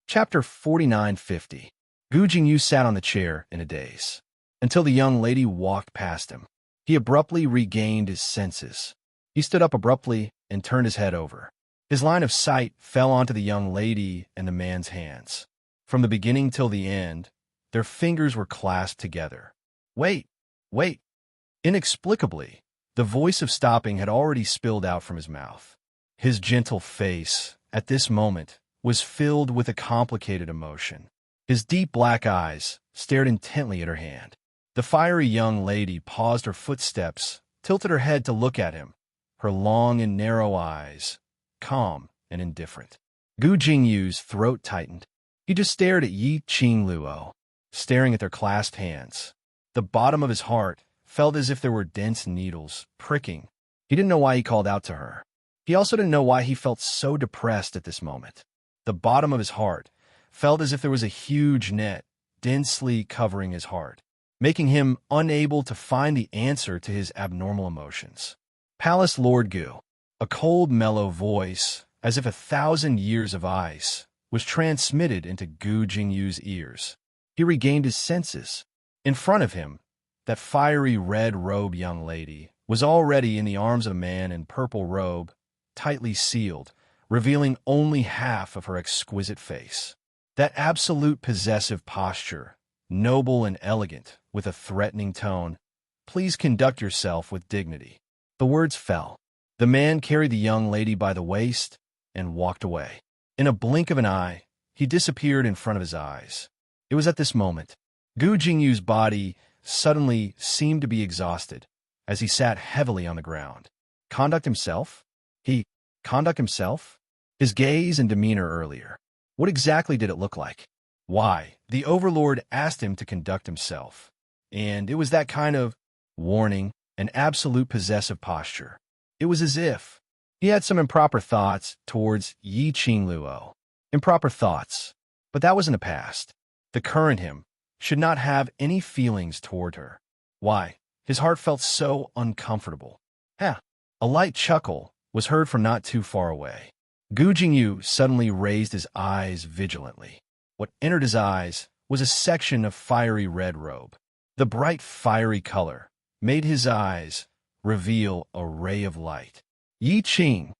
Chapter 4950. Gu Jingyu sat on the chair in a daze, until the young lady walked past him. He abruptly regained his senses. He stood up abruptly and turned his head over. His line of sight fell onto the young lady and the man's hands. From the beginning till the end, their fingers were clasped together. Wait, wait. Inexplicably, the voice of stopping had already spilled out from his mouth. His gentle face, at this moment, was filled with a complicated emotion. His deep black eyes stared intently at her hand. The fiery young lady paused her footsteps, tilted her head to look at him, her long and narrow eyes, calm and indifferent. Gu Jingyu's throat tightened. He just stared at Yi Qingluo, staring at their clasped hands. The bottom of his heart felt as if there were dense needles pricking. He didn't know why he called out to her. He also didn't know why he felt so depressed at this moment. The bottom of his heart felt as if there was a huge net densely covering his heart, making him unable to find the answer to his abnormal emotions. Palace Lord Gu, a cold, mellow voice, as if 1,000 years of ice, was transmitted into Gu Jingyu's ears. He regained his senses. In front of him, that fiery red-robed young lady was already in the arms of a man in purple robe, tightly sealed, revealing only half of her exquisite face. That absolute possessive posture, noble and elegant, with a threatening tone. Please conduct yourself with dignity. The words fell. The man carried the young lady by the waist and walked away. In a blink of an eye, he disappeared in front of his eyes. It was at this moment Gu Jingyu's body suddenly seemed to be exhausted, as he sat heavily on the ground. Conduct himself? Conduct himself? His gaze and demeanor earlier. What exactly did it look like? Why, the Overlord asked him to conduct himself. And it was that kind of warning, an absolute possessive posture. It was as if he had some improper thoughts towards Yi Qingluo. Improper thoughts. But that was in the past. The current him should not have any feelings toward her. Why? His heart felt so uncomfortable. A light chuckle was heard from not too far away. Gu Jingyu suddenly raised his eyes vigilantly. What entered his eyes was a section of fiery red robe. The bright fiery color made his eyes reveal a ray of light. Yi Qing,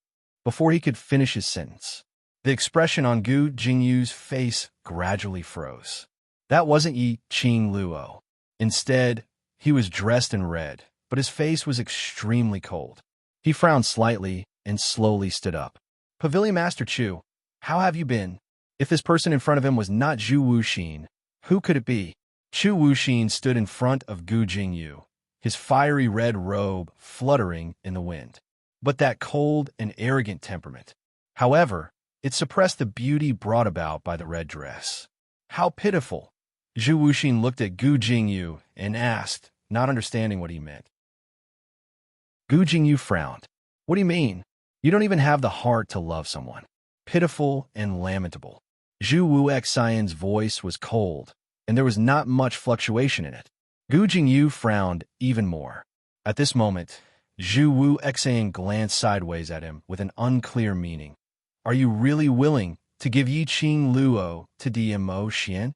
before he could finish his sentence, the expression on Gu Jingyu's face gradually froze. That wasn't Yi Qingluo. Instead, he was dressed in red, but his face was extremely cold. He frowned slightly and slowly stood up. Pavilion Master Chu, how have you been? If this person in front of him was not Zhu Wuxin, who could it be? Chu Wuxin stood in front of Gu Jingyu, his fiery red robe fluttering in the wind. But that cold and arrogant temperament, however, it suppressed the beauty brought about by the red dress. How pitiful! Zhu Wuxin looked at Gu Jingyu and asked, not understanding what he meant. Gu Jingyu frowned. What do you mean? You don't even have the heart to love someone. Pitiful and lamentable. Zhu Wuxian's voice was cold, and there was not much fluctuation in it. Gu Jingyu frowned even more. At this moment, Zhu Wuxian glanced sideways at him with an unclear meaning. Are you really willing to give Yi Qingluo to Dmo Xian?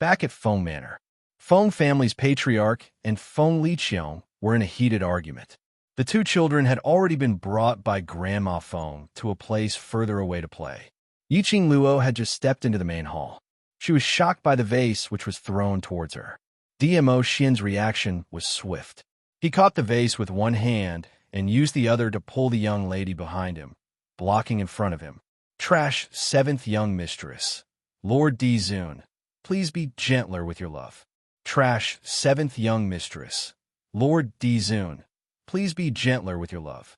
Back at Feng Manor, Feng family's patriarch and Feng Liqiong were in a heated argument. The two children had already been brought by Grandma Feng to a place further away to play. Yi Qingluo had just stepped into the main hall. She was shocked by the vase which was thrown towards her. Dmo Xian's reaction was swift. He caught the vase with one hand and used the other to pull the young lady behind him, blocking in front of him. Trash, 7th young mistress. Lord Dizun, please be gentler with your love. Trash, 7th young mistress. Lord Dizun, please be gentler with your love.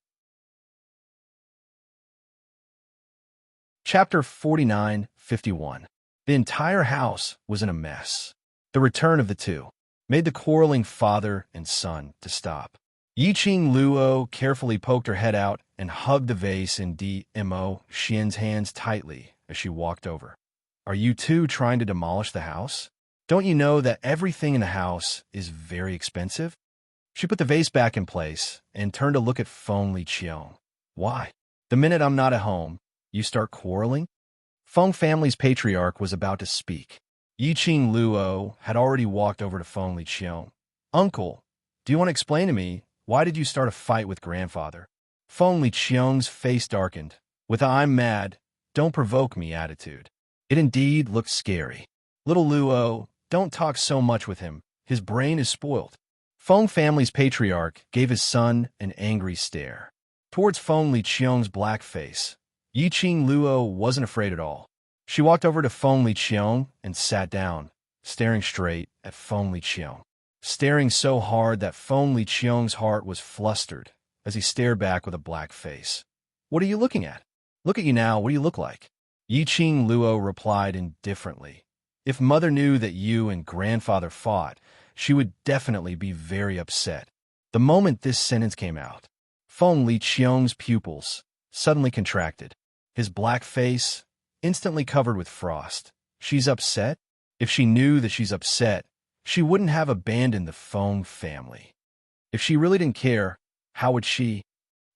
Chapter 4951. The entire house was in a mess. The return of the two made the quarreling father and son to stop. Yi Qingluo carefully poked her head out and hugged the vase in Dmo Xian's hands tightly as she walked over. Are you two trying to demolish the house? Don't you know that everything in the house is very expensive? She put the vase back in place and turned to look at Feng Liqiong. Why? The minute I'm not at home, you start quarreling? Feng family's patriarch was about to speak. Yiqing Luo had already walked over to Feng Liqiong. Uncle, do you want to explain to me, why did you start a fight with grandfather? Feng Liqiong's face darkened, with a "I'm mad, don't provoke me" attitude. It indeed looked scary. Little Luo, don't talk so much with him. His brain is spoiled. Feng family's patriarch gave his son an angry stare. Towards Feng Liqiong's black face, Yiqing Luo wasn't afraid at all. She walked over to Feng Liqiong and sat down, staring straight at Feng Liqiong. Staring so hard that Feng Liqiong's heart was flustered as he stared back with a black face. What are you looking at? Look at you now, what do you look like? Yiqing Luo replied indifferently. If mother knew that you and grandfather fought, she would definitely be very upset. The moment this sentence came out, Feng Liqiong's pupils suddenly contracted. His black face instantly covered with frost. She's upset? If she knew that she's upset, she wouldn't have abandoned the Feng family. If she really didn't care, how would she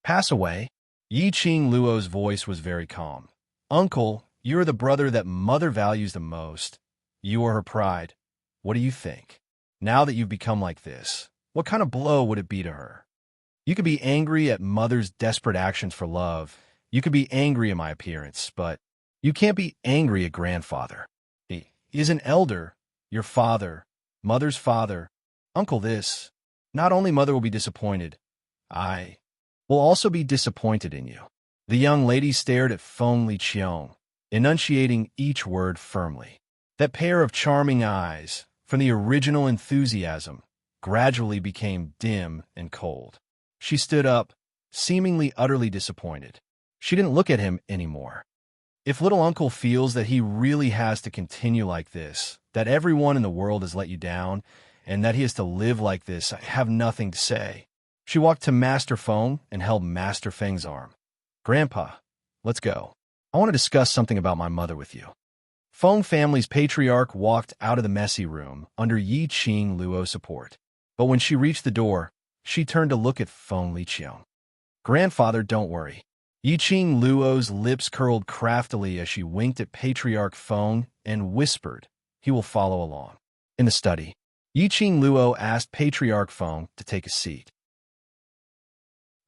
pass away? Yiqing Luo's voice was very calm. Uncle, you're the brother that mother values the most. You are her pride. What do you think? Now that you've become like this, what kind of blow would it be to her? You could be angry at mother's desperate actions for love. You could be angry at my appearance, but you can't be angry at grandfather. He is an elder, your father, mother's father. Uncle, this. Not only mother will be disappointed, I will also be disappointed in you. The young lady stared at Feng Liqiong, enunciating each word firmly. That pair of charming eyes, from the original enthusiasm, gradually became dim and cold. She stood up, seemingly utterly disappointed. She didn't look at him anymore. If little uncle feels that he really has to continue like this, that everyone in the world has let you down, and that he has to live like this, I have nothing to say. She walked to Master Feng and held Master Feng's arm. Grandpa, let's go. I want to discuss something about my mother with you. Feng family's patriarch walked out of the messy room under Yiqing Luo's support. But when she reached the door, she turned to look at Feng Liqiong. Grandfather, don't worry. Yiqing Luo's lips curled craftily as she winked at Patriarch Feng and whispered, he will follow along. In the study, Yiqing Luo asked Patriarch Feng to take a seat.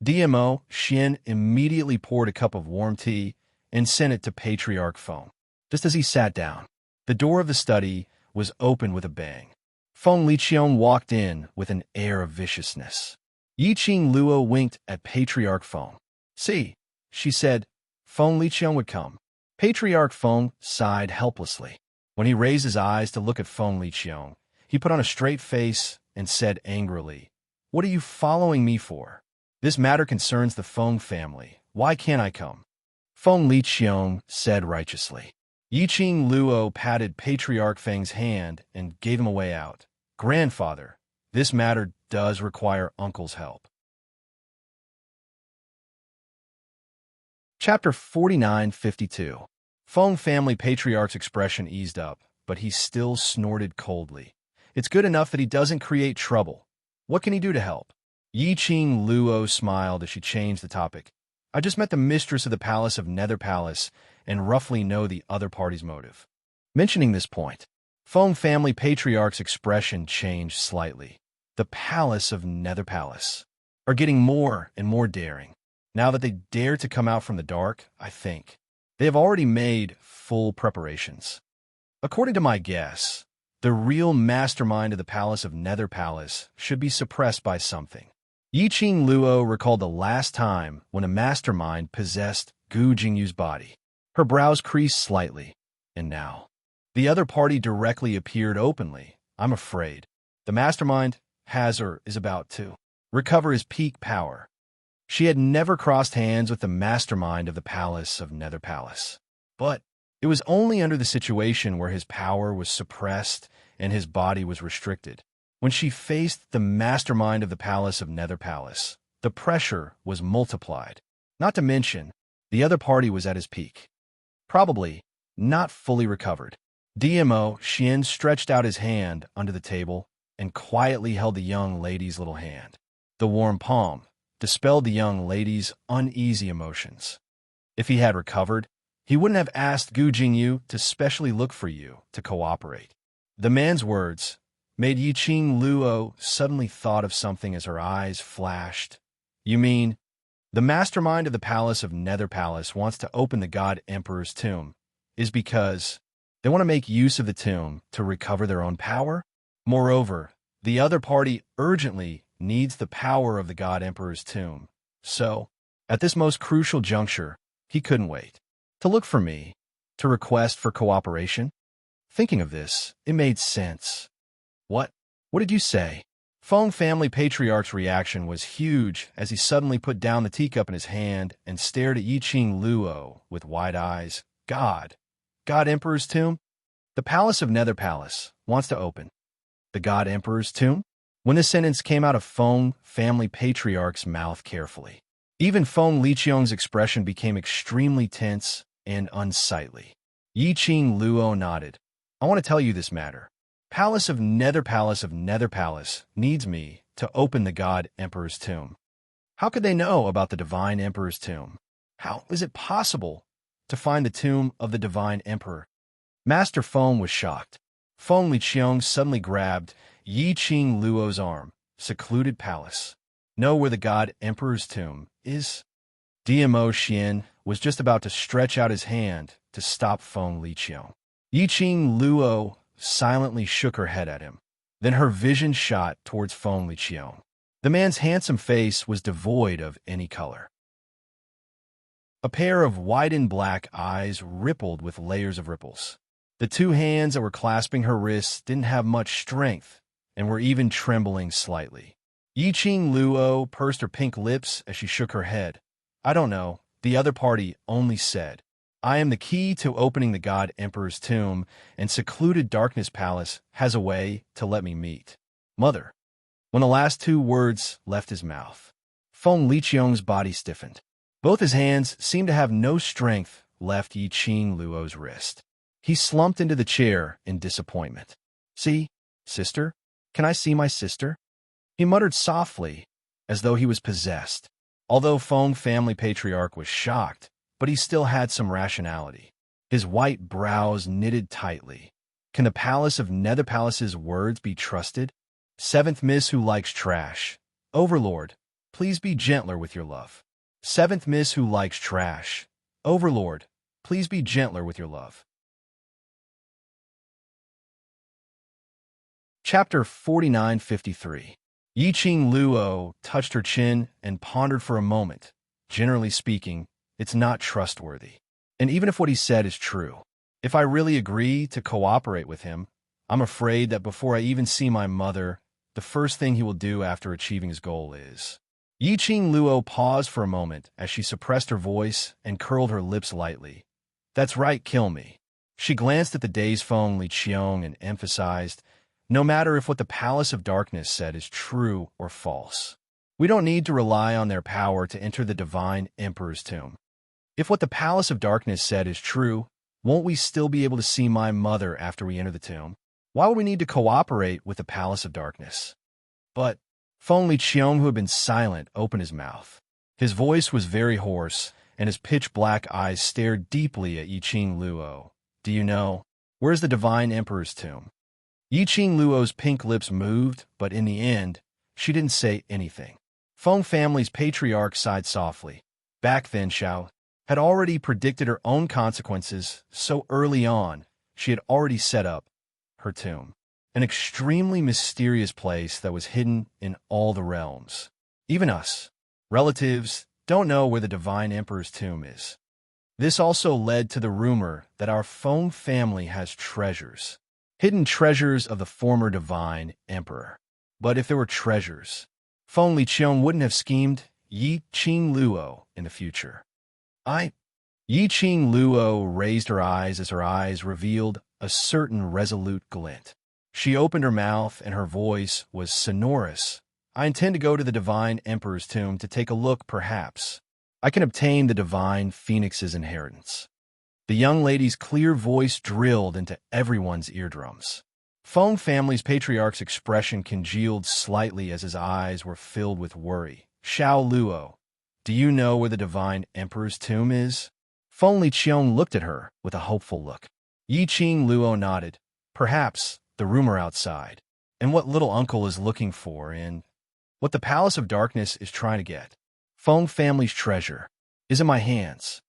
DMO Xian immediately poured a cup of warm tea and sent it to Patriarch Feng. Just as he sat down, the door of the study was opened with a bang. Feng Liqiong walked in with an air of viciousness. Yiqing Luo winked at Patriarch Feng. See, she said, Feng Liqiong would come. Patriarch Feng sighed helplessly. When he raised his eyes to look at Feng Liqiong, he put on a straight face and said angrily, What are you following me for? This matter concerns the Feng family. Why can't I come? Feng Liqiong said righteously. Yiqing Luo patted Patriarch Feng's hand and gave him a way out. Grandfather, this matter does require Uncle's help. Chapter 4952. Feng family patriarch's expression eased up, but he still snorted coldly. It's good enough that he doesn't create trouble. What can he do to help? Yiqing Luo smiled as she changed the topic. I just met the mistress of the Palace of Nether Palace and roughly know the other party's motive. Mentioning this point, Feng family patriarch's expression changed slightly. The Palace of Nether Palace are getting more and more daring. Now that they dare to come out from the dark, I think they have already made full preparations. According to my guess, the real mastermind of the Palace of Nether Palace should be suppressed by something. Yiqing Luo recalled the last time when a mastermind possessed Gu Jingyu's body. Her brows creased slightly, and now the other party directly appeared openly. I'm afraid the mastermind has or is about to recover his peak power. She had never crossed hands with the mastermind of the Palace of Nether Palace. But it was only under the situation where his power was suppressed and his body was restricted. When she faced the mastermind of the Palace of Nether Palace, the pressure was multiplied. Not to mention, the other party was at his peak. Probably not fully recovered. DMO Xian stretched out his hand under the table and quietly held the young lady's little hand. The warm palm dispelled the young lady's uneasy emotions. If he had recovered, he wouldn't have asked Gu Jingyu to specially look for you to cooperate. The man's words made Yiqing Luo suddenly thought of something as her eyes flashed. You mean, the mastermind of the Palace of Nether Palace wants to open the God Emperor's tomb is because they want to make use of the tomb to recover their own power? Moreover, the other party urgently needs the power of the God Emperor's tomb. So, at this most crucial juncture, he couldn't wait to look for me, to request for cooperation. Thinking of this, it made sense. What? What did you say? Feng family patriarch's reaction was huge as he suddenly put down the teacup in his hand and stared at Yiqing Luo with wide eyes. God Emperor's tomb? The Palace of Nether Palace wants to open the God Emperor's tomb? When this sentence came out of Feng family patriarch's mouth carefully, even Feng Liqiang's expression became extremely tense and unsightly. Yiqing Luo nodded. I want to tell you this matter. Palace of Nether Palace needs me to open the God Emperor's tomb. How could they know about the Divine Emperor's tomb? How is it possible to find the tomb of the Divine Emperor? Master Feng was shocked. Feng Liqiang suddenly grabbed Yiqing Luo's arm. Secluded palace. Know where the God Emperor's tomb is? DMO Xian was just about to stretch out his hand to stop Feng Liqiang. Yiqing Luo silently shook her head at him. Then her vision shot towards Feng Liqiang. The man's handsome face was devoid of any color. A pair of widened black eyes rippled with layers of ripples. The two hands that were clasping her wrists didn't have much strength and were even trembling slightly. Yiqing Luo pursed her pink lips as she shook her head. I don't know. The other party only said, I am the key to opening the God Emperor's tomb, and Secluded Darkness Palace has a way to let me meet Mother. When the last two words left his mouth, Feng Liqiang's body stiffened. Both his hands seemed to have no strength left Yiqing Luo's wrist. He slumped into the chair in disappointment. See, sister? Can I see my sister? He muttered softly, as though he was possessed. Although Feng family patriarch was shocked, but he still had some rationality. His white brows knitted tightly. Can the Palace of Nether Palace's words be trusted? Seventh Miss who likes trash. Overlord, please be gentler with your love. Seventh Miss who likes trash. Overlord, please be gentler with your love. Chapter 4953. Yiqing Luo touched her chin and pondered for a moment. Generally speaking, it's not trustworthy. And even if what he said is true, if I really agree to cooperate with him, I'm afraid that before I even see my mother, the first thing he will do after achieving his goal is... Yiqing Luo paused for a moment as she suppressed her voice and curled her lips lightly. That's right, kill me. She glanced at the dazed Feng Liqiang and emphasized, no matter if what the Palace of Darkness said is true or false. We don't need to rely on their power to enter the Divine Emperor's tomb. If what the Palace of Darkness said is true, won't we still be able to see my mother after we enter the tomb? Why would we need to cooperate with the Palace of Darkness? But Feng Liqiang, who had been silent, opened his mouth. His voice was very hoarse, and his pitch-black eyes stared deeply at Yiqing Luo. Do you know, where's the Divine Emperor's tomb? Yiqing Luo's pink lips moved, but in the end, she didn't say anything. Feng family's patriarch sighed softly. Back then, Xiao had already predicted her own consequences, so early on, she had already set up her tomb. An extremely mysterious place that was hidden in all the realms. Even us, relatives, don't know where the Divine Emperor's tomb is. This also led to the rumor that our Feng family has treasures. Hidden treasures of the former Divine Emperor. But if there were treasures, Feng Liqiang wouldn't have schemed Yiqing Luo in the future. Yiqing Luo raised her eyes as her eyes revealed a certain resolute glint. She opened her mouth and her voice was sonorous. I intend to go to the Divine Emperor's tomb to take a look, perhaps. I can obtain the Divine Phoenix's inheritance. The young lady's clear voice drilled into everyone's eardrums. Feng family's patriarch's expression congealed slightly as his eyes were filled with worry. Xiao Luo, do you know where the Divine Emperor's tomb is? Feng Liqiang looked at her with a hopeful look. Yi Qing Luo nodded. Perhaps the rumor outside, and what little uncle is looking for, and what the Palace of Darkness is trying to get. Feng family's treasure is in my hands.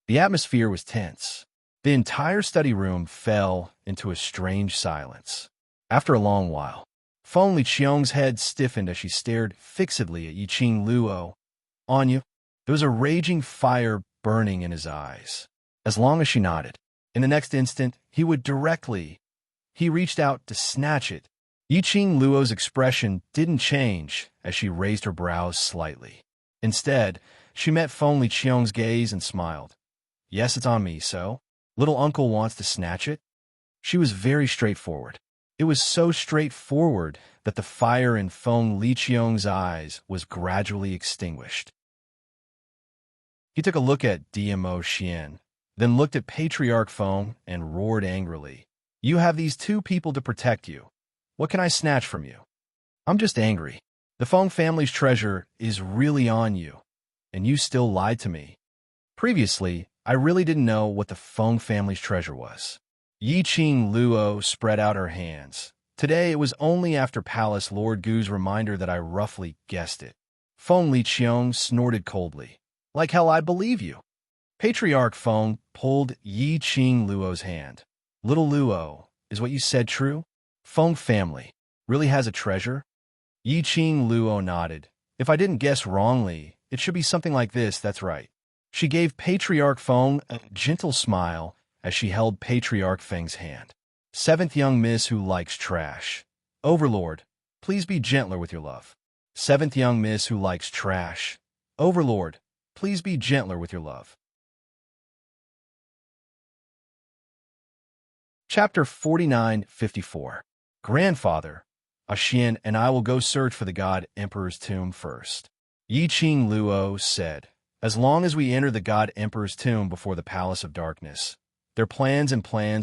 The atmosphere was tense. The entire study room fell into a strange silence. After a long while, Feng Liqiang's head stiffened as she stared fixedly at Yi Qing Luo. On you? There was a raging fire burning in his eyes. As long as she nodded, in the next instant, he reached out to snatch it. Yi Qing Luo's expression didn't change as she raised her brows slightly. Instead, she met Feng Liqiang's gaze and smiled. Yes, it's on me, so? Little uncle wants to snatch it? She was very straightforward. It was so straightforward that the fire in Feng Liqiang's eyes was gradually extinguished. He took a look at DMO Xian, then looked at Patriarch Feng and roared angrily. You have these two people to protect you. What can I snatch from you? I'm just angry. The Feng family's treasure is really on you, and you still lied to me. Previously, I really didn't know what the Feng family's treasure was. Yi Qing Luo spread out her hands. Today it was only after Palace Lord Gu's reminder that I roughly guessed it. Feng Liqiang snorted coldly. Like hell I'd believe you. Patriarch Feng pulled Yi Qing Luo's hand. Little Luo, is what you said true? Feng family really has a treasure? Yi Qing Luo nodded. If I didn't guess wrongly, it should be something like this, that's right. She gave Patriarch Feng a gentle smile as she held Patriarch Feng's hand. Seventh young miss who likes trash. Overlord, please be gentler with your love. Seventh young miss who likes trash. Overlord, please be gentler with your love. Chapter 49-54. Grandfather, Xian and I will go search for the God Emperor's tomb first. Yi Qing Luo said, as long as we enter the God Emperor's tomb before the Palace of Darkness, their plans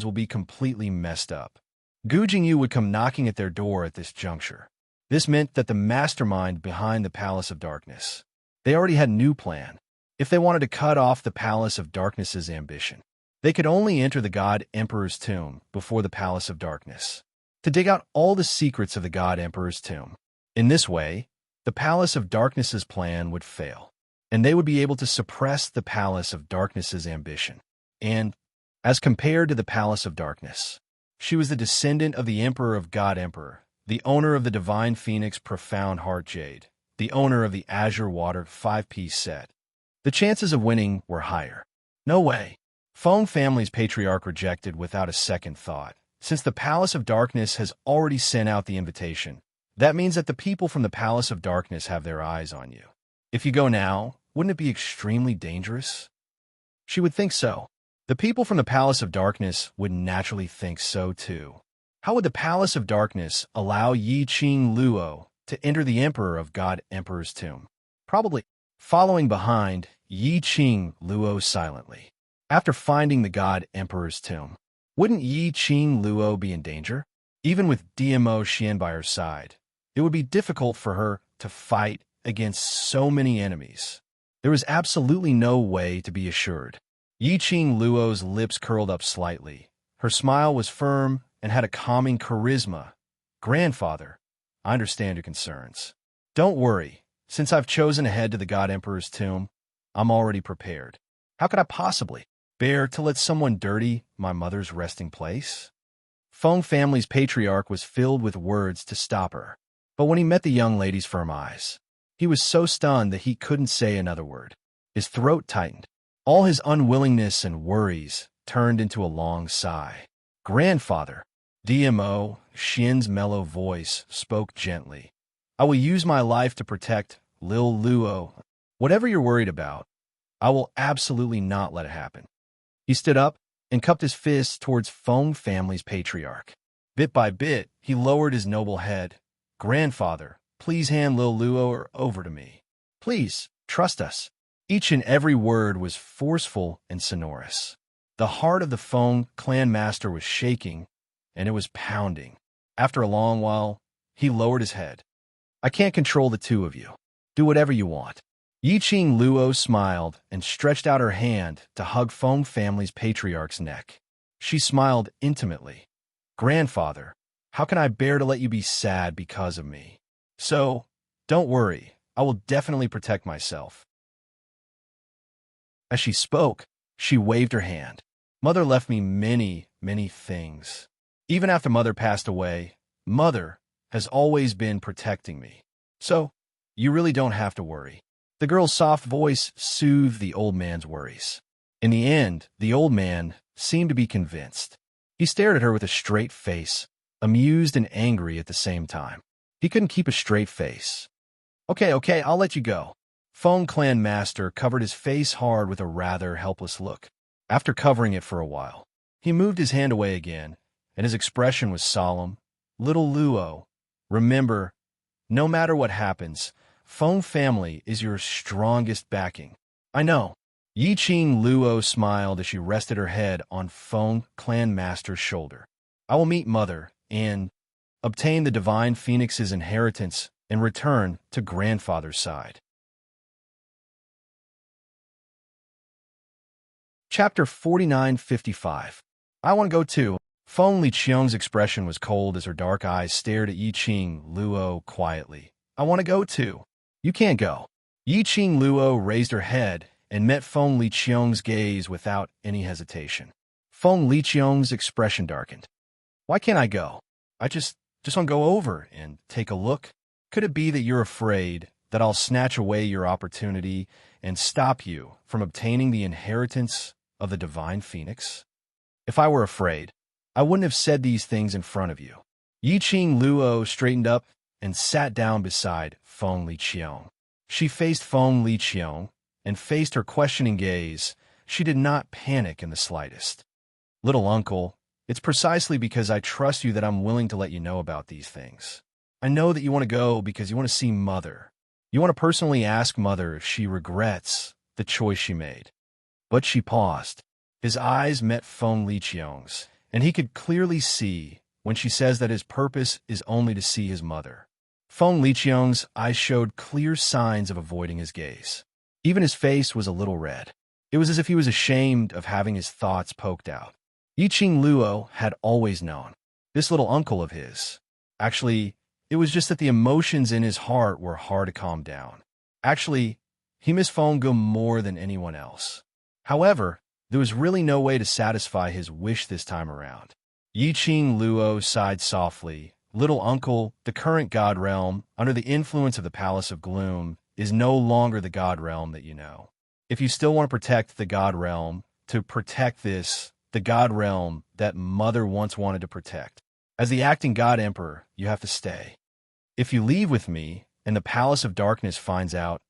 will be completely messed up. Gu Jingyu would come knocking at their door at this juncture. This meant that the mastermind behind the Palace of Darkness, they already had a new plan. If they wanted to cut off the Palace of Darkness's ambition, they could only enter the God Emperor's tomb before the Palace of Darkness, to dig out all the secrets of the God Emperor's tomb. In this way, the Palace of Darkness's plan would fail, and they would be able to suppress the Palace of Darkness's ambition. And, as compared to the Palace of Darkness, she was the descendant of the Emperor of God Emperor, the owner of the Divine Phoenix Profound Heart Jade, the owner of the Azure Water 5-piece set. The chances of winning were higher. No way. Feng family's patriarch rejected without a second thought. Since the Palace of Darkness has already sent out the invitation, that means that the people from the Palace of Darkness have their eyes on you. If you go now, wouldn't it be extremely dangerous? She would think so. The people from the Palace of Darkness would naturally think so too. How would the Palace of Darkness allow Yi Qing Luo to enter the Emperor of God Emperor's tomb? Probably following behind Yi Qing Luo silently. After finding the God Emperor's tomb, wouldn't Yi Qing Luo be in danger? Even with DMO Xian by her side, it would be difficult for her to fight against so many enemies. There was absolutely no way to be assured. Yi Qing Luo's lips curled up slightly. Her smile was firm and had a calming charisma. Grandfather, I understand your concerns. Don't worry. Since I've chosen to head to the God Emperor's tomb, I'm already prepared. How could I possibly bear to let someone dirty my mother's resting place? Feng family's patriarch was filled with words to stop her. But when he met the young lady's firm eyes, he was so stunned that he couldn't say another word. His throat tightened. All his unwillingness and worries turned into a long sigh. Grandfather, DMO Xian's mellow voice spoke gently. I will use my life to protect Lil Luo. Whatever you're worried about, I will absolutely not let it happen. He stood up and cupped his fists towards Feng family's patriarch. Bit by bit, he lowered his noble head. Grandfather, please hand Lil Luo over to me. Please, trust us. Each and every word was forceful and sonorous. The heart of the Feng clan master was shaking, and it was pounding. After a long while, he lowered his head. I can't control the two of you. Do whatever you want. Yi Qing Luo smiled and stretched out her hand to hug Feng family's patriarch's neck. She smiled intimately. Grandfather, how can I bear to let you be sad because of me? So, don't worry, I will definitely protect myself. As she spoke, she waved her hand. Mother left me many, many things. Even after Mother passed away, Mother has always been protecting me. So, you really don't have to worry. The girl's soft voice soothed the old man's worries. In the end, the old man seemed to be convinced. He stared at her with a straight face, amused and angry at the same time. He couldn't keep a straight face. Okay, I'll let you go. Feng Clan Master covered his face hard with a rather helpless look. After covering it for a while, he moved his hand away again, and his expression was solemn. Little Luo, remember, no matter what happens, Feng family is your strongest backing. I know. Yi Qing Luo smiled as she rested her head on Feng Clan Master's shoulder. I will meet Mother and obtain the Divine Phoenix's inheritance and return to Grandfather's side. Chapter 4955. I want to go too. Feng Liqiang's expression was cold as her dark eyes stared at Yi Qing Luo quietly. I want to go too. You can't go. Yi Qing Luo raised her head and met Feng Liqiang's gaze without any hesitation. Feng Liqiang's expression darkened. Why can't I go? I just want to go over and take a look. Could it be that you're afraid that I'll snatch away your opportunity and stop you from obtaining the inheritance of the Divine Phoenix? If I were afraid, I wouldn't have said these things in front of you. Yi Qing Luo straightened up and sat down beside Feng Liqiang. She faced Feng Liqiang and faced her questioning gaze. She did not panic in the slightest. Little uncle, it's precisely because I trust you that I'm willing to let you know about these things. I know that you want to go because you want to see Mother. You want to personally ask Mother if she regrets the choice she made. But she paused. His eyes met Feng Liqiang's, and he could clearly see when she says that his purpose is only to see his mother. Feng Liqiang's eyes showed clear signs of avoiding his gaze. Even his face was a little red. It was as if he was ashamed of having his thoughts poked out. Yi Qing Luo had always known. This little uncle of his. Actually, it was just that the emotions in his heart were hard to calm down. Actually, he missed Feng Ge more than anyone else. However, there was really no way to satisfy his wish this time around. Yi Qing Luo sighed softly. Little uncle, the current God realm, under the influence of the Palace of Gloom, is no longer the God realm that you know. If you still want to protect the God realm, to protect this, the God realm that Mother once wanted to protect, as the acting God Emperor, you have to stay. If you leave with me, and the Palace of Darkness finds out,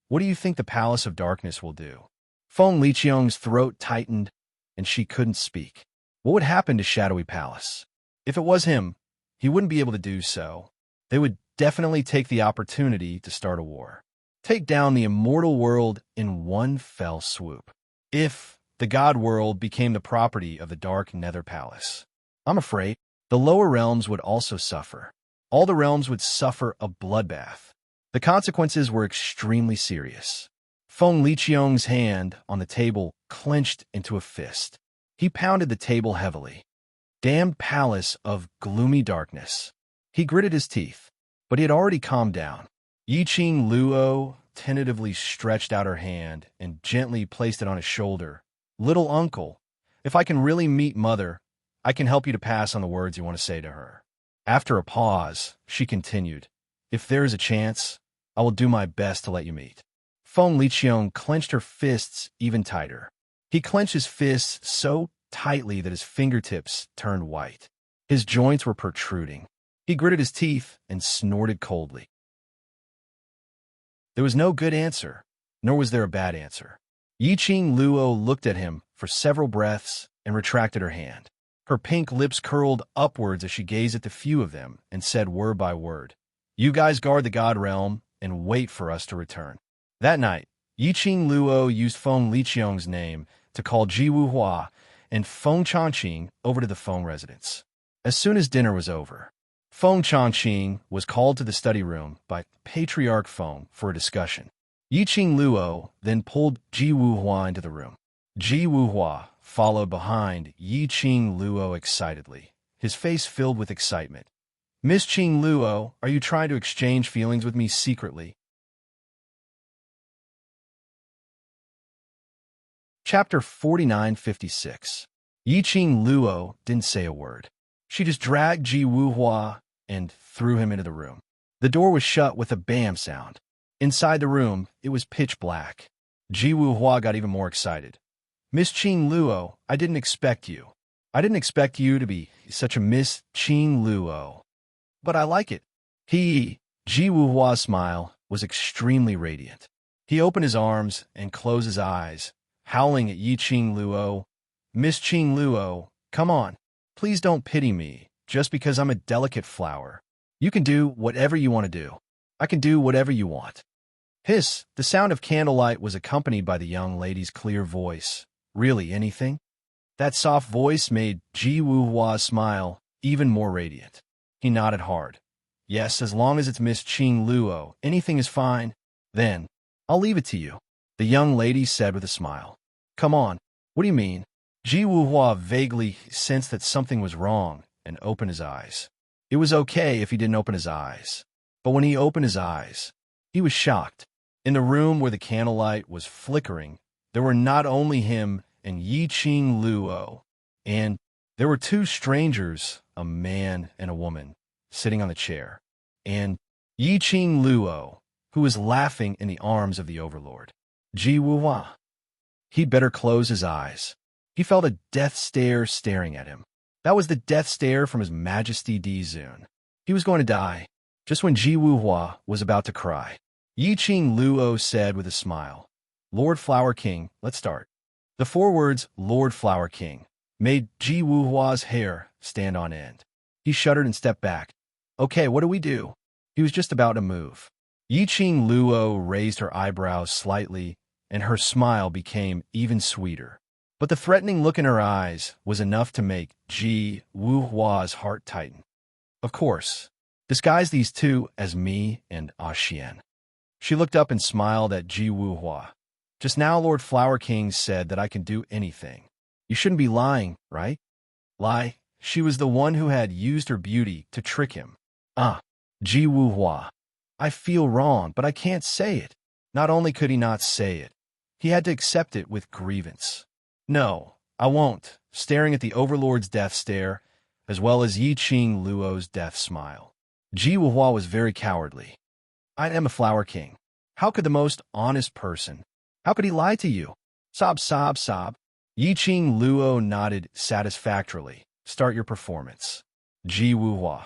what do you think the Palace of Darkness will do? Feng Liqiang's throat tightened, and she couldn't speak. What would happen to Shadowy Palace? If it was him, he wouldn't be able to do so. They would definitely take the opportunity to start a war. Take down the immortal world in one fell swoop. If the God world became the property of the Dark Nether Palace, I'm afraid the lower realms would also suffer. All the realms would suffer a bloodbath. The consequences were extremely serious. Feng Liqiang's hand on the table clenched into a fist. He pounded the table heavily. Damned palace of gloomy darkness. He gritted his teeth, but he had already calmed down. Yi Qing Luo tentatively stretched out her hand and gently placed it on his shoulder. Little uncle, if I can really meet Mother, I can help you to pass on the words you want to say to her. After a pause, she continued, if there is a chance, I will do my best to let you meet. Feng Liqiang clenched her fists even tighter. He clenched his fists so tightly that his fingertips turned white. His joints were protruding. He gritted his teeth and snorted coldly. There was no good answer, nor was there a bad answer. Yi Qing Luo looked at him for several breaths and retracted her hand. Her pink lips curled upwards as she gazed at the few of them and said word by word, you guys guard the God realm and wait for us to return. That night, Yi Qing Luo used Feng Liqiang's name to call Ji Wuhua and Feng Changqing over to the Feng residence. As soon as dinner was over, Feng Changqing was called to the study room by Patriarch Feng for a discussion. Yi Qing Luo then pulled Ji Wuhua into the room. Ji Wuhua followed behind Yi Qing Luo excitedly, his face filled with excitement. Miss Qing Luo, are you trying to exchange feelings with me secretly? Chapter 4956. Yi Qing Luo didn't say a word. She just dragged Ji Wuhua and threw him into the room. The door was shut with a bam sound. Inside the room, it was pitch black. Ji Wuhua got even more excited. Miss Qing Luo, I didn't expect you. I didn't expect you to be such a Miss Qing Luo. But I like it. Ji Wuhua's smile was extremely radiant. He opened his arms and closed his eyes, howling at Yi Qing Luo. Miss Qing Luo, come on. Please don't pity me, just because I'm a delicate flower. You can do whatever you want to do. I can do whatever you want. Hiss, the sound of candlelight was accompanied by the young lady's clear voice. Really, anything? That soft voice made Ji Wuhua's smile even more radiant. He nodded hard. Yes, as long as it's Miss Qing Luo, anything is fine. Then, I'll leave it to you, the young lady said with a smile. Come on, what do you mean? Ji Wuhua vaguely sensed that something was wrong and opened his eyes. It was okay if he didn't open his eyes. But when he opened his eyes, he was shocked. In the room where the candlelight was flickering, there were not only him and Yi Qing Luo, and there were two strangers, a man and a woman, sitting on the chair, and Yi Qing Luo, who was laughing in the arms of the overlord. Ji Wuhua. He'd better close his eyes. He felt a death stare staring at him. That was the death stare from His Majesty Dizun. He was going to die. Just when Ji Wuhua was about to cry, Yi Qing Luo said with a smile, Lord Flower King, let's start. The four words, Lord Flower King, made Ji Wuhua's hair stand on end. He shuddered and stepped back. Okay, what do we do? He was just about to move. Yi Qing Luo raised her eyebrows slightly, and her smile became even sweeter. But the threatening look in her eyes was enough to make Ji Wuhua's heart tighten. Of course, disguise these two as me and Xian. She looked up and smiled at Ji Wuhua. Just now Lord Flower King said that I can do anything. You shouldn't be lying, right? Lie? She was the one who had used her beauty to trick him. Ji Wuhua. I feel wrong, but I can't say it. Not only could he not say it, he had to accept it with grievance. No, I won't, staring at the overlord's death stare, as well as Yi Qing Luo's death smile. Ji Wuhua was very cowardly. I am a Flower King. How could the most honest person? How could he lie to you? Sob, sob, sob. Yi Qing Luo nodded satisfactorily. Start your performance. Ji Wuhua.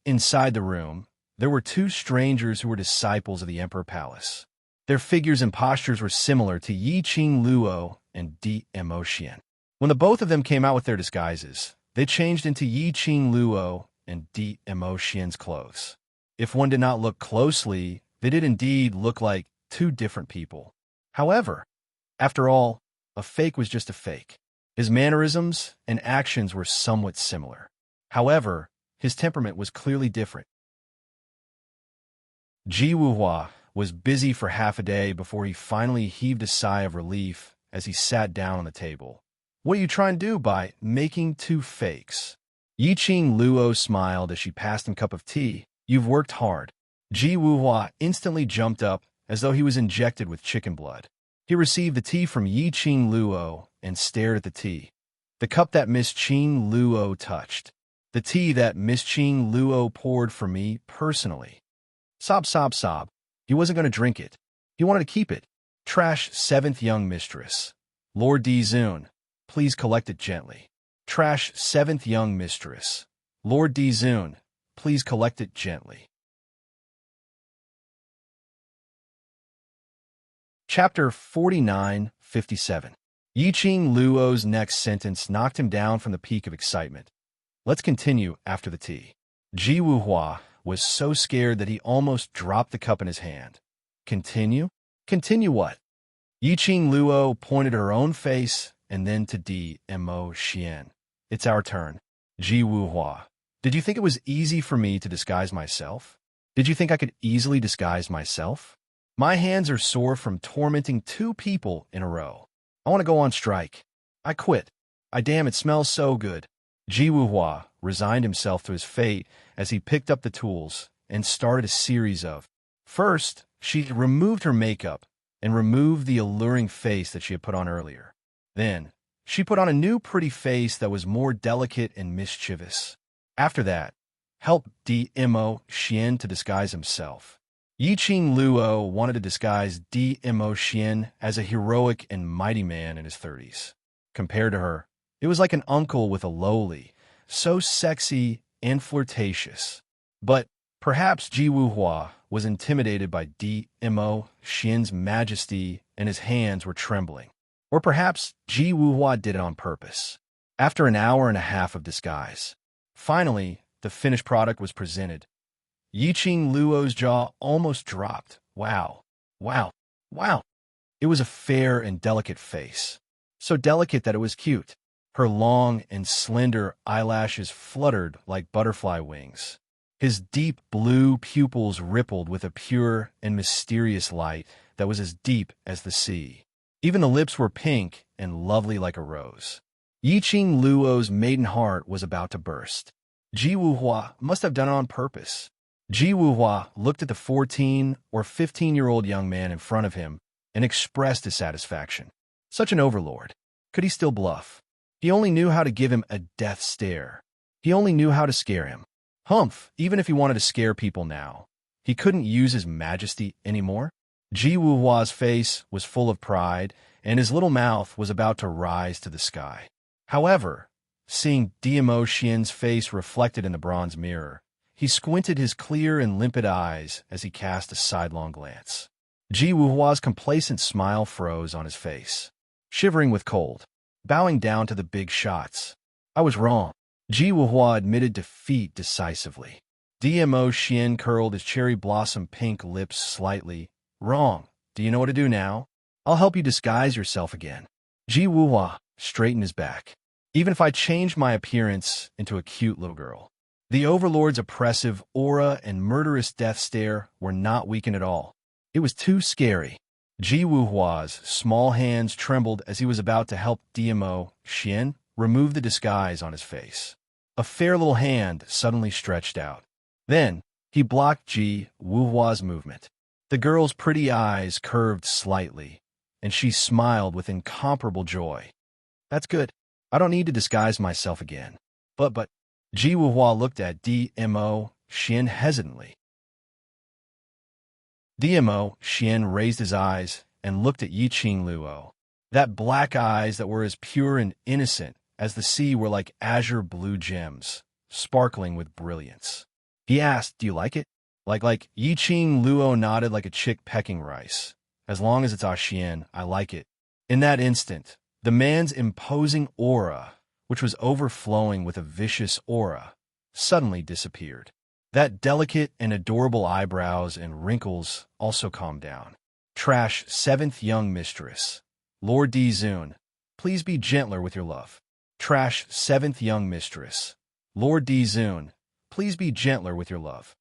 Inside the room, there were two strangers who were disciples of the Emperor Palace. Their figures and postures were similar to Yi Qing Luo and Di Emotian. When the both of them came out with their disguises, they changed into Yi Qing Luo and Di Emotian's clothes. If one did not look closely, they did indeed look like two different people. However, after all, a fake was just a fake. His mannerisms and actions were somewhat similar. However, his temperament was clearly different. Ji Wuhua was busy for half a day before he finally heaved a sigh of relief as he sat down on the table. What are you trying to do by making two fakes? Yi Qing Luo smiled as she passed him a cup of tea. You've worked hard. Ji Wuhua instantly jumped up as though he was injected with chicken blood. He received the tea from Yi Qing Luo and stared at the tea. The cup that Miss Qing Luo touched. The tea that Miss Qing Luo poured for me personally. Sob, sob, sob. He wasn't going to drink it. He wanted to keep it. Trash, seventh young mistress. Lord Dizun, please collect it gently. Trash, seventh young mistress. Lord Dizun, please collect it gently. Chapter 4957. Yi Qing Luo's next sentence knocked him down from the peak of excitement. Let's continue after the tea. Ji Wuhua was so scared that he almost dropped the cup in his hand. Continue? Continue what? Yi Qing Luo pointed her own face and then to Di Emotian. It's our turn. Ji Wuhua. Did you think it was easy for me to disguise myself? Did you think I could easily disguise myself? My hands are sore from tormenting 2 people in a row. I want to go on strike. I quit. Damn, it smells so good. Ji Wuhua resigned himself to his fate as he picked up the tools and started a series of. First, she removed her makeup and removed the alluring face that she had put on earlier. Then, she put on a new pretty face that was more delicate and mischievous. After that, helped Dmo Xian to disguise himself. Yiqing Luo wanted to disguise Dmo Xian as a heroic and mighty man in his 30s. Compared to her, it was like an uncle with a lowly, so sexy and flirtatious. But perhaps Ji Wuhua was intimidated by Dmo Xian's majesty and his hands were trembling. Or perhaps Ji Wuhua did it on purpose. After an hour and a half of disguise, finally, the finished product was presented. Yiqing Luo's jaw almost dropped. Wow, wow, wow. It was a fair and delicate face. So delicate that it was cute. Her long and slender eyelashes fluttered like butterfly wings. His deep blue pupils rippled with a pure and mysterious light that was as deep as the sea. Even the lips were pink and lovely like a rose. Yiqing Luo's maiden heart was about to burst. Ji Wuhua must have done it on purpose. Ji Wuhua looked at the 14 or 15-year-old young man in front of him and expressed his satisfaction. Such an overlord. Could he still bluff? He only knew how to give him a death stare. He only knew how to scare him. Humph, even if he wanted to scare people now, he couldn't use his majesty anymore. Ji Wuhua's face was full of pride, and his little mouth was about to rise to the sky. However, seeing Dmo Xian's face reflected in the bronze mirror, he squinted his clear and limpid eyes as he cast a sidelong glance. Ji Wuhua's complacent smile froze on his face. Shivering with cold, bowing down to the big shots. I was wrong. Ji Wuhua admitted defeat decisively. Dmo Xian curled his cherry blossom pink lips slightly. Wrong. Do you know what to do now? I'll help you disguise yourself again. Ji Wuhua straightened his back. Even if I changed my appearance into a cute little girl. The Overlord's oppressive aura and murderous death stare were not weakened at all. It was too scary. Ji Wuhua's small hands trembled as he was about to help Dmo Xian remove the disguise on his face. A fair little hand suddenly stretched out. Then, he blocked Ji Wuhua's movement. The girl's pretty eyes curved slightly, and she smiled with incomparable joy. That's good. I don't need to disguise myself again. But, Ji Wuhua looked at Dmo Xian hesitantly. Dmo Xian raised his eyes and looked at Yiqing Luo. That black eyes that were as pure and innocent as the sea were like azure blue gems, sparkling with brilliance. He asked, "Do you like it?" Like Yiqing Luo nodded like a chick pecking rice. As long as it's Xian, I like it. In that instant, the man's imposing aura, which was overflowing with a vicious aura, suddenly disappeared. That delicate and adorable eyebrows and wrinkles also calmed down. Trash 7th young mistress. Lord Di Zun, please be gentler with your love. Trash 7th young mistress. Lord Di Zun, please be gentler with your love.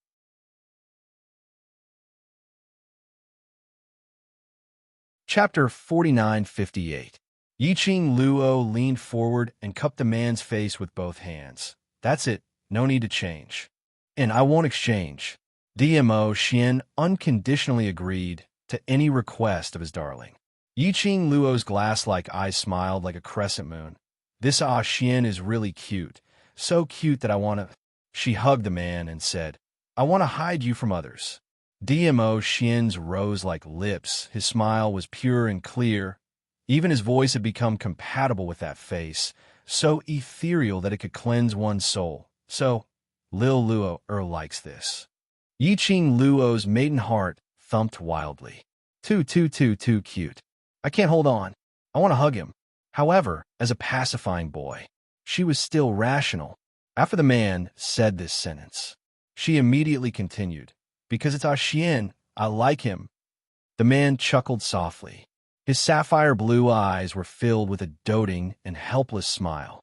Chapter 4958. Yiqing Luo leaned forward and cupped the man's face with both hands. That's it. No need to change. And I won't exchange. Dmo Xian unconditionally agreed to any request of his darling. Yiqing Luo's glass-like eyes smiled like a crescent moon. This Xian is really cute. So cute that I want to... She hugged the man and said, I want to hide you from others. Dmo Xian's rose-like lips. His smile was pure and clear. Even his voice had become compatible with that face, so ethereal that it could cleanse one's soul. So, Lil Luo likes this. Yiqing Luo's maiden heart thumped wildly. Too cute. I can't hold on. I want to hug him. However, as a pacifying boy, she was still rational. After the man said this sentence, she immediately continued, because it's Xian, I like him. The man chuckled softly. His sapphire blue eyes were filled with a doting and helpless smile.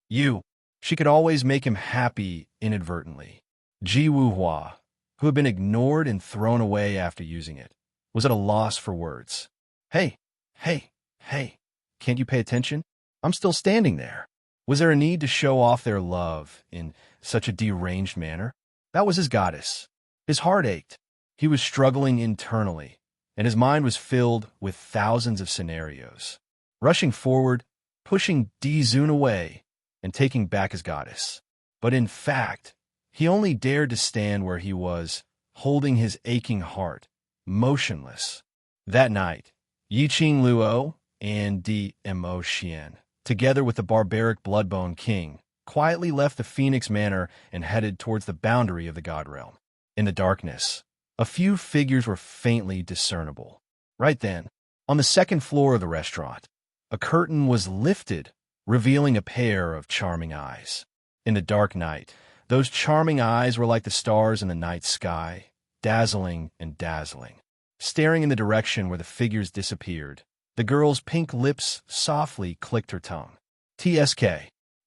She could always make him happy inadvertently. Ji Wuhua, who had been ignored and thrown away after using it, was at a loss for words. Hey, hey, hey, can't you pay attention? I'm still standing there. Was there a need to show off their love in such a deranged manner? That was his goddess. His heart ached. He was struggling internally, and his mind was filled with thousands of scenarios. Rushing forward, pushing Dizun away, and taking back his goddess. But in fact, he only dared to stand where he was, holding his aching heart, motionless. That night, Yiqing Luo and Dmo Xian, together with the barbaric Bloodbone King, quietly left the Phoenix Manor and headed towards the boundary of the God Realm. In the darkness, a few figures were faintly discernible. Right then, on the second floor of the restaurant, a curtain was lifted, revealing a pair of charming eyes. In the dark night, those charming eyes were like the stars in the night sky, dazzling and dazzling. Staring in the direction where the figures disappeared, the girl's pink lips softly clicked her tongue. TSK.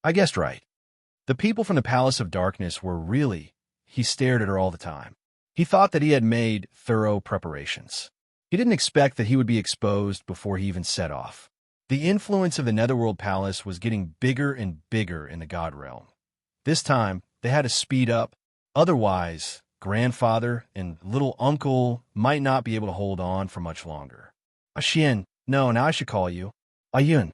I guessed right. The people from the Palace of Darkness were really... He stared at her all the time. He thought that he had made thorough preparations. He didn't expect that he would be exposed before he even set off. The influence of the Netherworld Palace was getting bigger and bigger in the God Realm. This time, they had to speed up. Otherwise, grandfather and little uncle might not be able to hold on for much longer. Xian, no, now I should call you Ayun.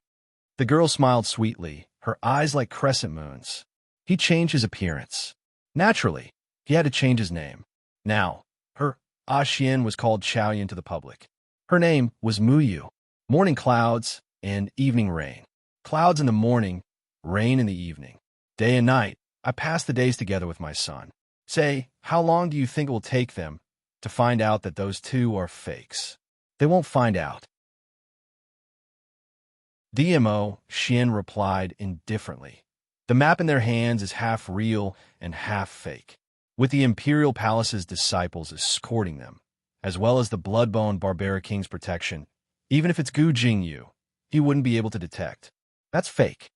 The girl smiled sweetly, her eyes like crescent moons. He changed his appearance. Naturally, he had to change his name. Now, her Xian was called Chaoyan to the public. Her name was Muyu. Morning clouds and evening rain. Clouds in the morning, rain in the evening. Day and night, I pass the days together with my son. Say, how long do you think it will take them to find out that those two are fakes? They won't find out. Dmo Xian replied indifferently. The map in their hands is half real and half fake, with the Imperial Palace's disciples escorting them, as well as the Bloodbone Barbaric King's protection. Even if it's Gu Jingyu, he wouldn't be able to detect. That's fake.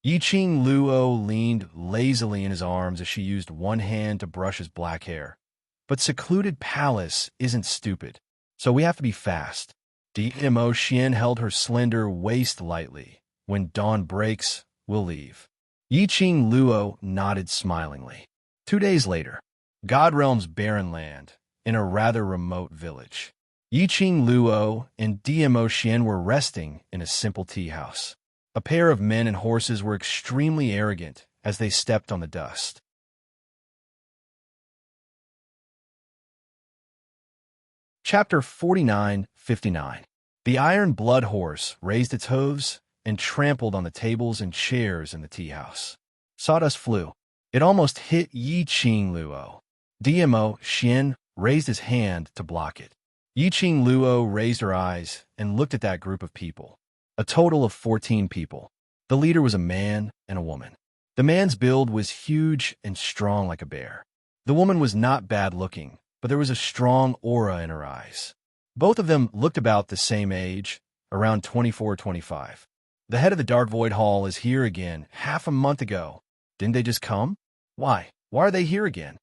Yiqing Luo leaned lazily in his arms as she used one hand to brush his black hair. But secluded palace isn't stupid, so we have to be fast. Dmo Xian held her slender waist lightly. When dawn breaks, we'll leave. Yiqing Luo nodded smilingly. 2 days later, God Realm's barren land, in a rather remote village. Yiqing Luo and Dmo Xian were resting in a simple tea house. A pair of men and horses were extremely arrogant as they stepped on the dust. Chapter 49-59. The iron blood horse raised its hooves and trampled on the tables and chairs in the tea house. Sawdust flew. It almost hit Yiqing Luo. Dmo Xian raised his hand to block it. Yiqing Luo raised her eyes and looked at that group of people. A total of 14 people. The leader was a man and a woman. The man's build was huge and strong like a bear. The woman was not bad-looking, but there was a strong aura in her eyes. Both of them looked about the same age, around 24 or 25. The head of the Dark Void Hall is here again, half a month ago. Didn't they just come? Why? Why are they here again?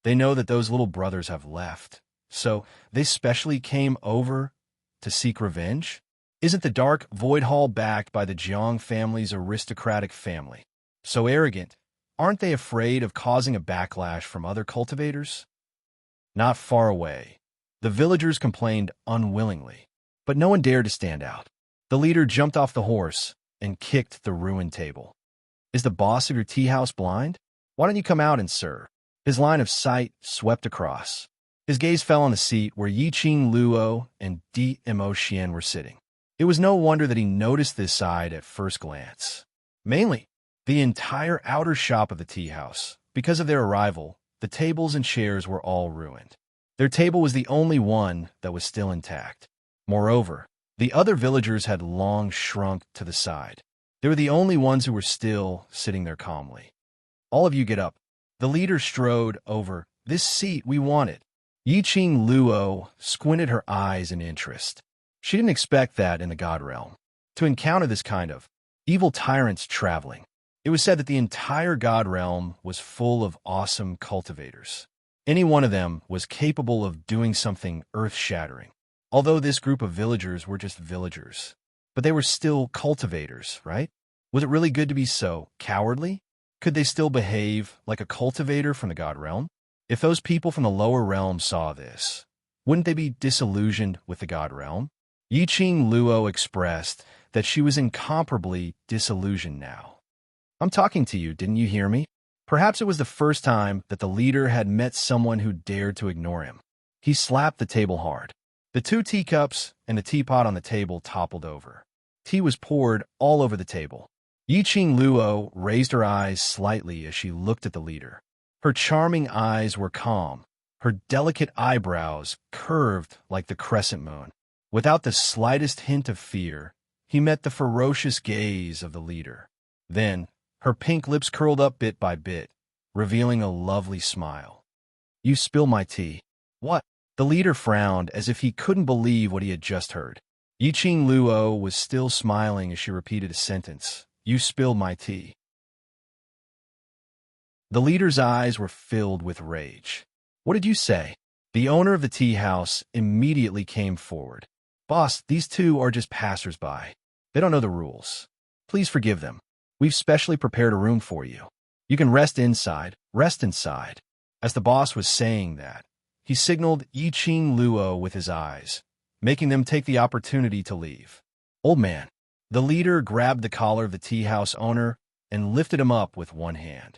They know that those little brothers have left, so they specially came over to seek revenge? Isn't the Dark Void Hall backed by the Jiang family's aristocratic family? So arrogant, aren't they afraid of causing a backlash from other cultivators? Not far away, the villagers complained unwillingly, but no one dared to stand out. The leader jumped off the horse and kicked the ruined table. Is the boss of your tea house blind? Why don't you come out and serve? His line of sight swept across. His gaze fell on the seat where Yiqing Luo and Dmo Xian were sitting. It was no wonder that he noticed this side at first glance. Mainly, the entire outer shop of the tea house. Because of their arrival, the tables and chairs were all ruined. Their table was the only one that was still intact. Moreover, the other villagers had long shrunk to the side. They were the only ones who were still sitting there calmly. All of you get up. The leader strode over. This seat, we want it. Yiqing Luo squinted her eyes in interest. She didn't expect that in the God Realm, to encounter this kind of evil tyrants traveling. It was said that the entire God Realm was full of awesome cultivators. Any one of them was capable of doing something earth-shattering. Although this group of villagers were just villagers, but they were still cultivators, right? Was it really good to be so cowardly? Could they still behave like a cultivator from the god realm? If those people from the lower realm saw this, wouldn't they be disillusioned with the god realm? Yiqing Luo expressed that she was incomparably disillusioned now. I'm talking to you, didn't you hear me? Perhaps it was the first time that the leader had met someone who dared to ignore him. He slapped the table hard. The 2 teacups and the teapot on the table toppled over. Tea was poured all over the table. Yiqing Luo raised her eyes slightly as she looked at the leader. Her charming eyes were calm, her delicate eyebrows curved like the crescent moon. Without the slightest hint of fear, he met the ferocious gaze of the leader. Then, her pink lips curled up bit by bit, revealing a lovely smile. You spill my tea. What? The leader frowned as if he couldn't believe what he had just heard. Yiqing Luo was still smiling as she repeated a sentence. You spilled my tea. The leader's eyes were filled with rage. What did you say? The owner of the tea house immediately came forward. Boss, these 2 are just passers-by. They don't know the rules. Please forgive them. We've specially prepared a room for you. You can rest inside. Rest inside. As the boss was saying that, he signaled Yiqing Luo with his eyes, making them take the opportunity to leave. Old man. The leader grabbed the collar of the tea house owner and lifted him up with one hand.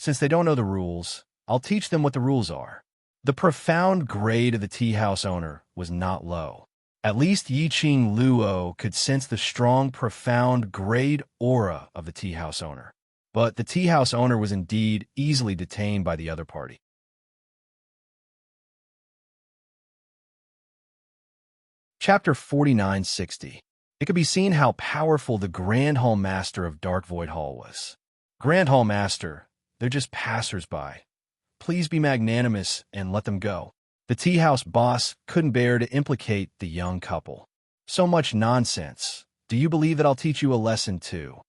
Since they don't know the rules, I'll teach them what the rules are. The profound grade of the tea house owner was not low. At least Yiqing Luo could sense the strong, profound grade aura of the tea house owner. But the tea house owner was indeed easily detained by the other party. Chapter 4960. It could be seen how powerful the Grand Hall Master of Dark Void Hall was. Grand Hall Master, they're just passers-by. Please be magnanimous and let them go. The tea house boss couldn't bear to implicate the young couple. So much nonsense. Do you believe that I'll teach you a lesson too?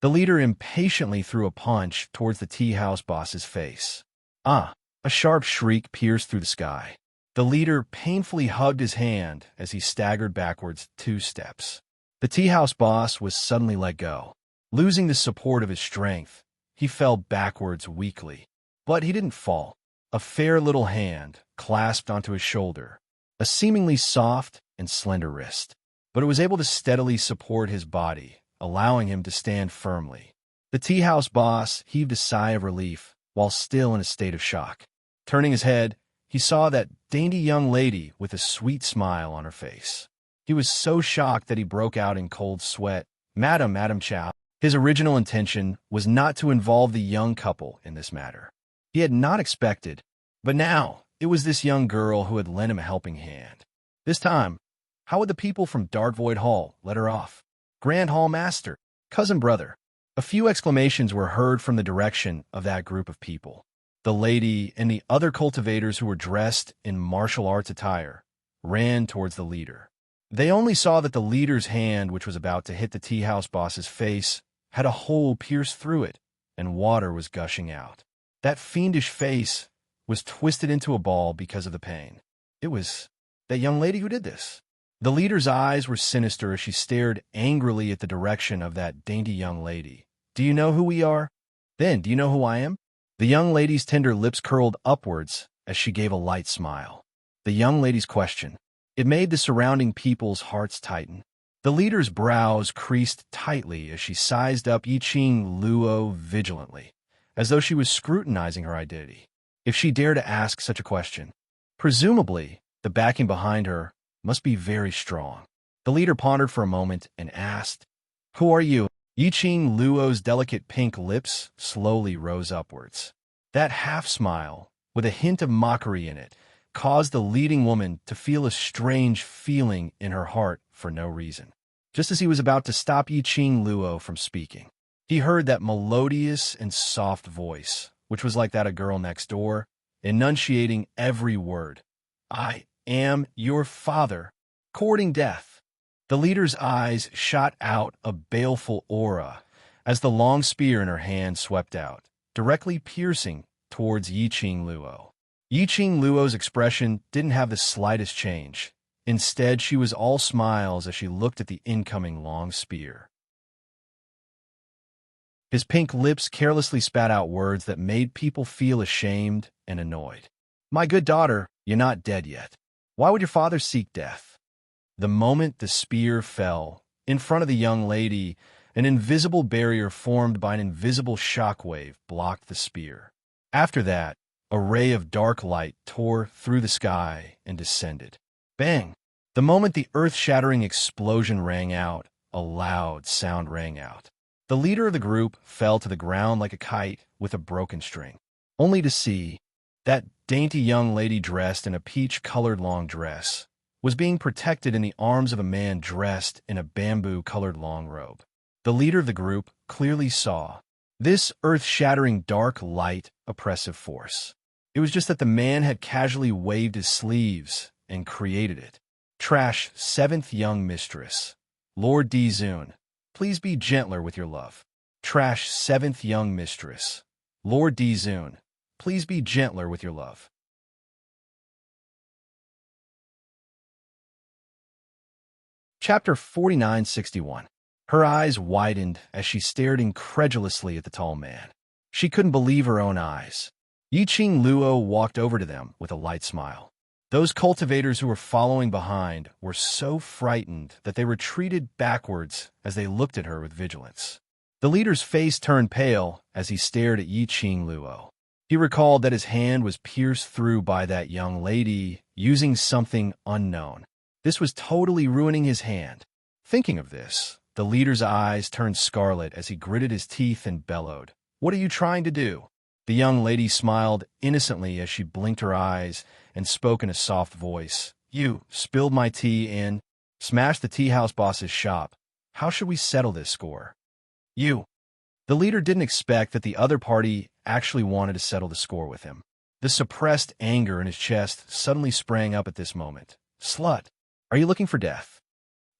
The leader impatiently threw a punch towards the tea house boss's face. Ah! A sharp shriek pierced through the sky. The leader painfully hugged his hand as he staggered backwards 2 steps. The tea house boss was suddenly let go. Losing the support of his strength, he fell backwards weakly. But he didn't fall. A fair little hand clasped onto his shoulder, a seemingly soft and slender wrist. But it was able to steadily support his body, allowing him to stand firmly. The tea house boss heaved a sigh of relief while still in a state of shock. Turning his head, he saw that dainty young lady with a sweet smile on her face. He was so shocked that he broke out in cold sweat. Madam Chow. His original intention was not to involve the young couple in this matter. He had not expected, but now it was this young girl who had lent him a helping hand. This time, how would the people from Dark Void Hall let her off? Grand Hall Master, cousin brother. A few exclamations were heard from the direction of that group of people. The lady and the other cultivators who were dressed in martial arts attire ran towards the leader. They only saw that the leader's hand, which was about to hit the tea house boss's face, had a hole pierced through it, and water was gushing out. That fiendish face was twisted into a ball because of the pain. It was that young lady who did this. The leader's eyes were sinister as she stared angrily at the direction of that dainty young lady. Do you know who we are? Then, do you know who I am? The young lady's tender lips curled upwards as she gave a light smile. The young lady's question. It made the surrounding people's hearts tighten. The leader's brows creased tightly as she sized up Yiqing Luo vigilantly, as though she was scrutinizing her identity. If she dared to ask such a question, presumably the backing behind her must be very strong. The leader pondered for a moment and asked, Who are you? Yiqing Luo's delicate pink lips slowly rose upwards. That half-smile, with a hint of mockery in it, caused the leading woman to feel a strange feeling in her heart for no reason. Just as he was about to stop Yiqing Luo from speaking, he heard that melodious and soft voice, which was like that of girl next door, enunciating every word. I am your father, courting death. The leader's eyes shot out a baleful aura as the long spear in her hand swept out, directly piercing towards Yiqing Luo. Yiqing Luo's expression didn't have the slightest change. Instead, she was all smiles as she looked at the incoming long spear. His pink lips carelessly spat out words that made people feel ashamed and annoyed. "My good daughter, you're not dead yet. Why would your father seek death?" The moment the spear fell, in front of the young lady, an invisible barrier formed by an invisible shockwave blocked the spear. After that, a ray of dark light tore through the sky and descended. Bang! The moment the earth-shattering explosion rang out, a loud sound rang out. The leader of the group fell to the ground like a kite with a broken string, only to see that dainty young lady dressed in a peach-colored long dress was being protected in the arms of a man dressed in a bamboo-colored long robe. The leader of the group clearly saw this earth-shattering dark light oppressive force. It was just that the man had casually waved his sleeves and created it. Trash, 7th young mistress. Lord D. Zune, please be gentler with your love. Trash, 7th young mistress. Lord D. Zune, please be gentler with your love. Chapter 4961. Her eyes widened as she stared incredulously at the tall man. She couldn't believe her own eyes. Yiqing Luo walked over to them with a light smile. Those cultivators who were following behind were so frightened that they retreated backwards as they looked at her with vigilance. The leader's face turned pale as he stared at Yiqing Luo. He recalled that his hand was pierced through by that young lady using something unknown. This was totally ruining his hand. Thinking of this, the leader's eyes turned scarlet as he gritted his teeth and bellowed, "What are you trying to do?" The young lady smiled innocently as she blinked her eyes and spoke in a soft voice. "You spilled my tea and smashed the tea house boss's shop. How should we settle this score?" "You." The leader didn't expect that the other party actually wanted to settle the score with him. The suppressed anger in his chest suddenly sprang up at this moment. "Slut, are you looking for death?"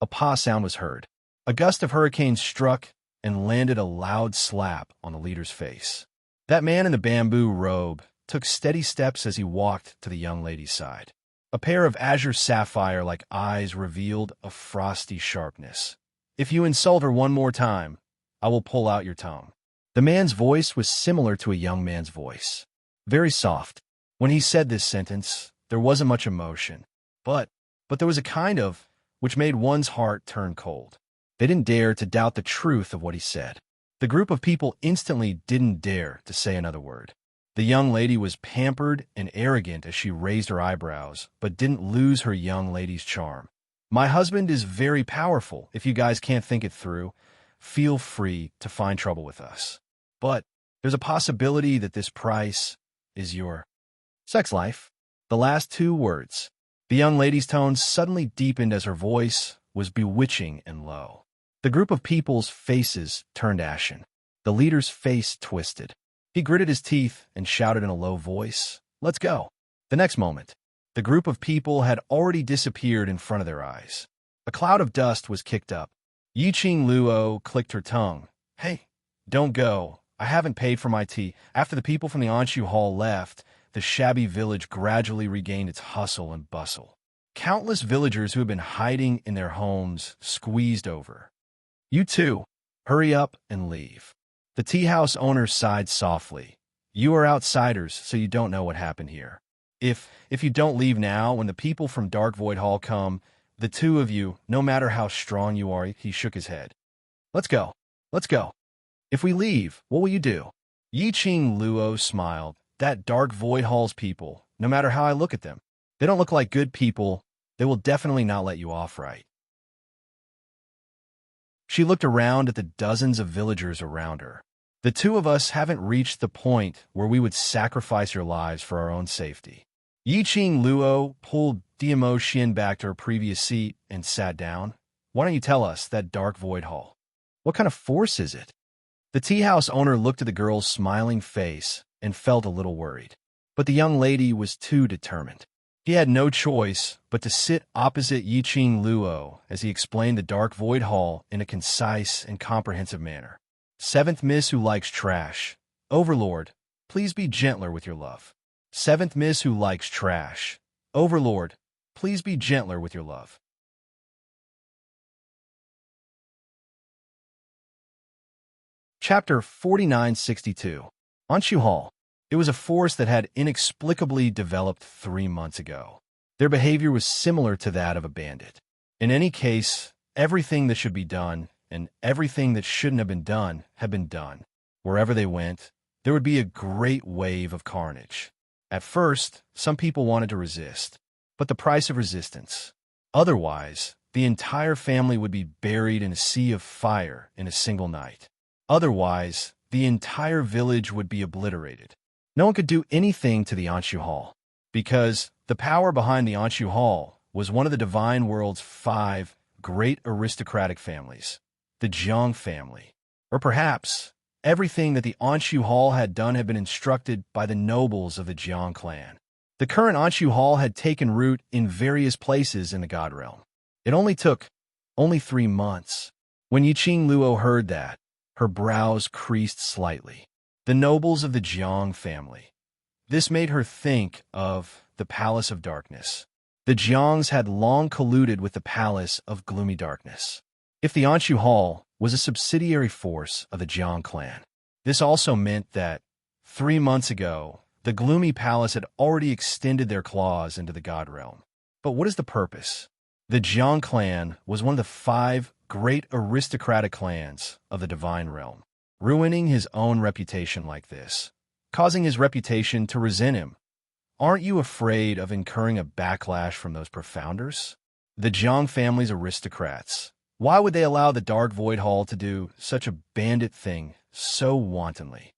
A paw sound was heard. A gust of hurricanes struck and landed a loud slap on the leader's face. That man in the bamboo robe took steady steps as he walked to the young lady's side. A pair of azure sapphire-like eyes revealed a frosty sharpness. "If you insult her one more time, I will pull out your tongue." The man's voice was similar to a young man's voice. Very soft. When he said this sentence, there wasn't much emotion. But there was a kind of which made one's heart turn cold. They didn't dare to doubt the truth of what he said. The group of people instantly didn't dare to say another word. The young lady was pampered and arrogant as she raised her eyebrows, but didn't lose her young lady's charm. "My husband is very powerful. If you guys can't think it through, feel free to find trouble with us. But there's a possibility that this price is your sex life." The last two words. The young lady's tone suddenly deepened as her voice was bewitching and low. The group of people's faces turned ashen. The leader's face twisted. He gritted his teeth and shouted in a low voice, "Let's go." The next moment, the group of people had already disappeared in front of their eyes. A cloud of dust was kicked up. Yiqing Luo clicked her tongue. "Hey, don't go. I haven't paid for my tea." After the people from the Anshu Hall left, the shabby village gradually regained its hustle and bustle. Countless villagers who had been hiding in their homes squeezed over. "You too, hurry up and leave." The tea house owner sighed softly. "You are outsiders, so you don't know what happened here. If you don't leave now, when the people from Dark Void Hall come, the two of you, no matter how strong you are," he shook his head. Let's go. Let's go. If we leave, what will you do?" Yiqing Luo smiled. "That Dark Void Hall's people, no matter how I look at them, they don't look like good people. They will definitely not let you off right." She looked around at the dozens of villagers around her. "The two of us haven't reached the point where we would sacrifice your lives for our own safety." Yiqing Luo pulled Diamo Xin back to her previous seat and sat down. "Why don't you tell us, that Dark Void Hall? What kind of force is it?" The tea house owner looked at the girl's smiling face and felt a little worried. But the young lady was too determined. He had no choice but to sit opposite Yiqing Luo as he explained the Dark Void Hall in a concise and comprehensive manner. "Seventh Miss who likes trash. Overlord, please be gentler with your love. Seventh Miss who likes trash. Overlord, please be gentler with your love. Chapter 4962. Anshu Hall. It was a force that had inexplicably developed 3 months ago. Their behavior was similar to that of a bandit. In any case, everything that should be done and everything that shouldn't have been done had been done. Wherever they went, there would be a great wave of carnage. At first, some people wanted to resist, but the price of resistance. Otherwise, the entire family would be buried in a sea of fire in a single night. Otherwise, the entire village would be obliterated. No one could do anything to the Anshu Hall, because the power behind the Anshu Hall was one of the divine world's 5 great aristocratic families, the Jiang family. Or perhaps, everything that the Anshu Hall had done had been instructed by the nobles of the Jiang clan. The current Anshu Hall had taken root in various places in the God realm. It took 3 months. When Yiqing Luo heard that, her brows creased slightly. The nobles of the Jiang family. This made her think of the Palace of Darkness. The Jiangs had long colluded with the Palace of Gloomy Darkness. If the Anshu Hall was a subsidiary force of the Jiang clan, this also meant that 3 months ago, the Gloomy Palace had already extended their claws into the God realm. But what is the purpose? The Jiang clan was one of the 5 great aristocratic clans of the divine realm. Ruining his own reputation like this, causing his reputation to resent him. Aren't you afraid of incurring a backlash from those profounders? The Jiang family's aristocrats. Why would they allow the Dark Void Hall to do such a bandit thing so wantonly?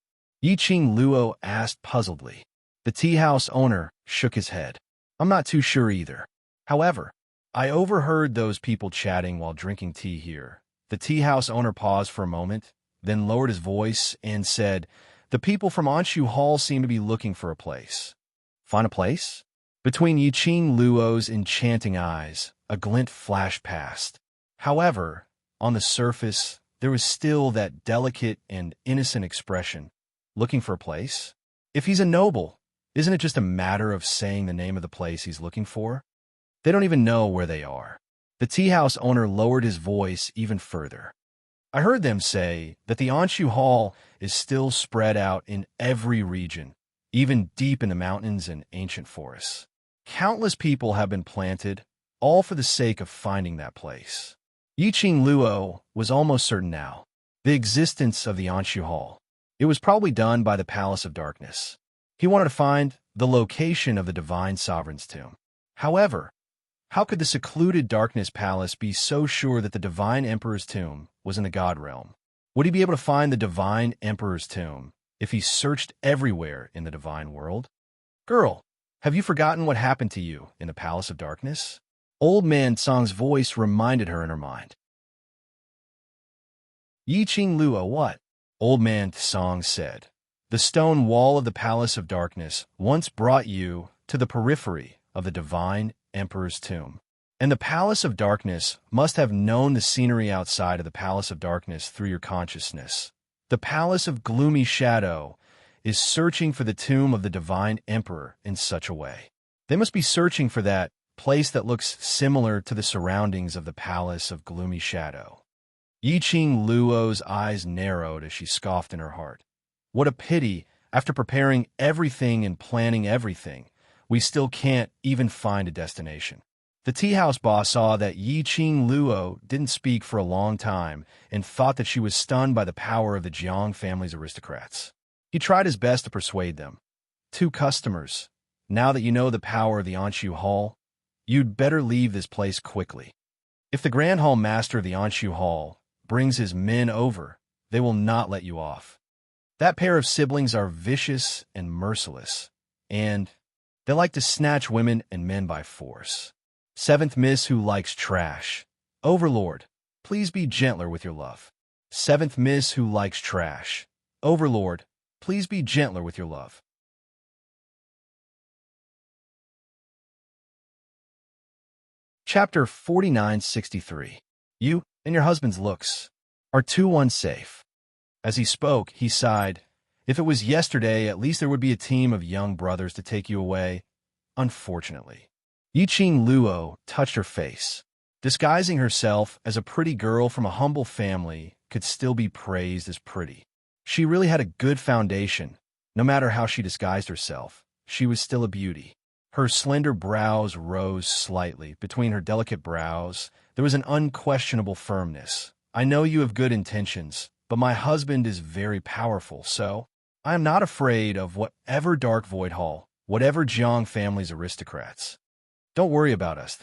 Yiqing Luo asked puzzledly. The tea house owner shook his head. I'm not too sure either. However, I overheard those people chatting while drinking tea here. The tea house owner paused for a moment, then lowered his voice and said, the people from Anshu Hall seem to be looking for a place. Find a place? Between Yiqing Luo's enchanting eyes, a glint flashed past. However, on the surface, there was still that delicate and innocent expression. Looking for a place? If he's a noble, isn't it just a matter of saying the name of the place he's looking for? They don't even know where they are. The tea house owner lowered his voice even further. I heard them say that the Anshu Hall is still spread out in every region, even deep in the mountains and ancient forests. Countless people have been planted, all for the sake of finding that place. Yiqing Luo was almost certain now. The existence of the Anshu Hall. It was probably done by the Palace of Darkness. He wanted to find the location of the Divine Sovereign's tomb. However, how could the secluded Darkness Palace be so sure that the Divine Emperor's tomb was in the God realm? Would he be able to find the Divine Emperor's tomb if he searched everywhere in the Divine world? Girl, have you forgotten what happened to you in the Palace of Darkness? Old Man Song's voice reminded her in her mind. Yiqing Luo, what? Old Man Song said. The stone wall of the Palace of Darkness once brought you to the periphery of the Divine Emperor's tomb. And the Palace of Darkness must have known the scenery outside of the Palace of Darkness through your consciousness. The Palace of Gloomy Shadow is searching for the tomb of the Divine Emperor in such a way. They must be searching for that place that looks similar to the surroundings of the Palace of Gloomy Shadow. Yiqing Luo's eyes narrowed as she scoffed in her heart. What a pity, after preparing everything and planning everything, we still can't even find a destination. The tea house boss saw that Yiqing Luo didn't speak for a long time and thought that she was stunned by the power of the Jiang family's aristocrats. He tried his best to persuade them. 2 customers. Now that you know the power of the Anshu Hall, you'd better leave this place quickly. If the Grand Hall Master of the Anshu Hall brings his men over, they will not let you off. That pair of siblings are vicious and merciless, and they like to snatch women and men by force. 7th Miss who likes trash. Overlord, please be gentler with your love. 7th Miss who likes trash. Overlord, please be gentler with your love. Chapter 4963. You and your husband's looks are too unsafe. As he spoke, he sighed. If it was yesterday, at least there would be a team of young brothers to take you away. Unfortunately, Yiqing Luo touched her face. Disguising herself as a pretty girl from a humble family could still be praised as pretty. She really had a good foundation. No matter how she disguised herself, she was still a beauty. Her slender brows rose slightly. Between her delicate brows, there was an unquestionable firmness. I know you have good intentions, but my husband is very powerful, so I am not afraid of whatever Dark Void Hall, whatever Jiang family's aristocrats. Don't worry about us.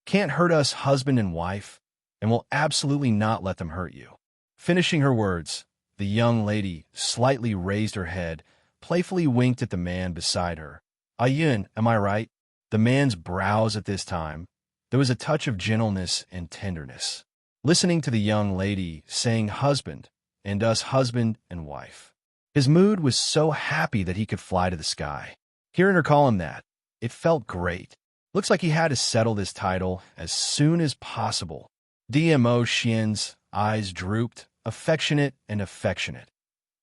Can't hurt us husband and wife, and will absolutely not let them hurt you. Finishing her words, the young lady slightly raised her head, playfully winked at the man beside her. Ayun, am I right? The man's brows at this time, there was a touch of gentleness and tenderness. Listening to the young lady saying husband, and us husband and wife. His mood was so happy that he could fly to the sky. Hearing her call him that, it felt great. Looks like he had to settle this title as soon as possible. DMO Xian's eyes drooped, affectionate and affectionate.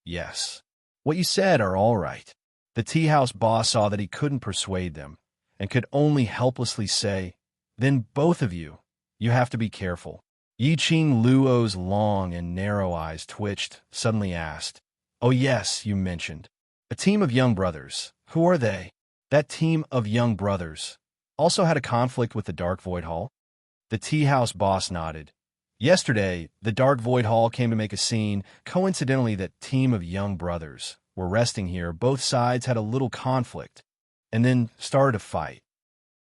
Yes. What you said are all right. The tea house boss saw that he couldn't persuade them, and could only helplessly say, then both of you have to be careful. Yiqing Luo's long and narrow eyes twitched, suddenly asked, oh yes, you mentioned. A team of young brothers. Who are they? That team of young brothers also had a conflict with the Dark Void Hall? The tea house boss nodded. Yesterday, the Dark Void Hall came to make a scene. Coincidentally, that team of young brothers were resting here. Both sides had a little conflict, and then started a fight.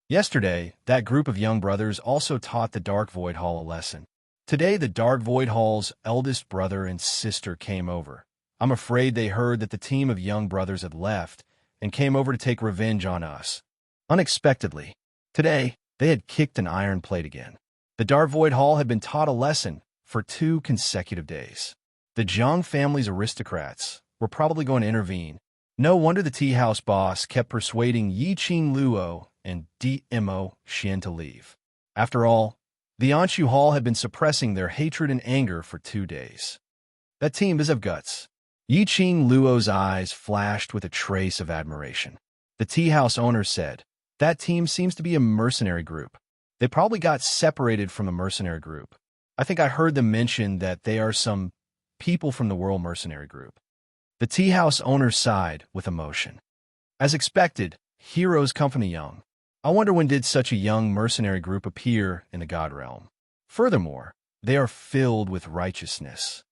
Yesterday, that group of young brothers also taught the Dark Void Hall a lesson. Today, the Dark Void Hall's eldest brother and sister came over. I'm afraid they heard that the team of young brothers had left and came over to take revenge on us. Unexpectedly, today, they had kicked an iron plate again. The Dark Void Hall had been taught a lesson for 2 consecutive days. The Jiang family's aristocrats were probably going to intervene. No wonder the tea house boss kept persuading Yiqing Luo and DMO Xian to leave. After all, the Anshu Hall had been suppressing their hatred and anger for 2 days. That team is of guts. Yiqing Luo's eyes flashed with a trace of admiration. The tea house owner said, that team seems to be a mercenary group. They probably got separated from the mercenary group. I think I heard them mention that they are some people from the World Mercenary Group. The tea house owner sighed with emotion. As expected, heroes come from the young. I wonder when did such a young mercenary group appear in the God Realm. Furthermore, they are filled with righteousness.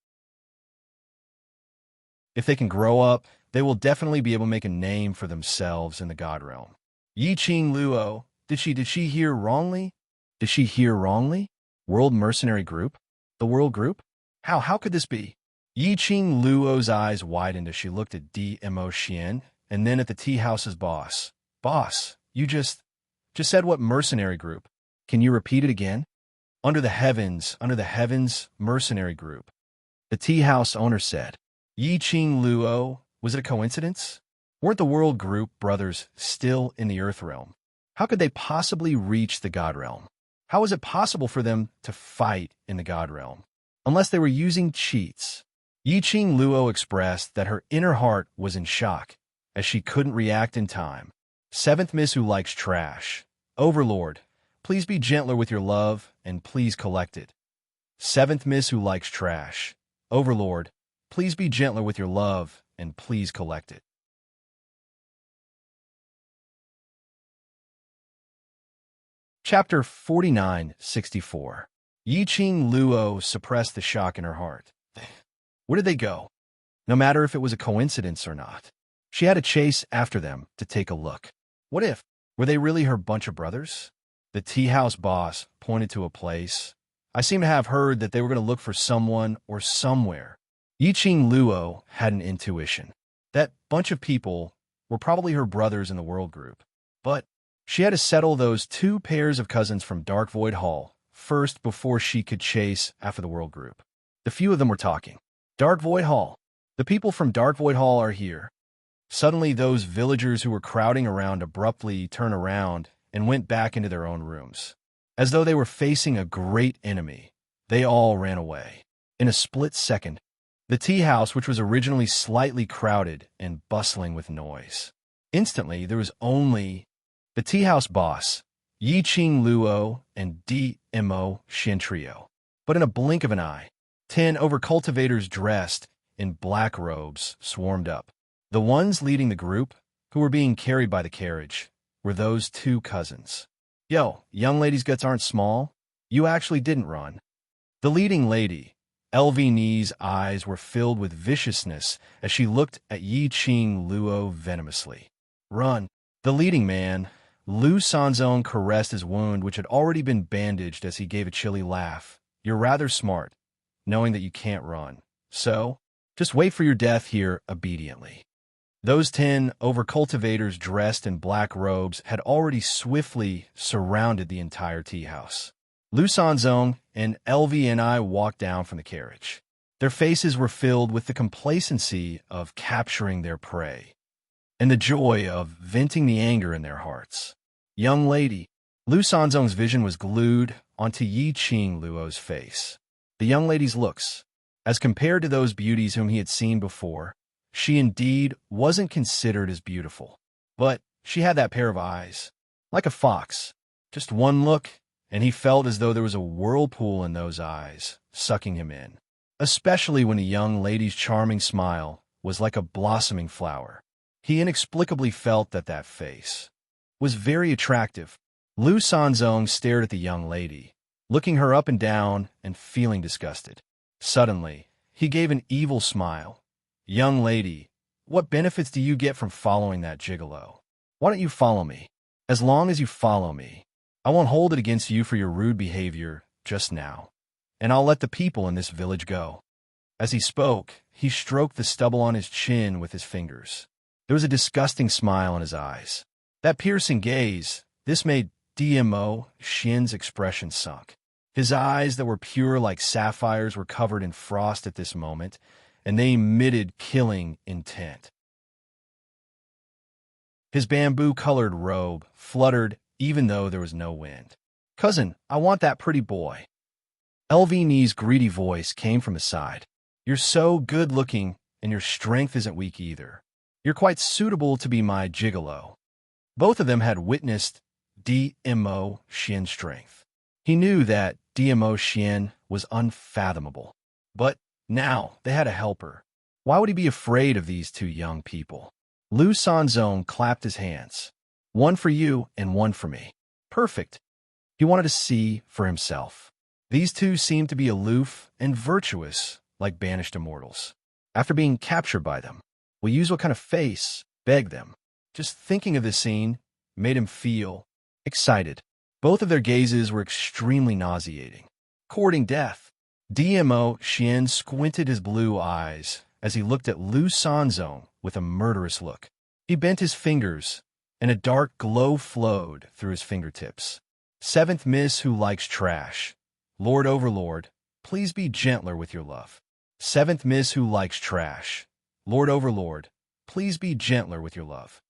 If they can grow up, they will definitely be able to make a name for themselves in the God Realm. Yiqing Luo, did she hear wrongly? Did she hear wrongly? World Mercenary Group? The World Group? How could this be? Yiqing Luo's eyes widened as she looked at DMO Xian and then at the tea house's boss. Boss, you just said what mercenary group? Can you repeat it again? Under the heavens, mercenary group. The tea house owner said. Yiqing Luo, was it a coincidence? Weren't the World Group brothers still in the Earth Realm? How could they possibly reach the God Realm? How was it possible for them to fight in the God Realm? Unless they were using cheats. Yiqing Luo expressed that her inner heart was in shock, as she couldn't react in time. 7th Miss who likes trash. Overlord, please be gentler with your love, and please collect it. 7th Miss who likes trash. Overlord, please be gentler with your love, and please collect it. Chapter 49-64. Yiqing Luo suppressed the shock in her heart. Where did they go? No matter if it was a coincidence or not. She had to chase after them to take a look. What if? Were they really her bunch of brothers? The tea house boss pointed to a place. I seem to have heard that they were going to look for someone or somewhere. Yiqing Luo had an intuition. That bunch of people were probably her brothers in the World Group. But she had to settle those 2 pairs of cousins from Dark Void Hall first before she could chase after the World Group. The few of them were talking. Dark Void Hall. The people from Dark Void Hall are here. Suddenly, those villagers who were crowding around abruptly turned around and went back into their own rooms. As though they were facing a great enemy, they all ran away. In a split second, the tea house, which was originally slightly crowded and bustling with noise. Instantly, there was only the tea house boss, Yi Qing Luo and DMO Shin trio. But in a blink of an eye, 10 overcultivators dressed in black robes swarmed up. The ones leading the group, who were being carried by the carriage, were those two cousins. Yo, young lady's guts aren't small. You actually didn't run. The leading lady, LV Ni's eyes were filled with viciousness as she looked at Yi Qing Luo venomously. Run. The leading man, Lu Sanzong, caressed his wound, which had already been bandaged, as he gave a chilly laugh. You're rather smart, knowing that you can't run. So, just wait for your death here obediently. Those 10 overcultivators dressed in black robes had already swiftly surrounded the entire tea house. Lu Sanzong and LVNI walked down from the carriage. Their faces were filled with the complacency of capturing their prey and the joy of venting the anger in their hearts. Young lady, Lu Sanzong's vision was glued onto Yi Qing Luo's face. The young lady's looks, as compared to those beauties whom he had seen before, she indeed wasn't considered as beautiful. But she had that pair of eyes, like a fox. Just one look, and he felt as though there was a whirlpool in those eyes, sucking him in. Especially when the young lady's charming smile was like a blossoming flower. He inexplicably felt that that face was very attractive. Lu Sanzong stared at the young lady, looking her up and down and feeling disgusted. Suddenly, he gave an evil smile. Young lady, what benefits do you get from following that gigolo? Why don't you follow me? As long as you follow me, I won't hold it against you for your rude behavior just now, and I'll let the people in this village go. As he spoke, he stroked the stubble on his chin with his fingers. There was a disgusting smile in his eyes. That piercing gaze, this made DMO Shin's expression sunk. His eyes that were pure like sapphires were covered in frost at this moment, and they emitted killing intent. His bamboo-colored robe fluttered even though there was no wind. Cousin, I want that pretty boy. LV Ni's greedy voice came from his side. You're so good-looking, and your strength isn't weak either. You're quite suitable to be my gigolo. Both of them had witnessed DMO Shin's strength. He knew that DMO Shin was unfathomable. But now they had a helper. Why would he be afraid of these two young people? Lu Sanzong clapped his hands. One for you and one for me. Perfect. He wanted to see for himself. These two seemed to be aloof and virtuous, like banished immortals. After being captured by them, we use what kind of face begged them. Just thinking of this scene made him feel excited. Both of their gazes were extremely nauseating. Courting death. DMO Shin squinted his blue eyes as he looked at Lu Sanzong with a murderous look. He bent his fingers, and a dark glow flowed through his fingertips. Seventh Miss who likes trash. Lord Overlord, please be gentler with your love. Seventh Miss who likes trash. Lord Overlord, please be gentler with your love.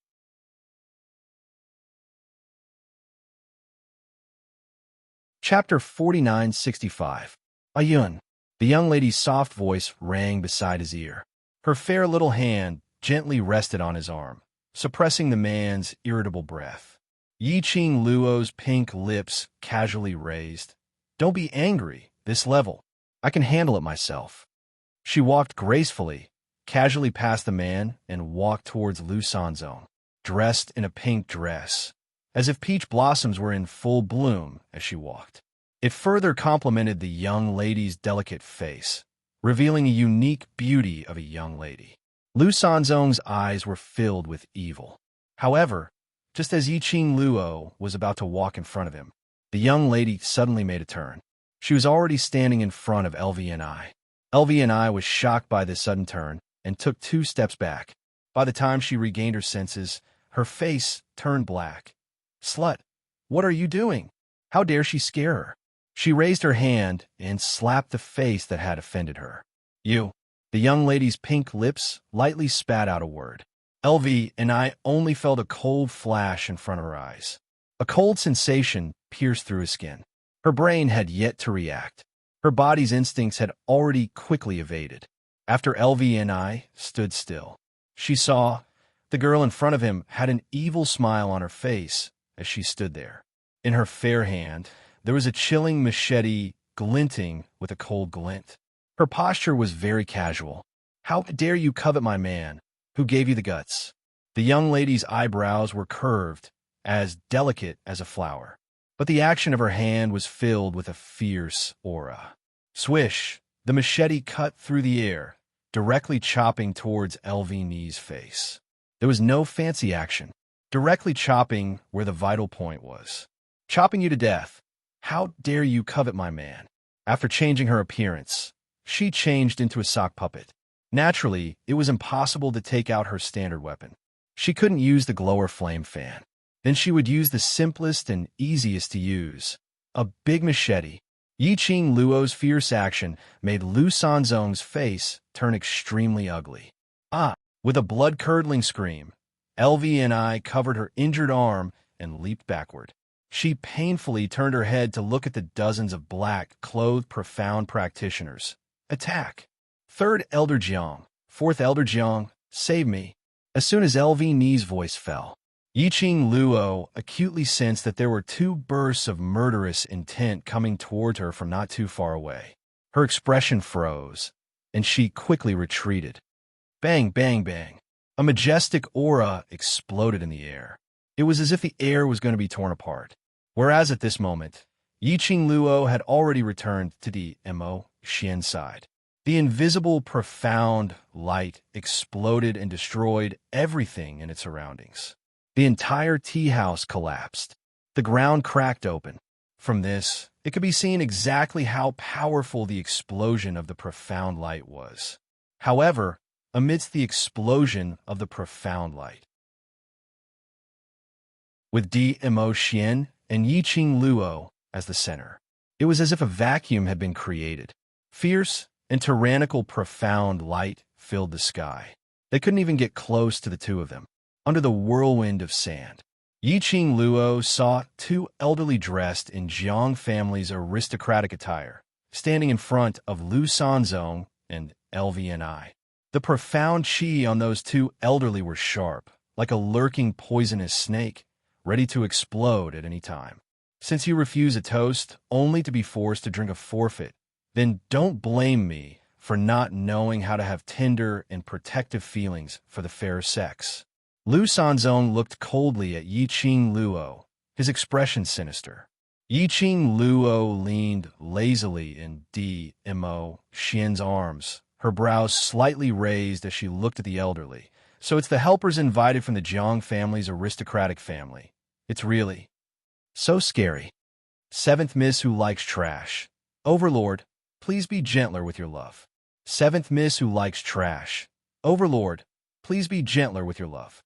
Chapter 4965. Ayun. The young lady's soft voice rang beside his ear. Her fair little hand gently rested on his arm, suppressing the man's irritable breath. Yi Qing Luo's pink lips casually raised. Don't be angry, this level. I can handle it myself. She walked gracefully, casually past the man, and walked towards Lu Sanzong, dressed in a pink dress, as if peach blossoms were in full bloom as she walked. It further complemented the young lady's delicate face, revealing a unique beauty of a young lady. Lu Sanzong's eyes were filled with evil. However, just as Yi Qing Luo was about to walk in front of him, the young lady suddenly made a turn. She was already standing in front of LVNI. LVNI was shocked by this sudden turn and took 2 steps back. By the time she regained her senses, her face turned black. Slut, what are you doing? How dare she scare her? She raised her hand and slapped the face that had offended her. You. The young lady's pink lips lightly spat out a word. LV and I only felt a cold flash in front of her eyes. A cold sensation pierced through his skin. Her brain had yet to react. Her body's instincts had already quickly evaded. After LV and I stood still, she saw the girl in front of him had an evil smile on her face as she stood there. In her fair hand, there was a chilling machete glinting with a cold glint. Her posture was very casual. "How dare you covet my man? Who gave you the guts?" The young lady's eyebrows were curved, as delicate as a flower, but the action of her hand was filled with a fierce aura. Swish! The machete cut through the air, directly chopping towards Elvini's face. There was no fancy action, directly chopping where the vital point was. "Chopping you to death. How dare you covet my man?" After changing her appearance, she changed into a sock puppet. Naturally, it was impossible to take out her standard weapon. She couldn't use the glower flame fan. Then she would use the simplest and easiest to use, a big machete. Yiqing Luo's fierce action made Lu Sanzong's face turn extremely ugly. "Ah!" With a blood-curdling scream, LVNI covered her injured arm and leaped backward. She painfully turned her head to look at the dozens of black-clothed profound practitioners. "Attack! Third Elder Jiang, Fourth Elder Jiang, save me!" As soon as LVNI's voice fell, Yiqing Luo acutely sensed that there were two bursts of murderous intent coming toward her from not too far away. Her expression froze, and she quickly retreated. Bang, bang, bang. A majestic aura exploded in the air. It was as if the air was going to be torn apart. Whereas at this moment, Yiqing Luo had already returned to the Mo Xian side. The invisible, profound light exploded and destroyed everything in its surroundings. The entire tea house collapsed. The ground cracked open. From this, it could be seen exactly how powerful the explosion of the profound light was. However, amidst the explosion of the profound light, with Mo Xian and Yiqing Luo as the center, it was as if a vacuum had been created. Fierce and tyrannical profound light filled the sky. They couldn't even get close to the two of them. Under the whirlwind of sand, Yiqing Luo saw two elderly dressed in Jiang family's aristocratic attire, standing in front of Lu Sanzong and LVNI. The profound qi on those two elderly were sharp, like a lurking poisonous snake, ready to explode at any time. Since you refuse a toast only to be forced to drink a forfeit, then don't blame me for not knowing how to have tender and protective feelings for the fair sex. Lu Sanzong looked coldly at Yiqing Luo, his expression sinister. Yiqing Luo leaned lazily in Mo Xian's arms, her brows slightly raised as she looked at the elderly. "So it's the helpers invited from the Jiang family's aristocratic family. It's really so scary. Seventh Miss who likes trash. Overlord, please be gentler with your love. Seventh Miss who likes trash. Overlord, please be gentler with your love."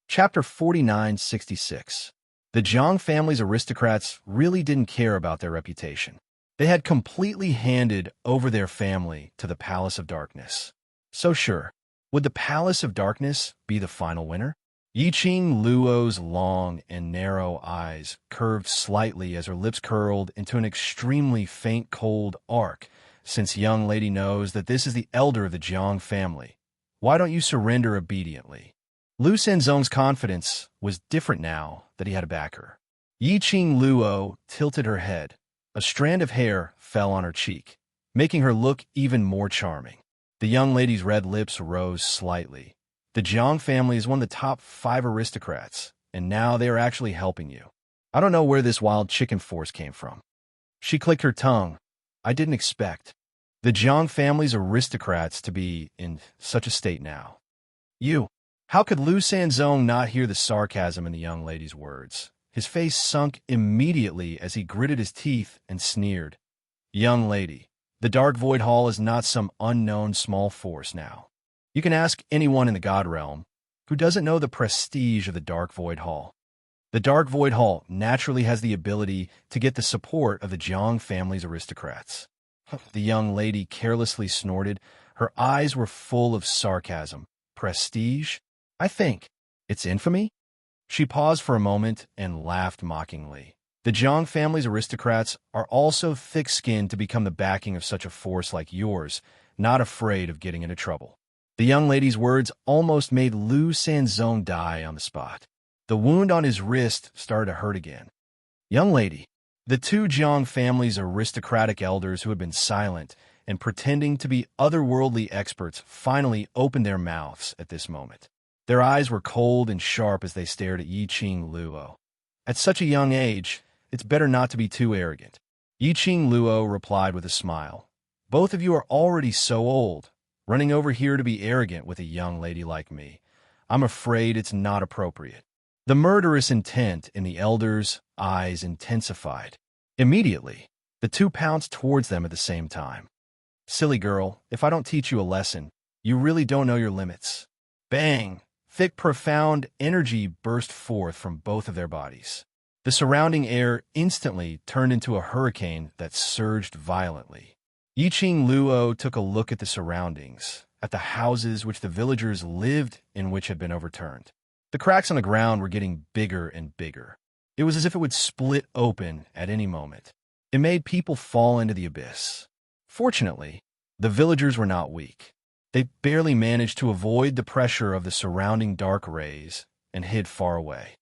Chapter 4966. The Jiang family's aristocrats really didn't care about their reputation. They had completely handed over their family to the Palace of Darkness. So sure, would the Palace of Darkness be the final winner? Yiqing Luo's long and narrow eyes curved slightly as her lips curled into an extremely faint cold arc. "Since young lady knows that this is the elder of the Jiang family, why don't you surrender obediently?" Lu Sanzong's confidence was different now that he had a backer. Yiqing Luo tilted her head. A strand of hair fell on her cheek, making her look even more charming. The young lady's red lips rose slightly. "The Jiang family is one of the top 5 aristocrats, and now they are actually helping you. I don't know where this wild chicken force came from." She clicked her tongue. "I didn't expect the Jiang family's aristocrats to be in such a state now." "You." How could Lu Sanzong not hear the sarcasm in the young lady's words? His face sunk immediately as he gritted his teeth and sneered. "Young lady, the Dark Void Hall is not some unknown small force now. You can ask anyone in the God Realm who doesn't know the prestige of the Dark Void Hall. The Dark Void Hall naturally has the ability to get the support of the Jiang family's aristocrats." The young lady carelessly snorted. Her eyes were full of sarcasm. "Prestige? I think it's infamy?" She paused for a moment and laughed mockingly. "The Jiang family's aristocrats are also thick-skinned to become the backing of such a force like yours, not afraid of getting into trouble. The young lady's words almost made Lu Sanzong die on the spot. The wound on his wrist started to hurt again. Young lady, the two Jiang family's aristocratic elders who had been silent and pretending to be otherworldly experts finally opened their mouths at this moment. Their eyes were cold and sharp as they stared at Yiqing Luo. At such a young age, it's better not to be too arrogant. Yiqing Luo replied with a smile. Both of you are already so old, running over here to be arrogant with a young lady like me. I'm afraid it's not appropriate. The murderous intent in the elders' eyes intensified. Immediately, the two pounced towards them at the same time. Silly girl, if I don't teach you a lesson, you really don't know your limits. Bang! Thick, profound energy burst forth from both of their bodies. The surrounding air instantly turned into a hurricane that surged violently. Yiqing Luo took a look at the surroundings, at the houses which the villagers lived in which had been overturned. The cracks on the ground were getting bigger and bigger. It was as if it would split open at any moment. It made people fall into the abyss. Fortunately, the villagers were not weak. They barely managed to avoid the pressure of the surrounding dark rays and hid far away.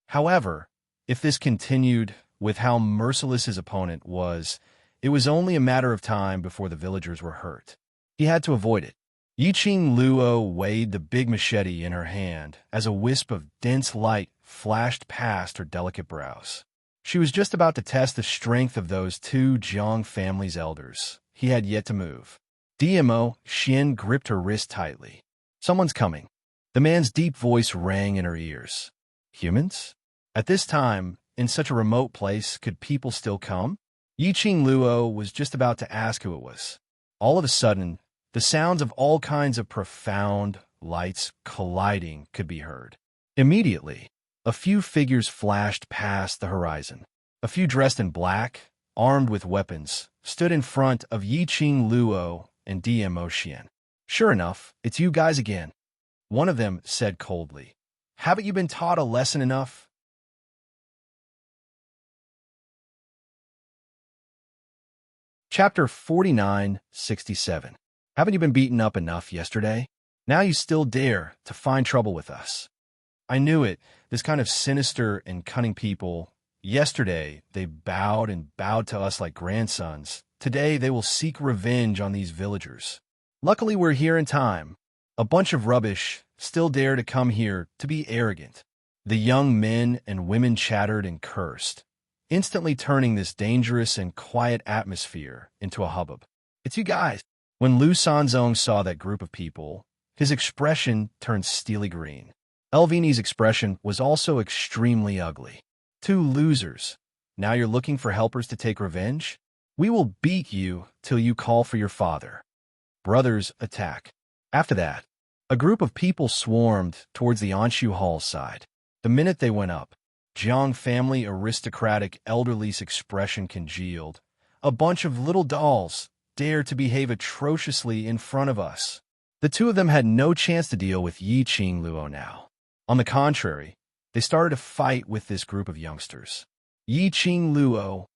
However, if this continued with how merciless his opponent was, it was only a matter of time before the villagers were hurt. He had to avoid it. Yiqing Luo weighed the big machete in her hand as a wisp of dense light flashed past her delicate brows. She was just about to test the strength of those two Jiang family's elders. He had yet to move. DMO, Xian gripped her wrist tightly. Someone's coming. The man's deep voice rang in her ears. Humans? At this time, in such a remote place, could people still come? Yiqing Luo was just about to ask who it was. All of a sudden, the sounds of all kinds of profound lights colliding could be heard. Immediately, a few figures flashed past the horizon. A few dressed in black, armed with weapons, stood in front of Yiqing Luo and DMO Xian. Sure enough, it's you guys again. One of them said coldly. Haven't you been taught a lesson enough? Chapter 49-67. Haven't you been beaten up enough yesterday? Now you still dare to find trouble with us. I knew it, this kind of sinister and cunning people. Yesterday, they bowed and bowed to us like grandsons. Today, they will seek revenge on these villagers. Luckily, we're here in time. A bunch of rubbish still dare to come here to be arrogant. The young men and women chattered and cursed, instantly turning this dangerous and quiet atmosphere into a hubbub. It's you guys. When Lu Sanzong saw that group of people, his expression turned steely green. Elvini's expression was also extremely ugly. Two losers. Now you're looking for helpers to take revenge? We will beat you till you call for your father. Brothers attack. After that, a group of people swarmed towards the Anshu Hall side. The minute they went up, Jiang family aristocratic elderly's expression congealed. A bunch of little dolls dare to behave atrociously in front of us. The two of them had no chance to deal with Yiqing Luo now. On the contrary, they started to fight with this group of youngsters. Yiqing Luo.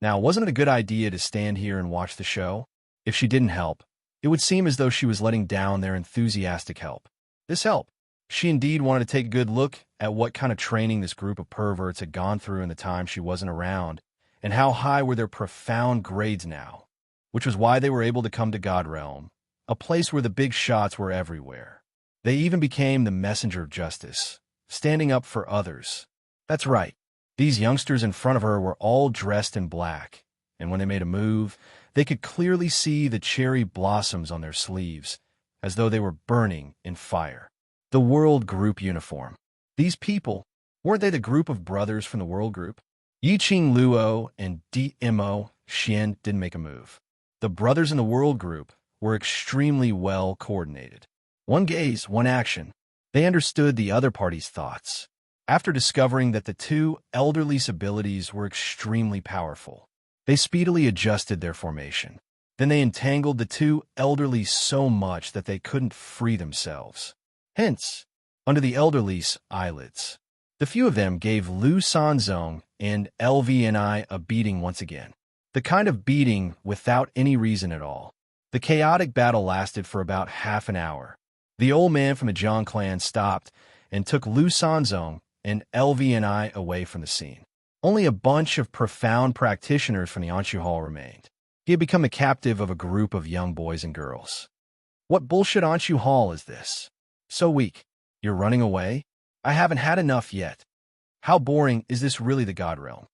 Now, wasn't it a good idea to stand here and watch the show? If she didn't help, it would seem as though she was letting down their enthusiastic help. This help. She indeed wanted to take a good look at what kind of training this group of perverts had gone through in the time she wasn't around, and how high were their profound grades now, which was why they were able to come to God Realm, a place where the big shots were everywhere. They even became the messenger of justice, standing up for others. That's right. These youngsters in front of her were all dressed in black, and when they made a move, they could clearly see the cherry blossoms on their sleeves, as though they were burning in fire. The World Group uniform. These people, weren't they the group of brothers from the World Group? Yiqing Luo and DMO Xian didn't make a move. The brothers in the World Group were extremely well coordinated. One gaze, one action. They understood the other party's thoughts. After discovering that the two elderly's abilities were extremely powerful, they speedily adjusted their formation. Then they entangled the two elderly so much that they couldn't free themselves. Hence, under the elderly's eyelids, the few of them gave Lu Sanzong and LVNI a beating once again. The kind of beating without any reason at all. The chaotic battle lasted for about half an hour. The old man from the Jiang clan stopped and took Lu Sanzong and LV and I away from the scene. Only a bunch of profound practitioners from the Anshu Hall remained. He had become the captive of a group of young boys and girls. What bullshit Anshu Hall is this? So weak. You're running away? I haven't had enough yet. How boring is this really the God Realm?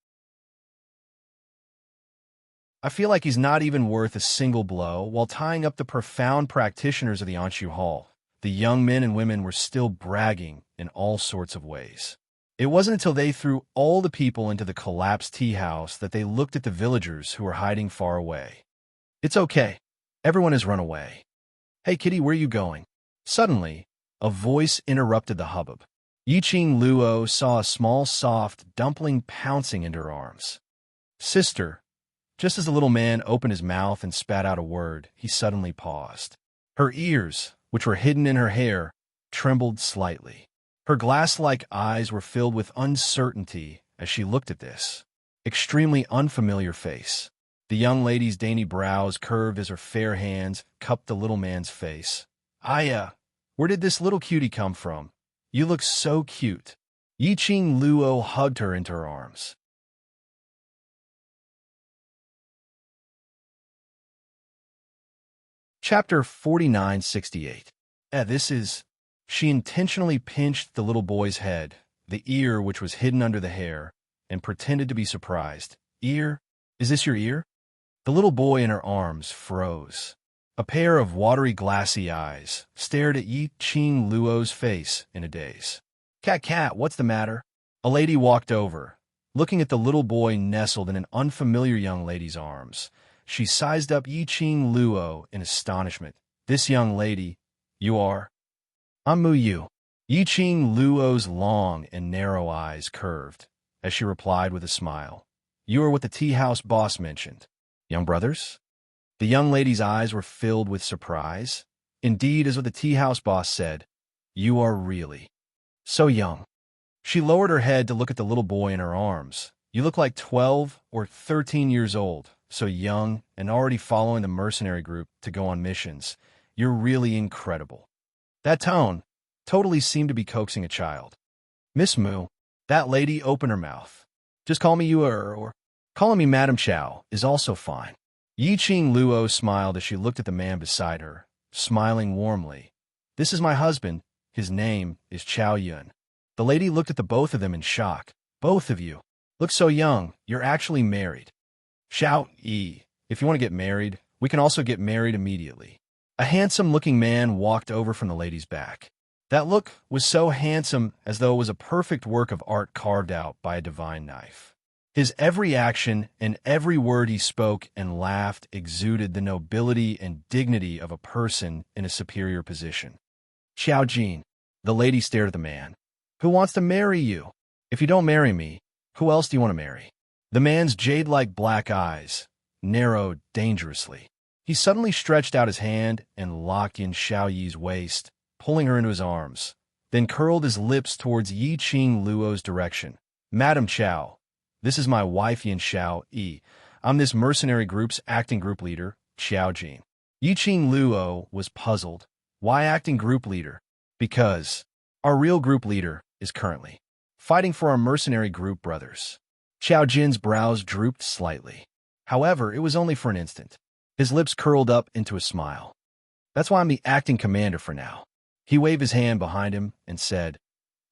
I feel like he's not even worth a single blow while tying up the profound practitioners of the Anshu Hall. The young men and women were still bragging in all sorts of ways. It wasn't until they threw all the people into the collapsed tea house that they looked at the villagers who were hiding far away. It's okay. Everyone has run away. Hey, kitty, where are you going? Suddenly, a voice interrupted the hubbub. Yiqing Luo saw a small, soft dumpling pouncing into her arms. Sister. Just as the little man opened his mouth and spat out a word, he suddenly paused. Her ears, which were hidden in her hair, trembled slightly. Her glass-like eyes were filled with uncertainty as she looked at this extremely unfamiliar face. The young lady's dainty brows curved as her fair hands cupped the little man's face. Aya, where did this little cutie come from? You look so cute. Yiqing Luo hugged her into her arms. Chapter 4968. This is... She intentionally pinched the little boy's head, the ear which was hidden under the hair, and pretended to be surprised. Ear? Is this your ear? The little boy in her arms froze. A pair of watery, glassy eyes stared at Yiqing Luo's face in a daze. Cat, what's the matter? A lady walked over, looking at the little boy nestled in an unfamiliar young lady's arms. She sized up Yiqing Luo in astonishment. This young lady, you are? I'm Mu Yu. Yiqing Luo's long and narrow eyes curved as she replied with a smile. You are what the tea house boss mentioned. Young brothers? The young lady's eyes were filled with surprise. Indeed, as what the tea house boss said, you are really so young. She lowered her head to look at the little boy in her arms. You look like 12 or 13 years old. So young and already following the mercenary group to go on missions. You're really incredible. That tone totally seemed to be coaxing a child. Miss Mu, that lady opened her mouth. Just call me you or calling me Madam Chow is also fine. Yiqing Luo smiled as she looked at the man beside her, smiling warmly. This is my husband. His name is Chow Yun. The lady looked at the both of them in shock. Both of you look so young. You're actually married. Xiao Yi, if you want to get married, we can also get married immediately. A handsome-looking man walked over from the lady's back. That look was so handsome as though it was a perfect work of art carved out by a divine knife. His every action and every word he spoke and laughed exuded the nobility and dignity of a person in a superior position. Xiao Jin, the lady stared at the man. Who wants to marry you? If you don't marry me, who else do you want to marry? The man's jade-like black eyes narrowed dangerously. He suddenly stretched out his hand and locked in Xiao Yi's waist, pulling her into his arms, then curled his lips towards Yiqing Luo's direction. Madam Chow, this is my wife Yin Xiao Yi. I'm this mercenary group's acting group leader, Xiao Jin. Yiqing Luo was puzzled. Why acting group leader? Because our real group leader is currently fighting for our mercenary group brothers. Xiao Jin's brows drooped slightly. However, it was only for an instant. His lips curled up into a smile. That's why I'm the acting commander for now. He waved his hand behind him and said,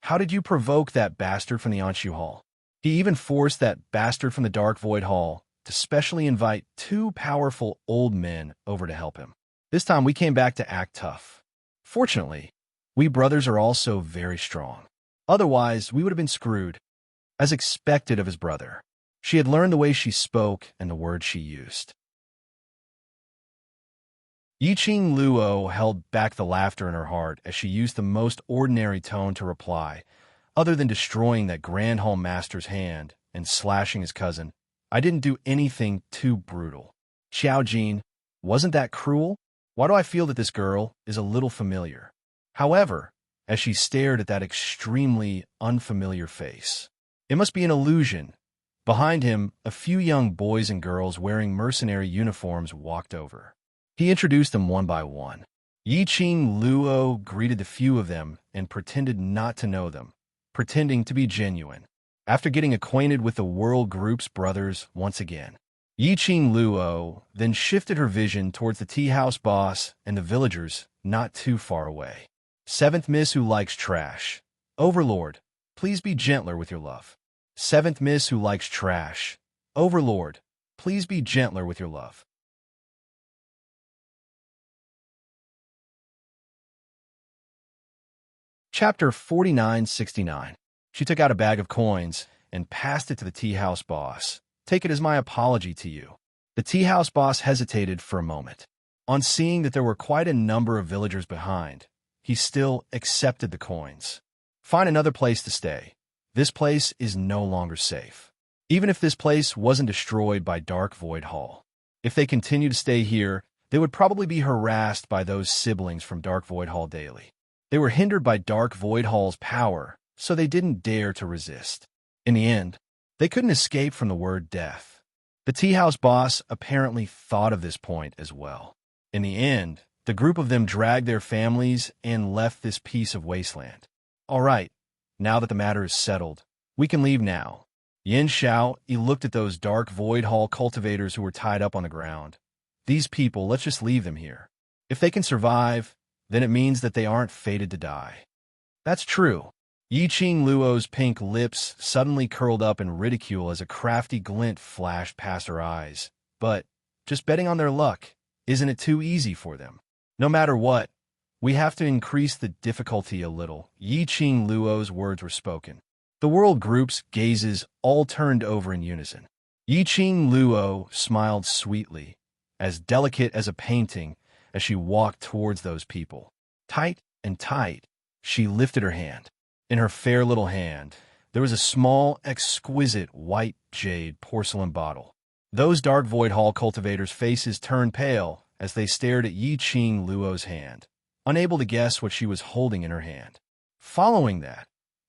How did you provoke that bastard from the Anshu Hall? He even forced that bastard from the Dark Void Hall to specially invite two powerful old men over to help him. This time we came back to act tough. Fortunately, we brothers are also very strong. Otherwise, we would have been screwed. As expected of his brother, she had learned the way she spoke and the words she used. Yiqing Luo held back the laughter in her heart as she used the most ordinary tone to reply, other than destroying that Grand Hall Master's hand and slashing his cousin. I didn't do anything too brutal. Xiao Jin, wasn't that cruel? Why do I feel that this girl is a little familiar? However, as she stared at that extremely unfamiliar face, it must be an illusion. Behind him, a few young boys and girls wearing mercenary uniforms walked over. He introduced them one by one. Yiqing Luo greeted the few of them and pretended not to know them, pretending to be genuine. After getting acquainted with the world group's brothers once again, Yiqing Luo then shifted her vision towards the tea house boss and the villagers not too far away. Seventh Miss who likes trash. Overlord, please be gentler with your love. Seventh Miss who likes trash. Overlord, please be gentler with your love. Chapter 4969. She took out a bag of coins and passed it to the tea house boss. Take it as my apology to you. The tea house boss hesitated for a moment. On seeing that there were quite a number of villagers behind, he still accepted the coins. Find another place to stay. This place is no longer safe. Even if this place wasn't destroyed by Dark Void Hall. If they continue to stay here, they would probably be harassed by those siblings from Dark Void Hall daily. They were hindered by Dark Void Hall's power, so they didn't dare to resist. In the end, they couldn't escape from the word death. The tea house boss apparently thought of this point as well. In the end, the group of them dragged their families and left this piece of wasteland. All right, now that the matter is settled, we can leave now. Yin Xiao, he looked at those Dark Void Hall cultivators who were tied up on the ground. These people, let's just leave them here. If they can survive, then it means that they aren't fated to die. That's true. Yiqing Luo's pink lips suddenly curled up in ridicule as a crafty glint flashed past her eyes. But, just betting on their luck, isn't it too easy for them? No matter what, we have to increase the difficulty a little. Yiqing Luo's words were spoken. The world group's gazes all turned over in unison. Yiqing Luo smiled sweetly, as delicate as a painting, as she walked towards those people. Tight and tight, she lifted her hand. In her fair little hand, there was a small, exquisite white jade porcelain bottle. Those Dark Void Hall cultivators' faces turned pale as they stared at Yiqing Luo's hand, unable to guess what she was holding in her hand. Following that,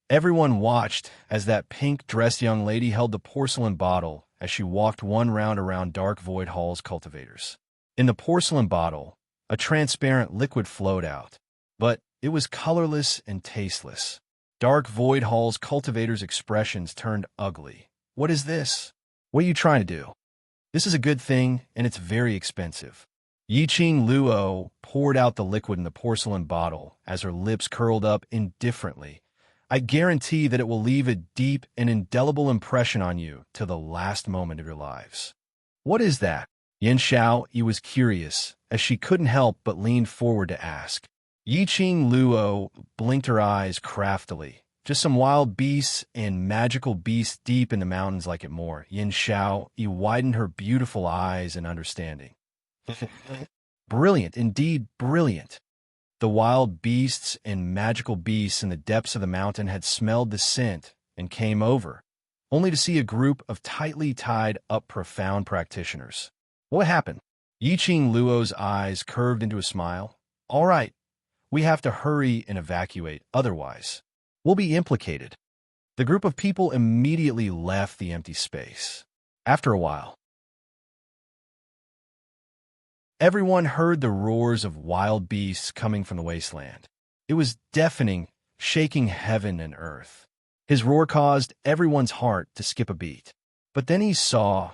everyone watched as that pink-dressed young lady held the porcelain bottle as she walked one round around Dark Void Hall's cultivators. In the porcelain bottle, a transparent liquid flowed out, but it was colorless and tasteless. Dark Void Hall's cultivators' expressions turned ugly. What is this? What are you trying to do? This is a good thing, and it's very expensive. Yiqing Luo poured out the liquid in the porcelain bottle as her lips curled up indifferently. I guarantee that it will leave a deep and indelible impression on you till the last moment of your lives. What is that? Yin Xiao, he was curious, as she couldn't help but lean forward to ask. Yiqing Luo blinked her eyes craftily. Just some wild beasts and magical beasts deep in the mountains like it more. Yin Xiao, he widened her beautiful eyes in understanding. Brilliant, indeed brilliant. The wild beasts and magical beasts in the depths of the mountain had smelled the scent and came over, only to see a group of tightly tied up profound practitioners. What happened? Yiqing Luo's eyes curved into a smile. All right, we have to hurry and evacuate, otherwise we'll be implicated. The group of people immediately left the empty space. After a while, everyone heard the roars of wild beasts coming from the wasteland. It was deafening, shaking heaven and earth. His roar caused everyone's heart to skip a beat. But then he saw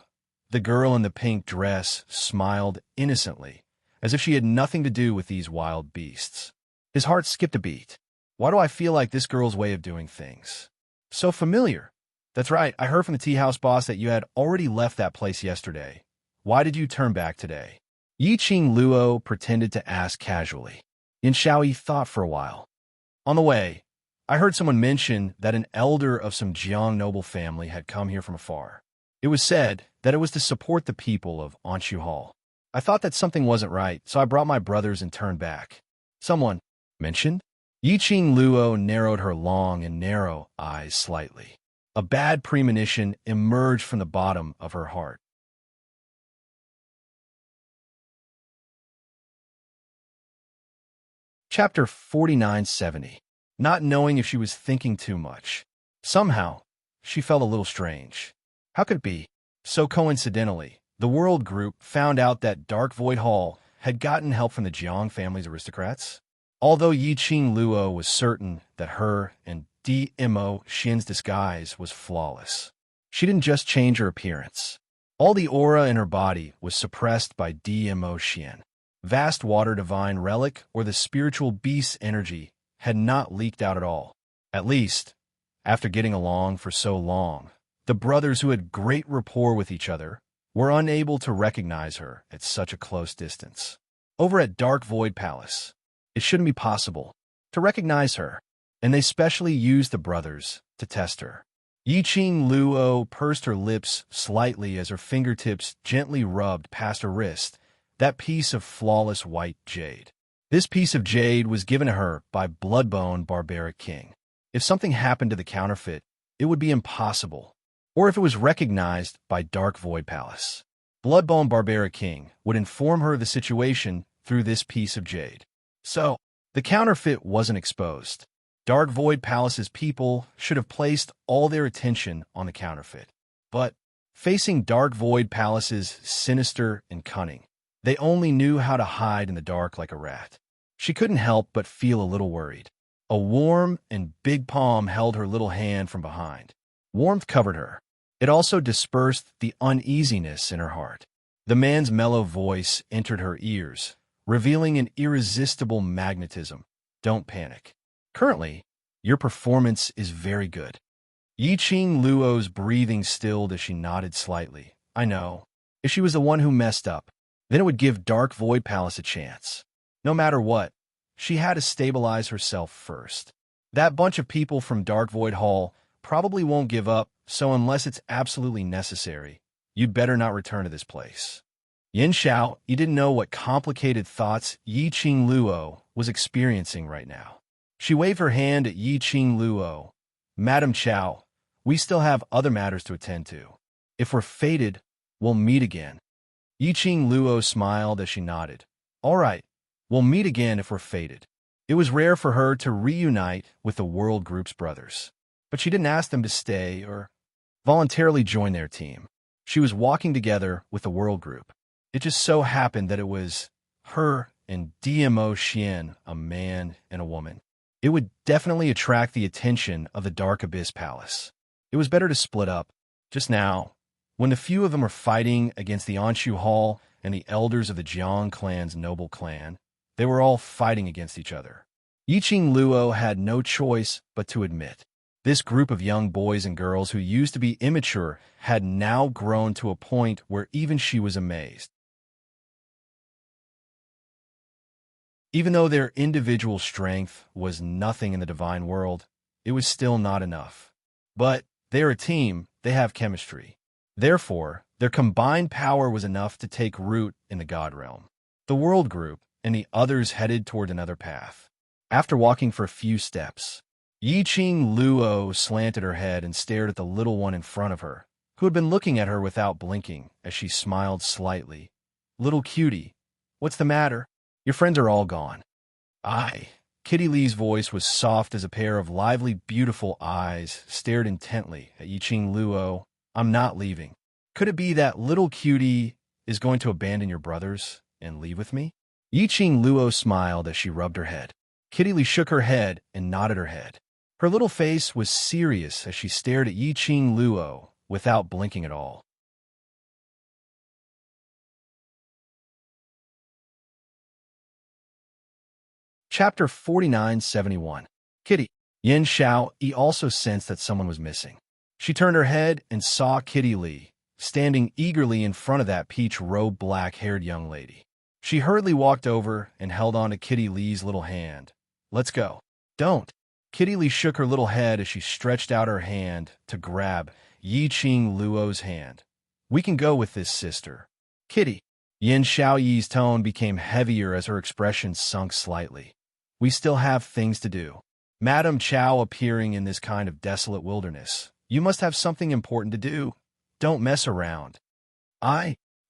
the girl in the pink dress smiled innocently, as if she had nothing to do with these wild beasts. His heart skipped a beat. Why do I feel like this girl's way of doing things so familiar? That's right, I heard from the tea house boss that you had already left that place yesterday. Why did you turn back today? Yiqing Luo pretended to ask casually. Yin Xiaoyi thought for a while. On the way, I heard someone mention that an elder of some Jiang noble family had come here from afar. It was said that it was to support the people of Anshu Hall. I thought that something wasn't right, so I brought my brothers and turned back. Someone mentioned? Yiqing Luo narrowed her long and narrow eyes slightly. A bad premonition emerged from the bottom of her heart. Chapter 4970. Not knowing if she was thinking too much. Somehow, she felt a little strange. How could it be? So coincidentally, the World Group found out that Dark Void Hall had gotten help from the Jiang family's aristocrats. Although Yi Qing Luo was certain that her and Dmo Xian's disguise was flawless, she didn't just change her appearance. All the aura in her body was suppressed by Dmo Xian. Vast water divine relic or the spiritual beast's energy had not leaked out at all. At least, after getting along for so long, the brothers who had great rapport with each other were unable to recognize her at such a close distance. Over at Dark Void Palace, it shouldn't be possible to recognize her, and they specially used the brothers to test her. Yi Qing Luo pursed her lips slightly as her fingertips gently rubbed past her wrist, that piece of flawless white jade. This piece of jade was given to her by Bloodbone Barbaric King. If something happened to the counterfeit, it would be impossible. Or if it was recognized by Dark Void Palace, Bloodbone Barbaric King would inform her of the situation through this piece of jade. So, the counterfeit wasn't exposed. Dark Void Palace's people should have placed all their attention on the counterfeit. But, facing Dark Void Palace's sinister and cunning, they only knew how to hide in the dark like a rat. She couldn't help but feel a little worried. A warm and big palm held her little hand from behind. Warmth covered her. It also dispersed the uneasiness in her heart. The man's mellow voice entered her ears, revealing an irresistible magnetism. Don't panic. Currently, your performance is very good. Yi Qing Luo's breathing stilled as she nodded slightly. I know. If she was the one who messed up, then it would give Dark Void Palace a chance. No matter what, she had to stabilize herself first. That bunch of people from Dark Void Hall probably won't give up, so unless it's absolutely necessary, you'd better not return to this place. Yin Xiao, you didn't know what complicated thoughts Yi Qing Luo was experiencing right now. She waved her hand at Yi Qing Luo. Madam Chao, we still have other matters to attend to. If we're fated, we'll meet again. Yi Qing Luo smiled as she nodded. All right, we'll meet again if we're fated. It was rare for her to reunite with the World Group's brothers, but she didn't ask them to stay or voluntarily join their team. She was walking together with the World Group. It just so happened that it was her and Dmo Xian, a man and a woman. It would definitely attract the attention of the Dark Abyss Palace. It was better to split up. Just now, when the few of them were fighting against the Anshu Hall and the elders of the Jiang clan's noble clan, they were all fighting against each other. Yi Qing Luo had no choice but to admit. This group of young boys and girls who used to be immature had now grown to a point where even she was amazed. Even though their individual strength was nothing in the divine world, it was still not enough. But they're a team, they have chemistry. Therefore, their combined power was enough to take root in the God realm. The World Group and the others headed toward another path. After walking for a few steps, Yi Qing Luo slanted her head and stared at the little one in front of her, who had been looking at her without blinking as she smiled slightly. Little cutie, what's the matter? Your friends are all gone. Kitty Lee's voice was soft as a pair of lively, beautiful eyes stared intently at Yi Qing Luo. I'm not leaving. Could it be that little cutie is going to abandon your brothers and leave with me? Yi Qing Luo smiled as she rubbed her head. Kitty Lee shook her head and nodded her head. Her little face was serious as she stared at Yi Qing Luo without blinking at all. Chapter 4971. Kitty. Yin Xiao also sensed that someone was missing. She turned her head and saw Kitty Lee, standing eagerly in front of that peach-robed black-haired young lady. She hurriedly walked over and held on to Kitty Lee's little hand. Let's go. Don't. Kitty Lee shook her little head as she stretched out her hand to grab Yi Qing Luo's hand. We can go with this, sister. Kitty. Yin Xiaoyi's tone became heavier as her expression sunk slightly. We still have things to do. Madam Chao appearing in this kind of desolate wilderness. You must have something important to do. Don't mess around.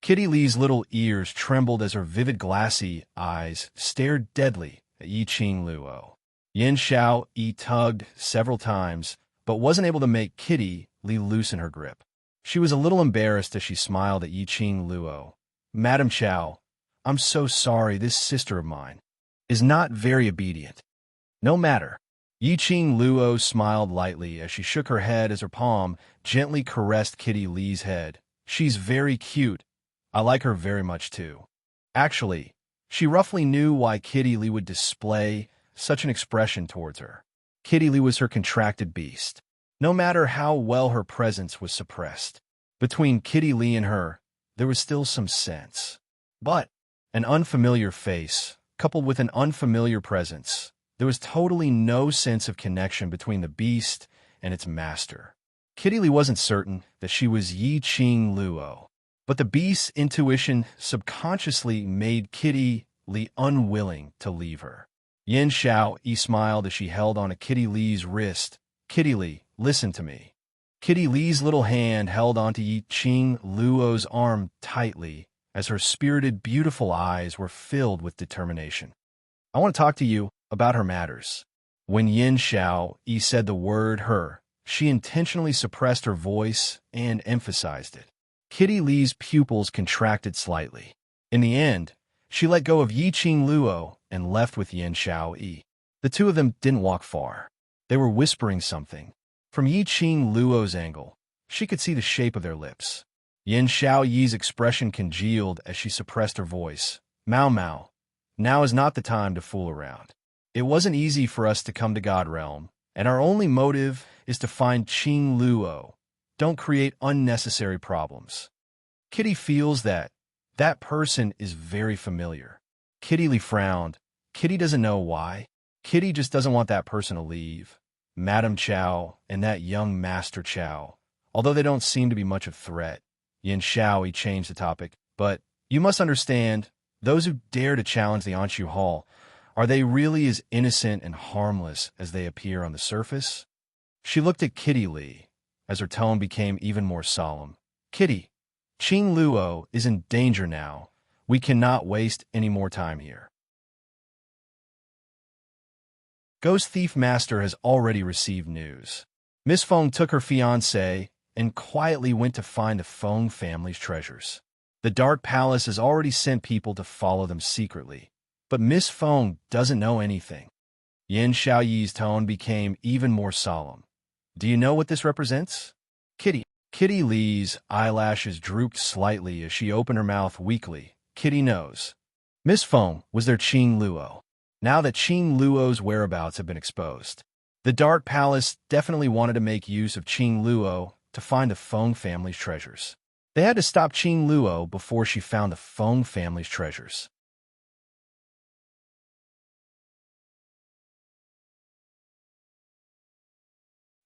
Kitty Lee's little ears trembled as her vivid glassy eyes stared deadly at Yi Qing Luo. Yin Xiao tugged several times, but wasn't able to make Kitty Lee loosen her grip. She was a little embarrassed as she smiled at Yi Qing Luo. Madam Chao, I'm so sorry, this sister of mine is not very obedient. No matter. Yiqing Luo smiled lightly as she shook her head as her palm gently caressed Kitty Lee's head. She's very cute. I like her very much too. Actually, she roughly knew why Kitty Lee would display such an expression towards her. Kitty Lee was her contracted beast. No matter how well her presence was suppressed, between Kitty Lee and her, there was still some sense. But an unfamiliar face, coupled with an unfamiliar presence, there was totally no sense of connection between the beast and its master. Kitty Lee wasn't certain that she was Yiqing Luo, but the beast's intuition subconsciously made Kitty Lee unwilling to leave her. Yin Xiao smiled as she held on to Kitty Lee's wrist. Kitty Lee, listen to me. Kitty Lee's little hand held onto Yiqing Luo's arm tightly as her spirited, beautiful eyes were filled with determination. I want to talk to you about her matters. When Yin Xiao said the word her, she intentionally suppressed her voice and emphasized it. Kitty Lee's pupils contracted slightly. In the end, she let go of Yiqing Luo and left with Yin Xiao. The two of them didn't walk far. They were whispering something. From Yiqing Luo's angle, she could see the shape of their lips. Yin Xiao's expression congealed as she suppressed her voice. Mao Mao, now is not the time to fool around. It wasn't easy for us to come to God Realm, and our only motive is to find Qing Luo. Don't create unnecessary problems. Kitty feels that person is very familiar. Kitty Lee frowned. Kitty doesn't know why. Kitty just doesn't want that person to leave. Madame Chow and that young Master Chow, although they don't seem to be much of a threat. Yin Xiao changed the topic, but you must understand, those who dare to challenge the Anshu Hall, are they really as innocent and harmless as they appear on the surface? She looked at Kitty Lee as her tone became even more solemn. Kitty, Qing Luo is in danger now. We cannot waste any more time here. Ghost Thief Master has already received news. Miss Feng took her fiancé and quietly went to find the Feng family's treasures. The Dark Palace has already sent people to follow them secretly, but Miss Feng doesn't know anything. Yin Xiaoyi's tone became even more solemn. Do you know what this represents? Kitty Lee's eyelashes drooped slightly as she opened her mouth weakly. Kitty knows. Miss Feng was their Qing Luo. Now that Qing Luo's whereabouts have been exposed, the Dark Palace definitely wanted to make use of Qing Luo to find the Feng family's treasures. They had to stop Qing Luo before she found the Feng family's treasures.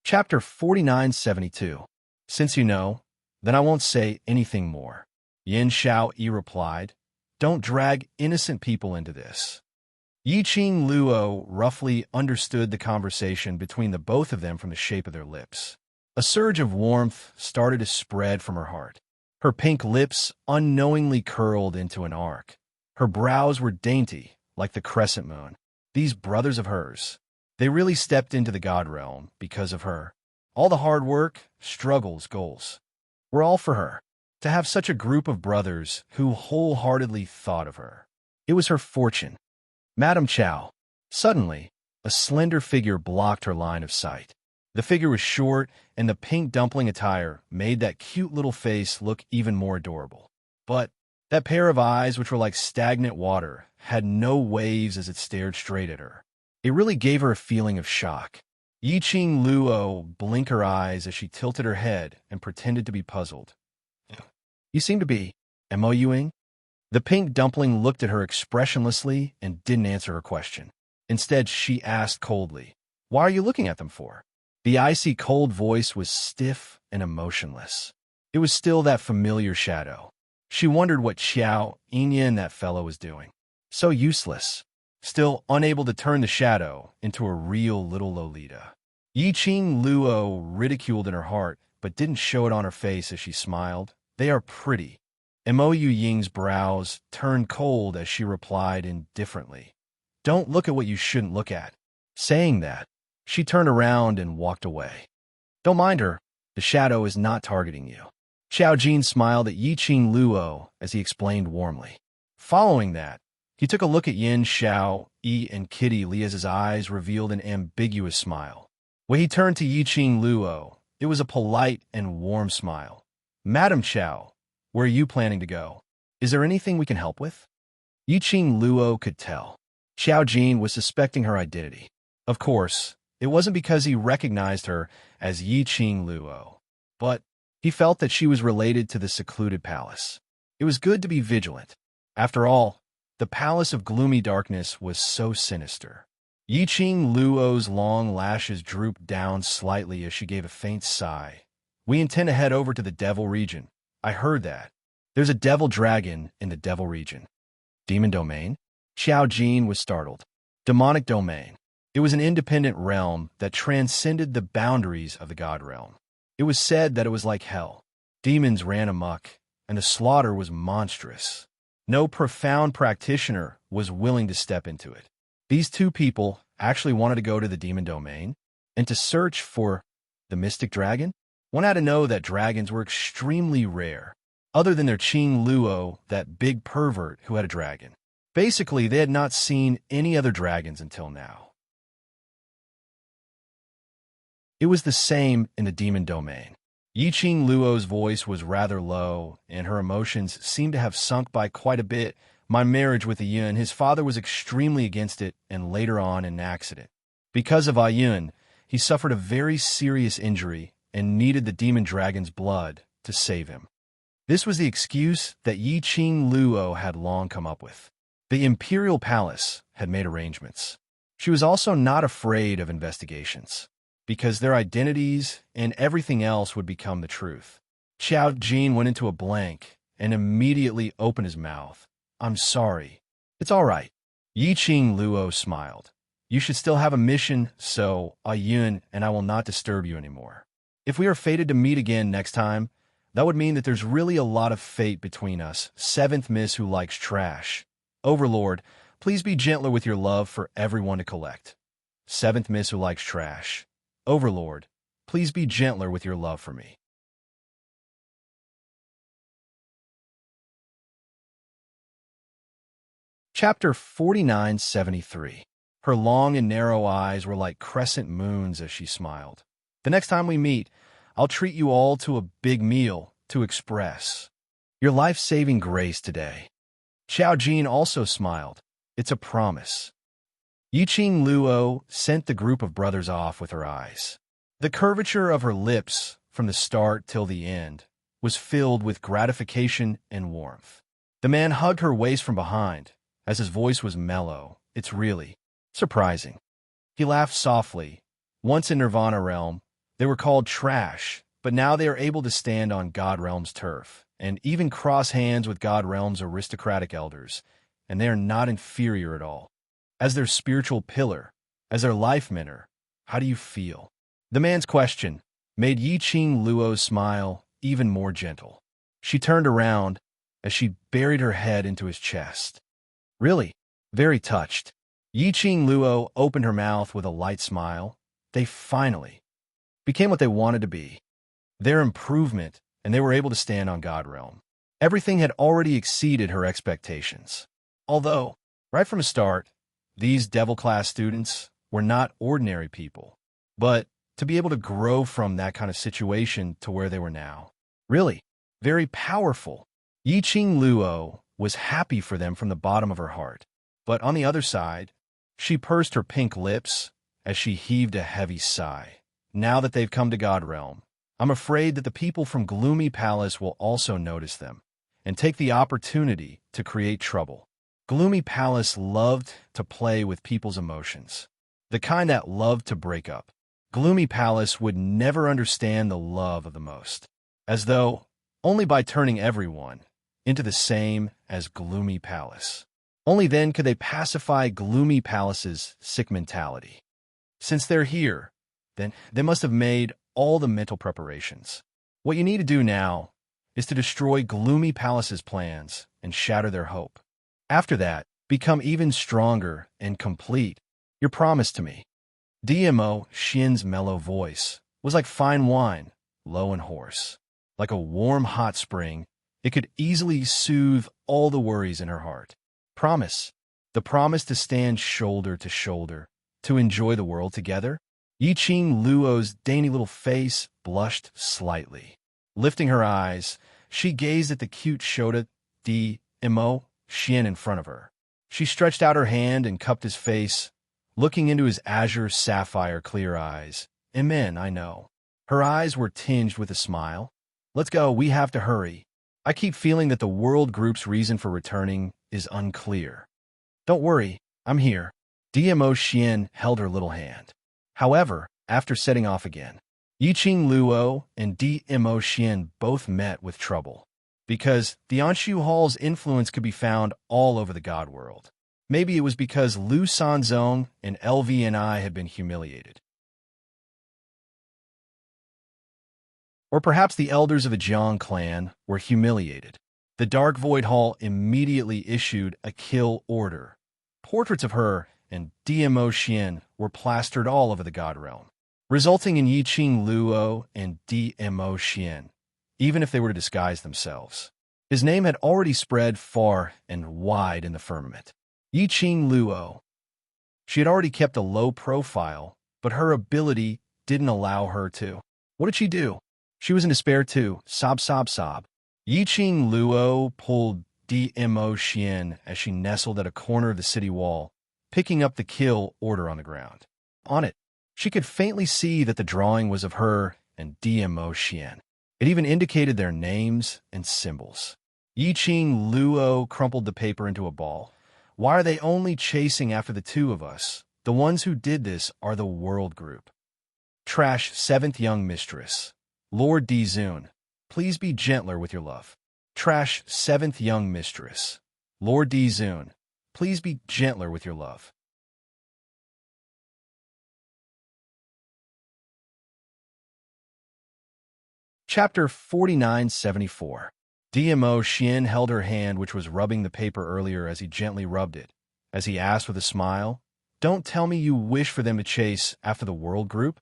Chapter 4972. Since you know, then I won't say anything more. Yin Xiao replied, Don't drag innocent people into this. Yiqing Luo roughly understood the conversation between the both of them from the shape of their lips. A surge of warmth started to spread from her heart. Her pink lips unknowingly curled into an arc. Her brows were dainty, like the crescent moon. These brothers of hers, they really stepped into the God realm because of her. All the hard work, struggles, goals, were all for her. To have such a group of brothers who wholeheartedly thought of her. It was her fortune. Madame Chow. Suddenly, a slender figure blocked her line of sight. The figure was short, and the pink dumpling attire made that cute little face look even more adorable. But that pair of eyes, which were like stagnant water, had no waves as it stared straight at her. It really gave her a feeling of shock. Yiqing Luo blinked her eyes as she tilted her head and pretended to be puzzled. You seem to be MOUing? The pink dumpling looked at her expressionlessly and didn't answer her question. Instead, she asked coldly, Why are you looking at them for? The icy cold voice was stiff and emotionless. It was still that familiar shadow. She wondered what Xiao, Inya, and that fellow was doing. So useless. Still unable to turn the shadow into a real little Lolita. Yiqing Luo ridiculed in her heart, but didn't show it on her face as she smiled. They are pretty. Mo Ying's brows turned cold as she replied indifferently. Don't look at what you shouldn't look at. Saying that, she turned around and walked away. Don't mind her. The shadow is not targeting you. Xiao Jin smiled at Yiqing Luo as he explained warmly. Following that, he took a look at Yin, Xiao, Yi, and Kitty Li as his eyes revealed an ambiguous smile. When he turned to Yi Qing Luo, it was a polite and warm smile. Madam Xiao, where are you planning to go? Is there anything we can help with? Yi Qing Luo could tell. Xiao Jin was suspecting her identity. Of course, it wasn't because he recognized her as Yi Qing Luo, but he felt that she was related to the secluded palace. It was good to be vigilant. After all, the palace of gloomy darkness was so sinister. Yi Qing Luo's long lashes drooped down slightly as she gave a faint sigh. We intend to head over to the Devil region. I heard that. There's a devil dragon in the Devil region. Demon domain? Xiao Jin was startled. Demonic domain. It was an independent realm that transcended the boundaries of the god realm. It was said that it was like hell. Demons ran amok, and the slaughter was monstrous. No profound practitioner was willing to step into it. These two people actually wanted to go to the demon domain and to search for the mystic dragon. One had to know that dragons were extremely rare, other than their Qing Luo, that big pervert who had a dragon. Basically, they had not seen any other dragons until now. It was the same in the demon domain. Yi Qing Luo's voice was rather low, and her emotions seemed to have sunk by quite a bit. My marriage with Ayun, his father was extremely against it, and later on an accident. Because of Ayun, he suffered a very serious injury and needed the demon dragon's blood to save him. This was the excuse that Yi Qing Luo had long come up with. The imperial palace had made arrangements. She was also not afraid of investigations, because their identities and everything else would become the truth. Xiao Jin went into a blank and immediately opened his mouth. I'm sorry. It's all right. Yi Qing Luo smiled. You should still have a mission, so Ayun and I will not disturb you anymore. If we are fated to meet again next time, that would mean that there's really a lot of fate between us. Seventh Miss who likes trash. Overlord, please be gentler with your love for everyone to collect. Seventh Miss who likes trash. Overlord, please be gentler with your love for me. Chapter 4973. Her long and narrow eyes were like crescent moons as she smiled. The next time we meet, I'll treat you all to a big meal to express your life-saving grace today. Xiao Jin also smiled. It's a promise. Yi Qing Luo sent the group of brothers off with her eyes. The curvature of her lips, from the start till the end, was filled with gratification and warmth. The man hugged her waist from behind, as his voice was mellow. It's really surprising. He laughed softly. Once in Nirvana realm, they were called trash, but now they are able to stand on God realm's turf, and even cross hands with God realm's aristocratic elders, and they are not inferior at all. As their spiritual pillar, as their life mentor, how do you feel? The man's question made Yi Qing Luo's smile even more gentle. She turned around as she buried her head into his chest. Really, very touched. Yi Qing Luo opened her mouth with a light smile. They finally became what they wanted to be. Their improvement, and they were able to stand on God realm. Everything had already exceeded her expectations. Although, right from the start, these devil-class students were not ordinary people. But to be able to grow from that kind of situation to where they were now, really, very powerful. Yi Qing Luo was happy for them from the bottom of her heart. But on the other side, she pursed her pink lips as she heaved a heavy sigh. Now that they've come to God realm, I'm afraid that the people from Gloomy Palace will also notice them and take the opportunity to create trouble. Gloomy Palace loved to play with people's emotions, the kind that loved to break up. Gloomy Palace would never understand the love of the most, as though only by turning everyone into the same as Gloomy Palace. Only then could they pacify Gloomy Palace's sick mentality. Since they're here, then they must have made all the mental preparations. What you need to do now is to destroy Gloomy Palace's plans and shatter their hope. After that, become even stronger and complete your promise to me. DMO Shin's mellow voice was like fine wine, low and hoarse. Like a warm hot spring, It could easily soothe all the worries in her heart. Promise. The promise to stand shoulder to shoulder, to enjoy the world together. Yiqing Luo's dainty little face blushed slightly. Lifting her eyes, she gazed at the cute Shota di Imo Xian in front of her. She stretched out her hand and cupped his face, looking into his azure sapphire clear eyes. Amen, I know. Her eyes were tinged with a smile. Let's go, we have to hurry. I keep feeling that the world group's reason for returning is unclear. Don't worry, I'm here. DMO Xian held her little hand. However, after setting off again, Yiqing Luo and DMO Xian both met with trouble. Because the Anshu Hall's influence could be found all over the god world. Maybe it was because Lu Sanzong and LVNI had been humiliated. Or perhaps the elders of the Jiang clan were humiliated. The Dark Void Hall immediately issued a kill order. Portraits of her and DMO Xian were plastered all over the god realm, resulting in Yiqing Luo and DMO Xian, even if they were to disguise themselves. His name had already spread far and wide in the firmament. Yiqing Luo. She had already kept a low profile, but her ability didn't allow her to. What did she do? She was in despair too. Sob, sob, sob. Yiqing Luo pulled DMO Xian as she nestled at a corner of the city wall, picking up the kill order on the ground. On it, she could faintly see that the drawing was of her and DMO Xian. It even indicated their names and symbols. Yiqing Luo crumpled the paper into a ball. Why are they only chasing after the two of us? The ones who did this are the world group. Trash, 7th young mistress. Lord Dizun, please be gentler with your love. Trash, 7th young mistress. Lord Dizun, please be gentler with your love. Chapter 4974. DMO Xian held her hand, which was rubbing the paper earlier, as he gently rubbed it, as he asked with a smile, "Don't tell me you wish for them to chase after the world group?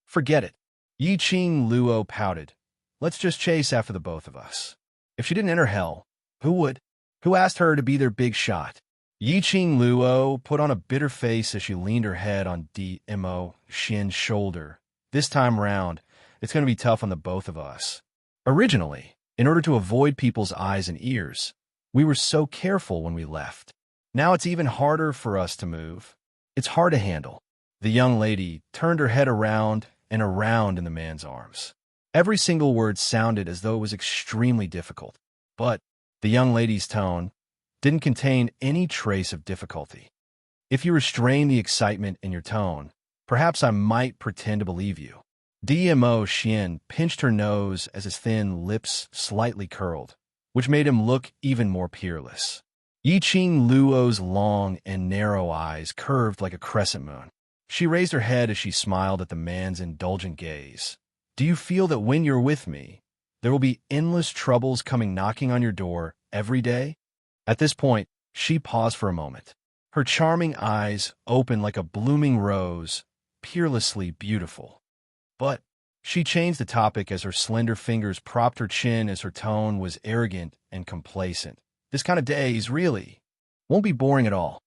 Forget it." Yiqing Luo pouted. "Let's just chase after the both of us. If she didn't enter hell, who would? Who asked her to be their big shot?" Yiqing Luo put on a bitter face as she leaned her head on DMO Xian's shoulder. "This time round, it's going to be tough on the both of us. Originally, in order to avoid people's eyes and ears, we were so careful when we left. Now it's even harder for us to move. It's hard to handle." The young lady turned her head around and around in the man's arms. Every single word sounded as though it was extremely difficult, but the young lady's tone didn't contain any trace of difficulty. If you restrain the excitement in your tone, perhaps I might pretend to believe you. DMO Xian pinched her nose as his thin lips slightly curled, which made him look even more peerless. Yiqing Luo's long and narrow eyes curved like a crescent moon. She raised her head as she smiled at the man's indulgent gaze. "Do you feel that when you're with me, there will be endless troubles coming knocking on your door every day?" At this point, she paused for a moment. Her charming eyes opened like a blooming rose, peerlessly beautiful. But she changed the topic as her slender fingers propped her chin, as her tone was arrogant and complacent. "This kind of days, really, won't be boring at all."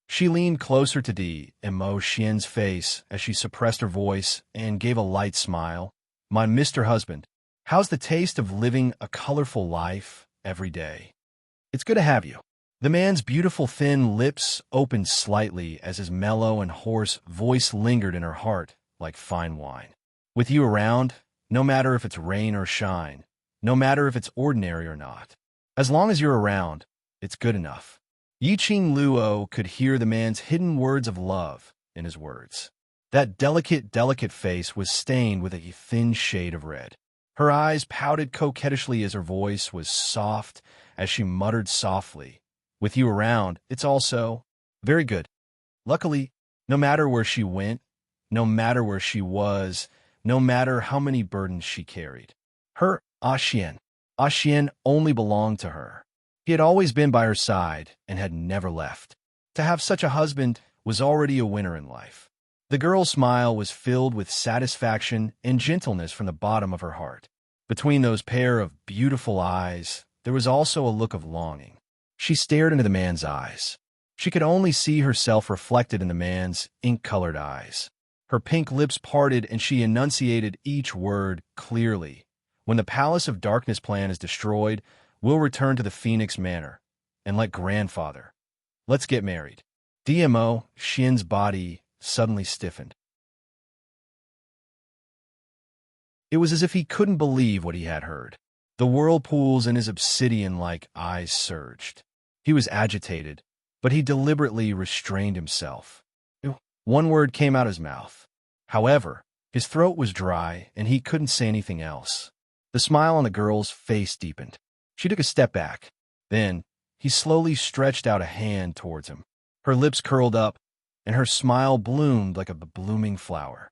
She leaned closer to DMO Xian's face as she suppressed her voice and gave a light smile. "My Mr. Husband, how's the taste of living a colorful life every day? It's good to have you." The man's beautiful thin lips opened slightly as his mellow and hoarse voice lingered in her heart like fine wine. "With you around, no matter if it's rain or shine, no matter if it's ordinary or not, as long as you're around, it's good enough." Yiqing Luo could hear the man's hidden words of love in his words. That delicate face was stained with a thin shade of red. Her eyes pouted coquettishly as her voice was soft as she muttered softly, "With you around, it's also very good." Luckily, no matter where she went, no matter where she was, no matter how many burdens she carried, her Xian only belonged to her. He had always been by her side and had never left. To have such a husband was already a winner in life. The girl's smile was filled with satisfaction and gentleness from the bottom of her heart. Between those pair of beautiful eyes, there was also a look of longing. She stared into the man's eyes. She could only see herself reflected in the man's ink-colored eyes. Her pink lips parted and she enunciated each word clearly. When the Palace of Darkness plan is destroyed, we'll return to the Phoenix Manor. And like grandfather, let's get married. DMO, Xian's body suddenly stiffened. It was as if he couldn't believe what he had heard. The whirlpools in his obsidian-like eyes surged. He was agitated, but he deliberately restrained himself. One word came out of his mouth. However, his throat was dry, and he couldn't say anything else. The smile on the girl's face deepened. She took a step back. Then, he slowly stretched out a hand towards him. Her lips curled up, and her smile bloomed like a blooming flower.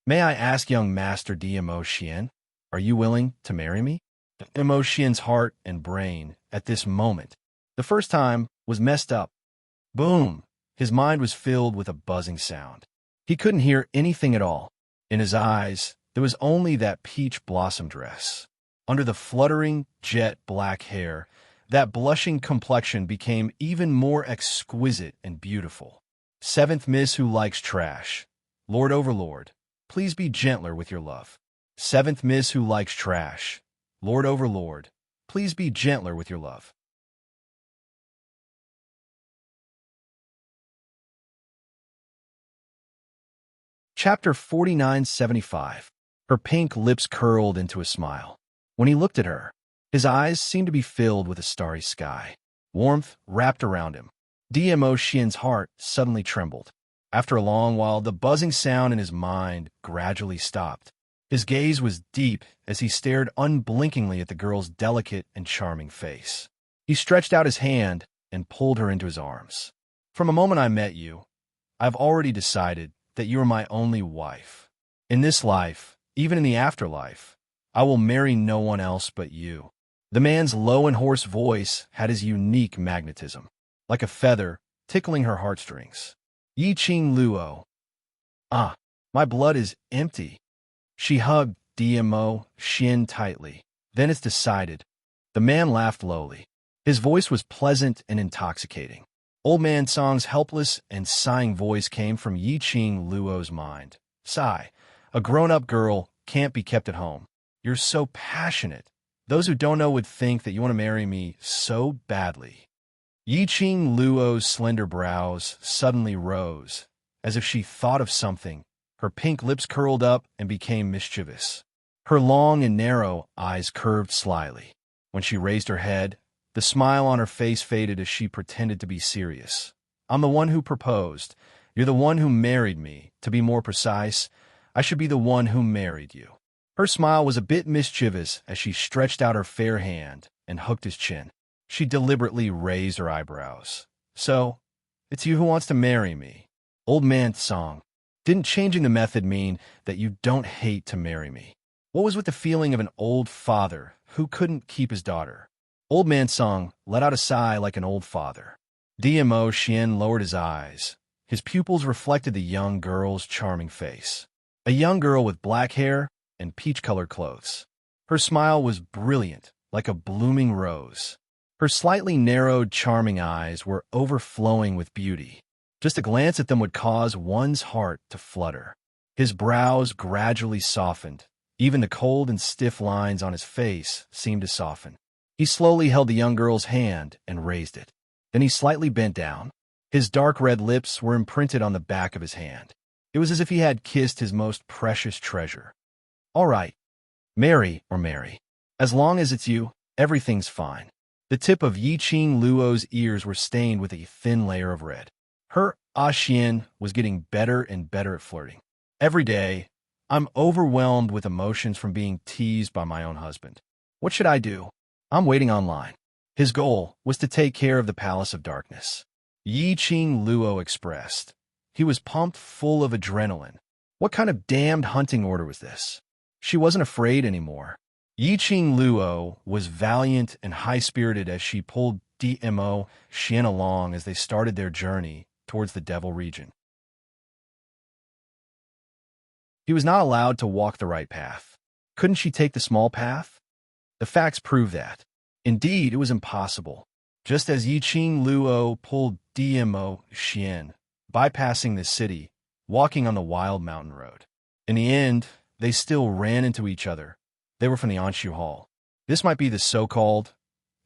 "May I ask, young Master DMO Xian, are you willing to marry me?" DMO Xian's heart and brain, at this moment, the first time, was messed up. Boom! His mind was filled with a buzzing sound. He couldn't hear anything at all. In his eyes, there was only that peach blossom dress. Under the fluttering, jet-black hair, that blushing complexion became even more exquisite and beautiful. "Seventh Miss who likes trash. Lord Overlord, please be gentler with your love." "Seventh Miss who likes trash. Lord Overlord, please be gentler with your love." Chapter 4975. Her pink lips curled into a smile. When he looked at her, his eyes seemed to be filled with a starry sky. Warmth wrapped around him. DMO Xian's heart suddenly trembled. After a long while, the buzzing sound in his mind gradually stopped. His gaze was deep as he stared unblinkingly at the girl's delicate and charming face. He stretched out his hand and pulled her into his arms. "From the moment I met you, I've already decided that you are my only wife. In this life, even in the afterlife, I will marry no one else but you." The man's low and hoarse voice had his unique magnetism, like a feather tickling her heartstrings. "Yi Qing Luo. Ah, my blood is empty." She hugged DMO Xian tightly. "Then it's decided." The man laughed lowly. His voice was pleasant and intoxicating. Old Man Song's helpless and sighing voice came from Yi Qing Luo's mind. "Sigh, a grown-up girl can't be kept at home. You're so passionate. Those who don't know would think that you want to marry me so badly." Yi Qing Luo's slender brows suddenly rose, as if she thought of something. Her pink lips curled up and became mischievous. Her long and narrow eyes curved slyly. When she raised her head, the smile on her face faded as she pretended to be serious. "I'm the one who proposed. You're the one who married me. To be more precise, I should be the one who married you." Her smile was a bit mischievous as she stretched out her fair hand and hooked his chin. She deliberately raised her eyebrows. "So, it's you who wants to marry me, Old Man Song. Didn't changing the method mean that you don't hate to marry me?" What was with the feeling of an old father who couldn't keep his daughter? Old Man Song let out a sigh like an old father. DMO Xian lowered his eyes. His pupils reflected the young girl's charming face. A young girl with black hair and peach-colored clothes. Her smile was brilliant, like a blooming rose. Her slightly narrowed, charming eyes were overflowing with beauty. Just a glance at them would cause one's heart to flutter. His brows gradually softened. Even the cold and stiff lines on his face seemed to soften. He slowly held the young girl's hand and raised it. Then he slightly bent down. His dark red lips were imprinted on the back of his hand. It was as if he had kissed his most precious treasure. "All right. Marry or marry. As long as it's you, everything's fine." The tip of Yi Qing Luo's ears were stained with a thin layer of red. Her Xian was getting better and better at flirting. "Every day, I'm overwhelmed with emotions from being teased by my own husband. What should I do? I'm waiting online." His goal was to take care of the Palace of Darkness. Yi Qing Luo expressed. He was pumped full of adrenaline. What kind of damned hunting order was this? She wasn't afraid anymore. Yi Qing Luo was valiant and high-spirited as she pulled DMO Xian along as they started their journey towards the Devil region. He was not allowed to walk the right path. Couldn't she take the small path? The facts prove that. Indeed, it was impossible. Just as Yiqing Luo pulled Dmo Xian, bypassing the city, walking on the wild mountain road. In the end, they still ran into each other. They were from the Anshu Hall. This might be the so-called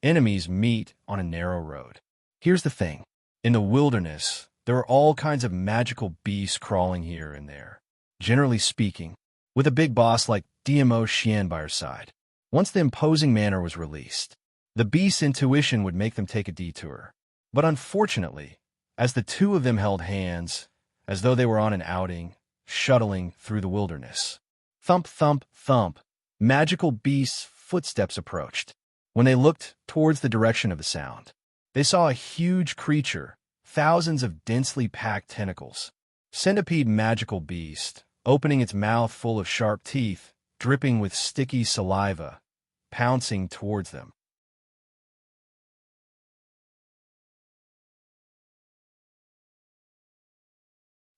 enemies meet on a narrow road. Here's the thing. In the wilderness, there are all kinds of magical beasts crawling here and there. Generally speaking, with a big boss like Dmo Xian by her side. Once the imposing manner was released, the beast's intuition would make them take a detour. But unfortunately, as the two of them held hands, as though they were on an outing, shuttling through the wilderness. Thump, thump, thump, magical beast's footsteps approached. When they looked towards the direction of the sound, they saw a huge creature, thousands of densely packed tentacles. Centipede magical beast, opening its mouth full of sharp teeth, dripping with sticky saliva, pouncing towards them.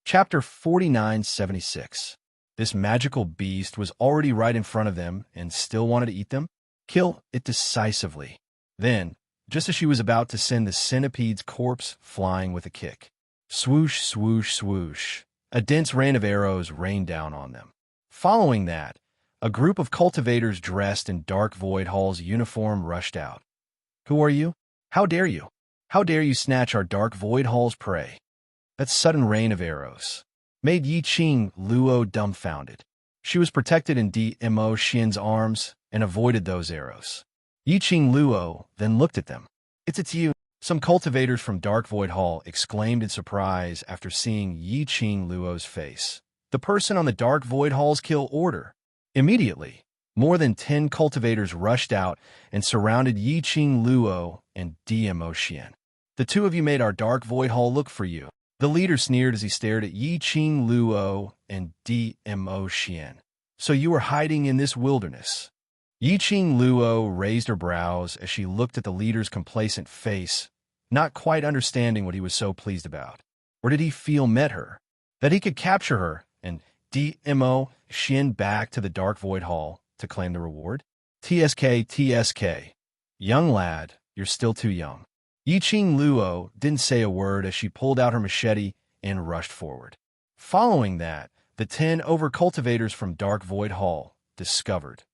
Chapter 4976. This magical beast was already right in front of them and still wanted to eat them? Kill it decisively. Then, just as she was about to send the centipede's corpse flying with a kick, swoosh, swoosh, swoosh, a dense rain of arrows rained down on them. Following that, a group of cultivators dressed in Dark Void Hall's uniform rushed out. Who are you? How dare you? How dare you snatch our Dark Void Hall's prey? That sudden rain of arrows made Yiqing Luo dumbfounded. She was protected in Dmo Xian's arms and avoided those arrows. Yiqing Luo then looked at them. It's you. Some cultivators from Dark Void Hall exclaimed in surprise after seeing Yiqing Luo's face. The person on the Dark Void Hall's kill order. Immediately, more than 10 cultivators rushed out and surrounded Yiqing Luo and Dmo Xian. The two of you made our Dark Void Hall look for you. The leader sneered as he stared at Yiqing Luo and Dmo Xian. So you were hiding in this wilderness. Yiqing Luo raised her brows as she looked at the leader's complacent face, not quite understanding what he was so pleased about. Or did he feel met her? That he could capture her and Dmo Xian back to the Dark Void Hall to claim the reward? TSK. Young lad, you're still too young. Yiqing Luo didn't say a word as she pulled out her machete and rushed forward. Following that, the 10 overcultivators from Dark Void Hall discovered.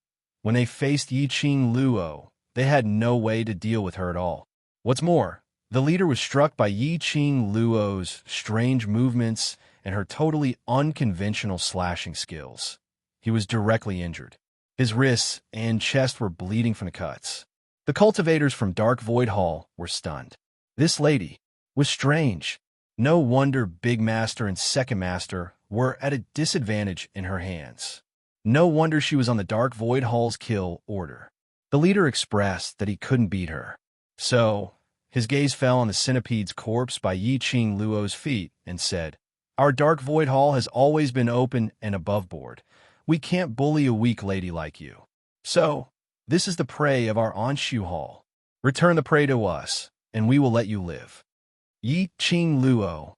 When they faced Yiqing Luo, they had no way to deal with her at all. What's more, the leader was struck by Yiqing Luo's strange movements and her totally unconventional slashing skills. He was directly injured. His wrists and chest were bleeding from the cuts. The cultivators from Dark Void Hall were stunned. This lady was strange. No wonder Big Master and Second Master were at a disadvantage in her hands. No wonder she was on the Dark Void Hall's kill order. The leader expressed that he couldn't beat her. So, his gaze fell on the centipede's corpse by Yiqing Luo's feet and said, Our Dark Void Hall has always been open and above board. We can't bully a weak lady like you. So, this is the prey of our Anshu Hall. Return the prey to us, and we will let you live. Yiqing Luo.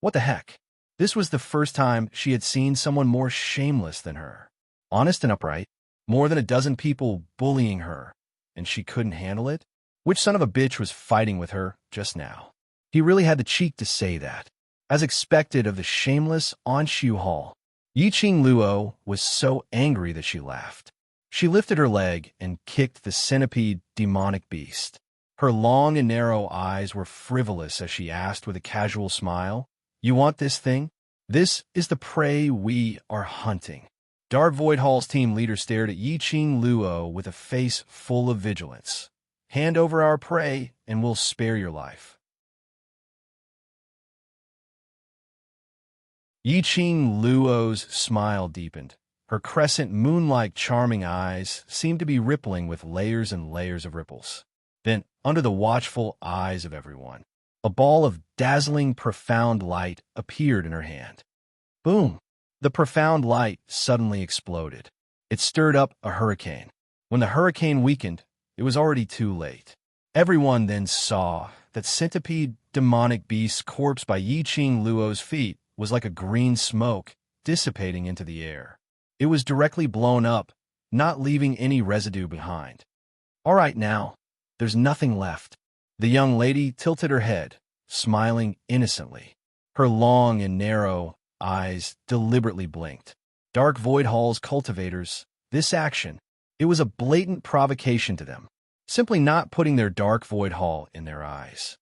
What the heck? This was the first time she had seen someone more shameless than her. Honest and upright. More than a dozen people bullying her, and she couldn't handle it? Which son of a bitch was fighting with her just now? He really had the cheek to say that. As expected of the shameless Anshu Hall. Yiqing Luo was so angry that she laughed. She lifted her leg and kicked the centipede demonic beast. Her long and narrow eyes were frivolous as she asked with a casual smile, You want this thing? This is the prey we are hunting. Dark Void Hall's team leader stared at Yiqing Luo with a face full of vigilance. Hand over our prey and we'll spare your life. Yiqing Luo's smile deepened. Her crescent moon-like charming eyes seemed to be rippling with layers and layers of ripples. Then, under the watchful eyes of everyone, a ball of dazzling, profound light appeared in her hand. Boom! The profound light suddenly exploded. It stirred up a hurricane. When the hurricane weakened, it was already too late. Everyone then saw that centipede demonic beast's corpse by Yiqing Luo's feet was like a green smoke dissipating into the air. It was directly blown up, not leaving any residue behind. All right now, There's nothing left. The young lady tilted her head, smiling innocently. Her long and narrow eyes deliberately blinked. Dark Void Hall's cultivators, this action, it was a blatant provocation to them, simply not putting their Dark Void Hall in their eyes.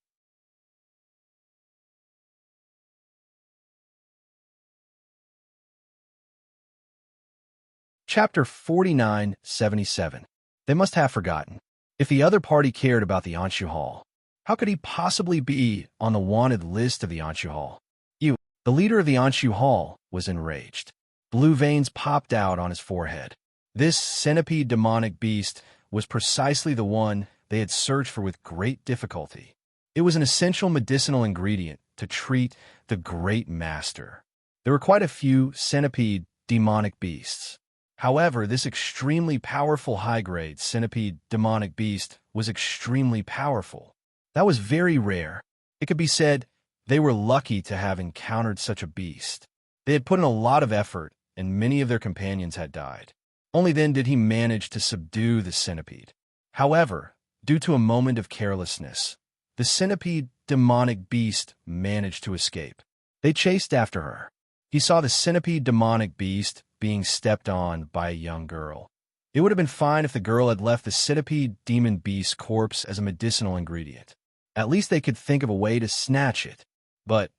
Chapter 4977. They must have forgotten. If the other party cared about the Anshu Hall, how could he possibly be on the wanted list of the Anshu Hall? The leader of the Anshu Hall, was enraged. Blue veins popped out on his forehead. This centipede demonic beast was precisely the one they had searched for with great difficulty. It was an essential medicinal ingredient to treat the great master. There were quite a few centipede demonic beasts. However, this extremely powerful high-grade centipede demonic beast was extremely powerful. That was very rare. It could be said they were lucky to have encountered such a beast. They had put in a lot of effort, and many of their companions had died. Only then did he manage to subdue the centipede. However, due to a moment of carelessness, the centipede demonic beast managed to escape. They chased after her. He saw the centipede demonic beast being stepped on by a young girl. It would have been fine if the girl had left the centipede demon beast's corpse as a medicinal ingredient. At least they could think of a way to snatch it. But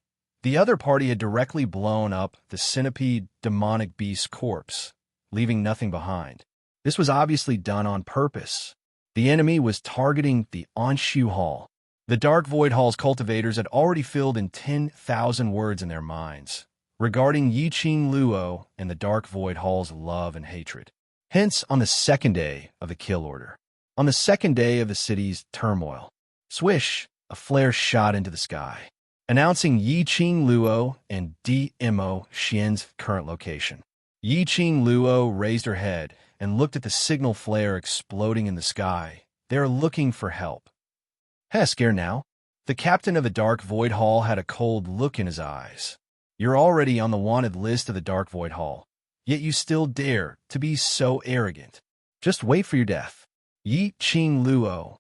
the other party had directly blown up the centipede demonic beast's corpse, leaving nothing behind. This was obviously done on purpose. The enemy was targeting the Anshu Hall. The Dark Void Hall's cultivators had already filled in 10,000 words in their minds regarding Yiqing Luo and the Dark Void Hall's love and hatred. Hence, on the second day of the kill order, on the second day of the city's turmoil, swish, a flare shot into the sky, announcing Yiqing Luo and DMO Xian's current location. Yiqing Luo raised her head and looked at the signal flare exploding in the sky. They are looking for help. Scared now? The captain of the Dark Void Hall had a cold look in his eyes. You're already on the wanted list of the Dark Void Hall, yet you still dare to be so arrogant. Just wait for your death. Yiqing Luo.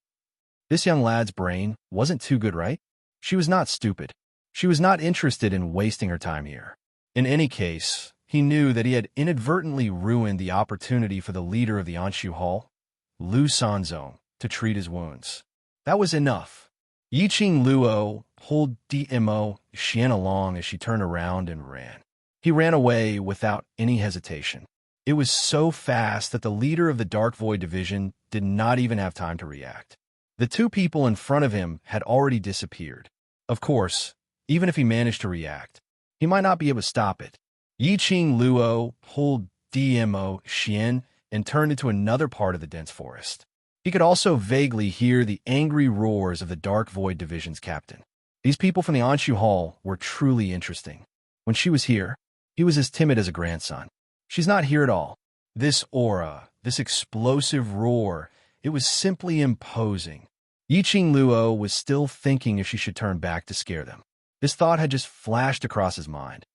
This young lad's brain wasn't too good, right? She was not stupid. She was not interested in wasting her time here. In any case, he knew that he had inadvertently ruined the opportunity for the leader of the Anshu Hall, Lu Sanzong, to treat his wounds. That was enough. Yiqing Luo pulled DMO Xian along as she turned around and ran. He ran away without any hesitation. It was so fast that the leader of the Dark Void Division did not even have time to react. The two people in front of him had already disappeared. Of course, even if he managed to react, he might not be able to stop it. Yiqing Luo pulled DMO Xian and turned into another part of the dense forest. He could also vaguely hear the angry roars of the Dark Void Division's captain. These people from the Anshu Hall were truly interesting. When she was here, he was as timid as a grandson. She's not here at all. This aura, this explosive roar, it was simply imposing. Yiqing Luo was still thinking if she should turn back to scare them. This thought had just flashed across his mind.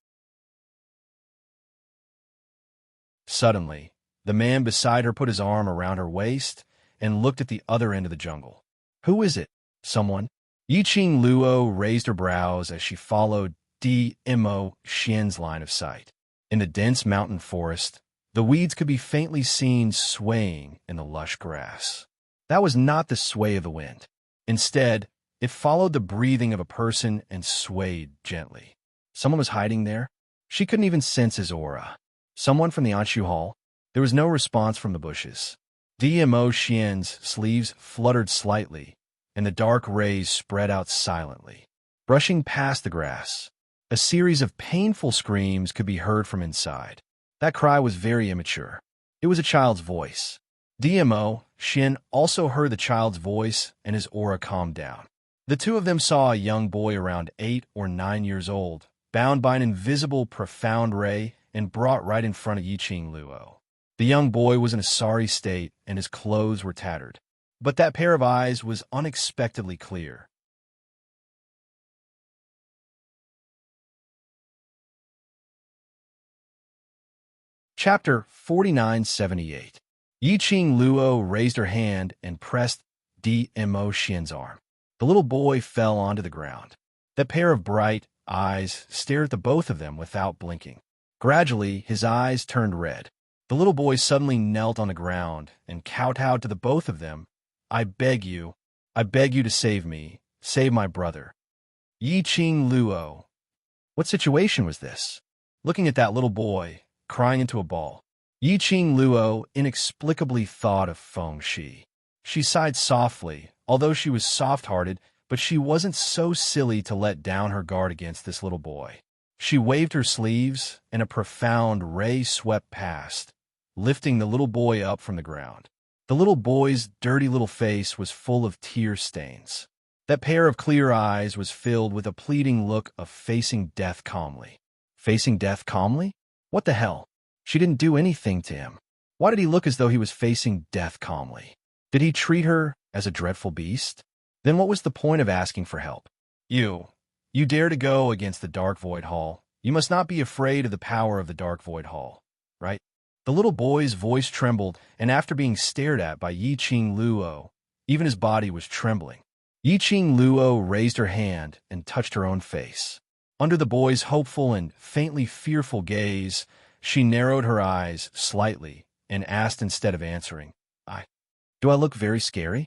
Suddenly, the man beside her put his arm around her waist and looked at the other end of the jungle. Who is it? Someone? Yiqing Luo raised her brows as she followed DMO Xian's line of sight. In the dense mountain forest, the weeds could be faintly seen swaying in the lush grass. That was not the sway of the wind. Instead, it followed the breathing of a person and swayed gently. Someone was hiding there. She couldn't even sense his aura. Someone from the Anshu Hall? There was no response from the bushes. DMO Xian's sleeves fluttered slightly, and the dark rays spread out silently. Brushing past the grass, a series of painful screams could be heard from inside. That cry was very immature. It was a child's voice. DMO Xian also heard the child's voice, and his aura calmed down. The two of them saw a young boy around 8 or 9 years old, bound by an invisible profound ray and brought right in front of Yiqing Luo. The young boy was in a sorry state, and his clothes were tattered. But that pair of eyes was unexpectedly clear. Chapter 4978. Yiqing Luo raised her hand and pressed Xian's arm. The little boy fell onto the ground. That pair of bright eyes stared at the both of them without blinking. Gradually, his eyes turned red. The little boy suddenly knelt on the ground and kowtowed to the both of them. I beg you to save me, save my brother. Yi Qing Luo. What situation was this? Looking at that little boy, crying into a ball, Yi Qing Luo inexplicably thought of Feng Shi. She sighed softly, although she was soft-hearted, but she wasn't so silly to let down her guard against this little boy. She waved her sleeves, and a profound ray swept past, lifting the little boy up from the ground. The little boy's dirty little face was full of tear stains. That pair of clear eyes was filled with a pleading look of facing death calmly. Facing death calmly? What the hell? She didn't do anything to him. Why did he look as though he was facing death calmly? Did he treat her as a dreadful beast? Then what was the point of asking for help? You dare to go against the Dark Void Hall. You must not be afraid of the power of the Dark Void Hall, right? The little boy's voice trembled, and after being stared at by Yi Qing Luo, even his body was trembling. Yi Qing Luo raised her hand and touched her own face. Under the boy's hopeful and faintly fearful gaze, she narrowed her eyes slightly and asked instead of answering, Do I look very scary?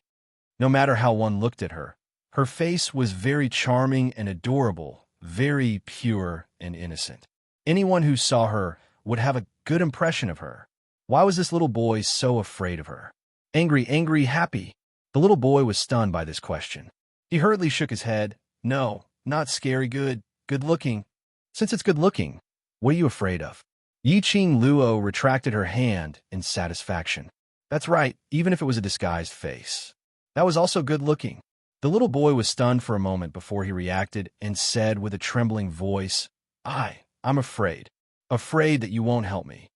No matter how one looked at her, her face was very charming and adorable, very pure and innocent. Anyone who saw her would have a good impression of her. Why was this little boy so afraid of her? Angry, happy? The little boy was stunned by this question. He hurriedly shook his head. No, not scary, good looking. Since it's good looking, what are you afraid of? Yi Qing Luo retracted her hand in satisfaction. That's right, even if it was a disguised face. That was also good looking. The little boy was stunned for a moment before he reacted and said with a trembling voice, I'm afraid. Afraid that you won't help me.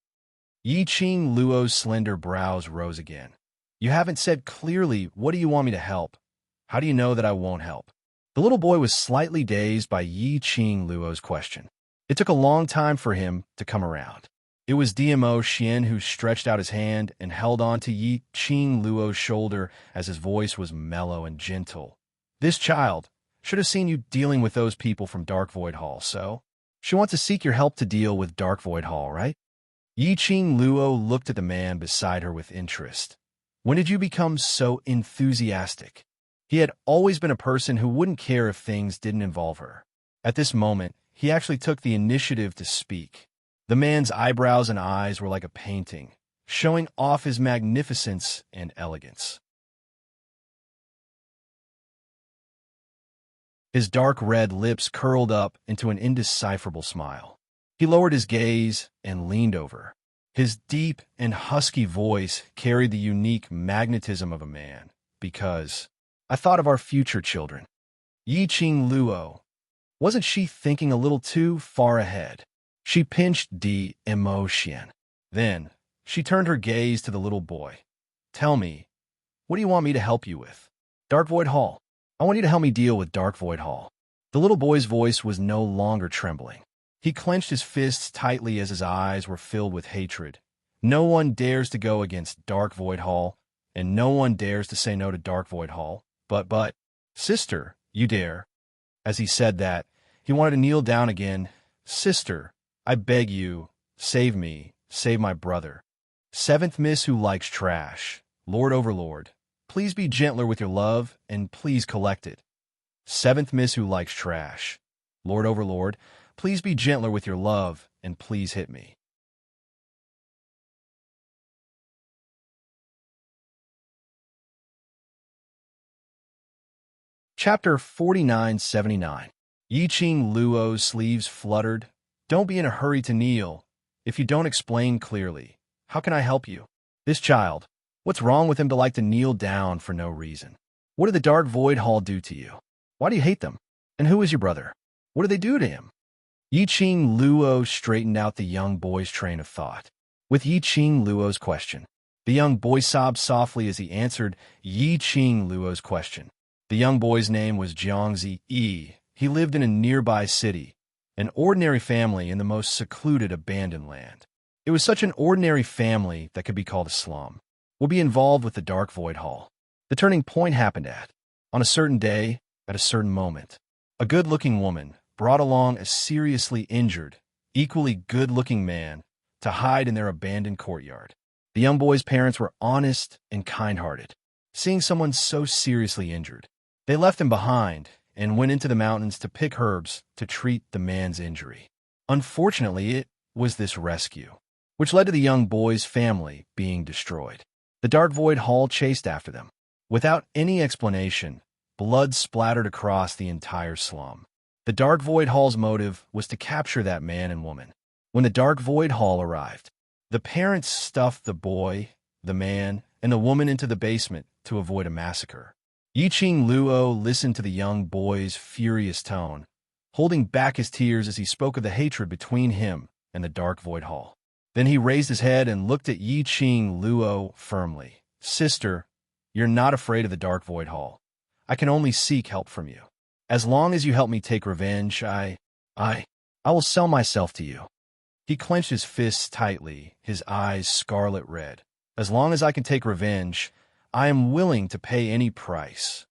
Yi Qing Luo's slender brows rose again. You haven't said clearly, what do you want me to help? How do you know that I won't help? The little boy was slightly dazed by Yi Qing Luo's question. It took a long time for him to come around. It was Xian who stretched out his hand and held on to Yi Qing Luo's shoulder as his voice was mellow and gentle. This child should have seen you dealing with those people from Dark Void Hall, so she wants to seek your help to deal with Dark Void Hall, right? Yi Qing Luo looked at the man beside her with interest. When did you become so enthusiastic? He had always been a person who wouldn't care if things didn't involve her. At this moment, he actually took the initiative to speak. The man's eyebrows and eyes were like a painting, showing off his magnificence and elegance. His dark red lips curled up into an indecipherable smile. He lowered his gaze and leaned over. His deep and husky voice carried the unique magnetism of a man, because I thought of our future children. Yi Qing Luo. Wasn't she thinking a little too far ahead? She pinched Xian. Then, she turned her gaze to the little boy. Tell me, what do you want me to help you with? Dark Void Hall. I want you to help me deal with Dark Void Hall. The little boy's voice was no longer trembling. He clenched his fists tightly as his eyes were filled with hatred. No one dares to go against Dark Void Hall, and no one dares to say no to Dark Void Hall. But, sister, you dare. As he said that, he wanted to kneel down again. Sister, I beg you, save me, save my brother. Seventh Miss who likes trash, Lord Overlord, please be gentler with your love, and please collect it. Seventh Miss who likes trash, Lord Overlord, please be gentler with your love, and please hit me. Chapter 4979. Yi Qing Luo's sleeves fluttered. Don't be in a hurry to kneel. If you don't explain clearly, how can I help you? This child, what's wrong with him to like to kneel down for no reason? What did the Dark Void Hall do to you? Why do you hate them? And who is your brother? What did they do to him? Yi Qing Luo straightened out the young boy's train of thought. With Yi Qing Luo's question, the young boy sobbed softly as he answered Yi Qing Luo's question. The young boy's name was Jiangzi Yi. He lived in a nearby city, an ordinary family in the most secluded, abandoned land. It was such an ordinary family that could be called a slum. Would be involved with the Dark Void Hall. The turning point happened on a certain day, at a certain moment. A good-looking woman brought along a seriously injured, equally good-looking man to hide in their abandoned courtyard. The young boy's parents were honest and kind-hearted. Seeing someone so seriously injured, they left him behind and went into the mountains to pick herbs to treat the man's injury. Unfortunately, it was this rescue which led to the young boy's family being destroyed. The Dark Void Hall chased after them. Without any explanation, blood splattered across the entire slum. The Dark Void Hall's motive was to capture that man and woman. When the Dark Void Hall arrived, the parents stuffed the boy, the man, and the woman into the basement to avoid a massacre. Yiqing Luo listened to the young boy's furious tone, holding back his tears as he spoke of the hatred between him and the Dark Void Hall. Then he raised his head and looked at Yiqing Luo firmly. "Sister, you're not afraid of the Dark Void Hall. I can only seek help from you. As long as you help me take revenge, I will sell myself to you." He clenched his fists tightly, his eyes scarlet red. "As long as I can take revenge, I am willing to pay any price."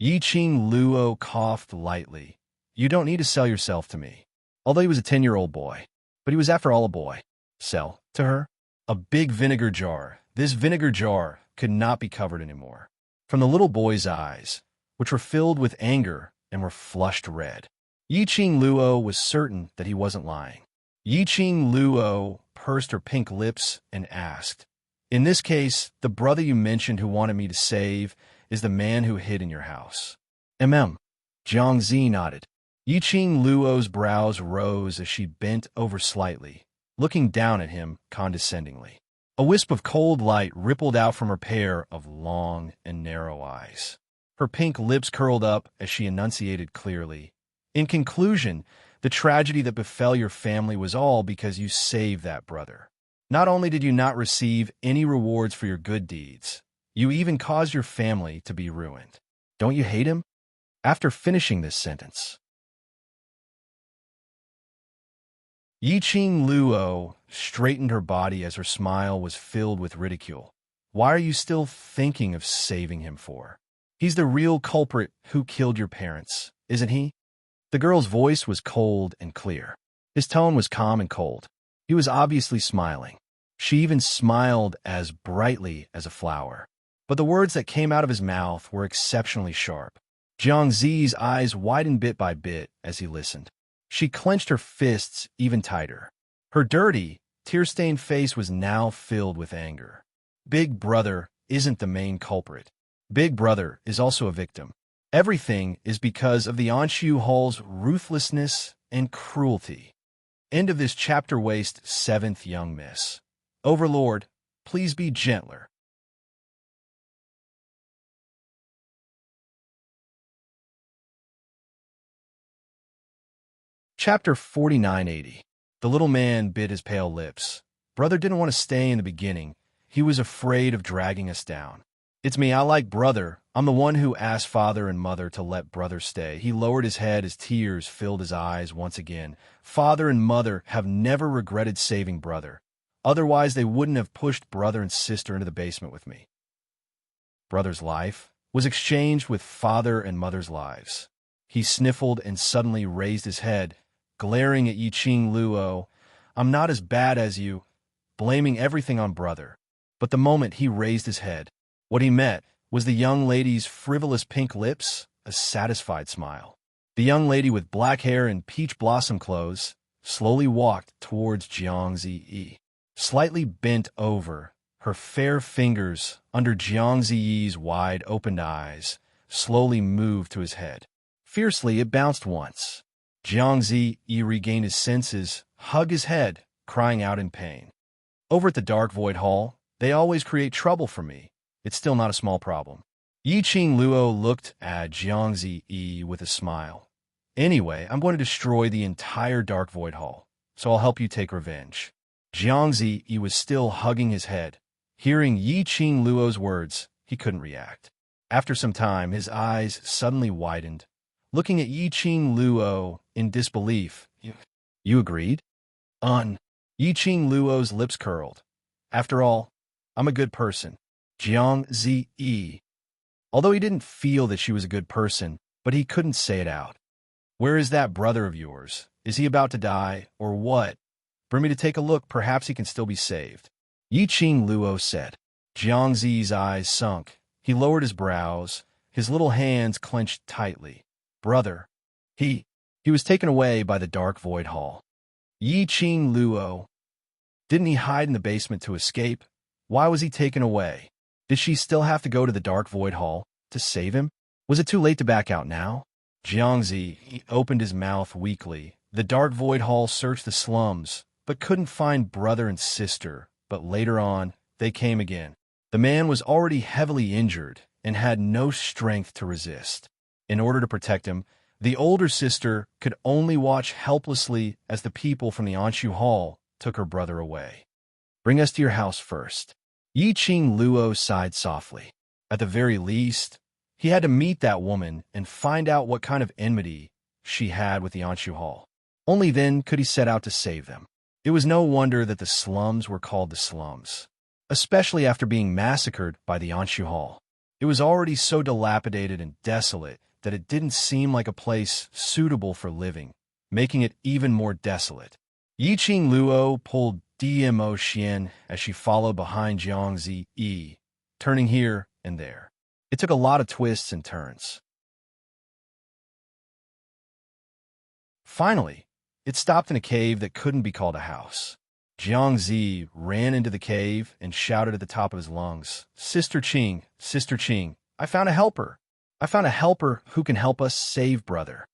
Yiqing Luo coughed lightly. "You don't need to sell yourself to me." Although he was a 10-year-old boy, but he was after all a boy. Sell to her? A big vinegar jar. This vinegar jar could not be covered anymore. From the little boy's eyes, which were filled with anger and were flushed red, Yiqing Luo was certain that he wasn't lying. Yiqing Luo pursed her pink lips and asked, "In this case, the brother you mentioned who wanted me to save is the man who hid in your house?" Jiangzi nodded. Yiqing Luo's brows rose as she bent over slightly, looking down at him condescendingly. A wisp of cold light rippled out from her pair of long and narrow eyes. Her pink lips curled up as she enunciated clearly. "In conclusion, the tragedy that befell your family was all because you saved that brother. Not only did you not receive any rewards for your good deeds, you even caused your family to be ruined. Don't you hate him?" After finishing this sentence, Yiqing Luo straightened her body as her smile was filled with ridicule. "Why are you still thinking of saving him for? He's the real culprit who killed your parents, isn't he?" The girl's voice was cold and clear. His tone was calm and cold. He was obviously smiling. She even smiled as brightly as a flower. But the words that came out of his mouth were exceptionally sharp. Jiangzi's eyes widened bit by bit as he listened. She clenched her fists even tighter. Her dirty, tear-stained face was now filled with anger. Big Brother isn't the main culprit. Big Brother is also a victim. Everything is because of the Anshu Hall's ruthlessness and cruelty. End of this chapter. Waste 7th Young Miss. Overlord, please be gentler. Chapter 4980. The little man bit his pale lips. Brother didn't want to stay in the beginning. He was afraid of dragging us down. "It's me, I like Brother. I'm the one who asked Father and Mother to let Brother stay." He lowered his head as tears filled his eyes once again. "Father and Mother have never regretted saving Brother. Otherwise, they wouldn't have pushed Brother and Sister into the basement with me." Brother's life was exchanged with Father and Mother's lives. He sniffled and suddenly raised his head, glaring at Yiqing Luo. "I'm not as bad as you," blaming everything on Brother. But the moment he raised his head, what he met was the young lady's frivolous pink lips, a satisfied smile. The young lady with black hair and peach blossom clothes slowly walked towards Jiangzi. Slightly bent over, her fair fingers under Jiangzi's wide-opened eyes slowly moved to his head. Fiercely, it bounced once. Jiangzi regained his senses, hugged his head, crying out in pain. "Over at the Dark Void Hall, they always create trouble for me. It's still not a small problem." Yiqing Luo looked at Jiangzi with a smile. "Anyway, I'm going to destroy the entire Dark Void Hall, so I'll help you take revenge." Jiangzi was still hugging his head. Hearing Yiqing Luo's words, he couldn't react. After some time, his eyes suddenly widened, looking at Yiqing Luo in disbelief. You agreed?" Yiqing Luo's lips curled. "After all, I'm a good person." Jiangzi although he didn't feel that she was a good person, but he couldn't say it out. "Where is that brother of yours? Is he about to die, or what? Bring me to take a look, perhaps he can still be saved." Yi Qing Luo said. Jiangzi's eyes sunk. He lowered his brows, his little hands clenched tightly. "Brother, he was taken away by the dark void hall." Yi Qing Luo. Didn't he hide in the basement to escape? Why was he taken away? Did she still have to go to the dark void hall to save him? Was it too late to back out now? Jiangzi opened his mouth weakly. The dark void hall searched the slums, but couldn't find brother and sister. But later on, they came again. The man was already heavily injured and had no strength to resist. In order to protect him, the older sister could only watch helplessly as the people from the Anshu Hall took her brother away. "Bring us to your house first." Yi Qing Luo sighed softly. At the very least, he had to meet that woman and find out what kind of enmity she had with the Anshu Hall. Only then could he set out to save them. It was no wonder that the slums were called the slums, especially after being massacred by the Anshu Hall. It was already so dilapidated and desolate that it didn't seem like a place suitable for living, making it even more desolate. Yi Qing Luo pulled Dmo Xian as she followed behind Jiangzi Yi, turning here and there. It took a lot of twists and turns. Finally, it stopped in a cave that couldn't be called a house. Jiangzi ran into the cave and shouted at the top of his lungs, Sister Qing, I found a helper. I found a helper who can help us save brother."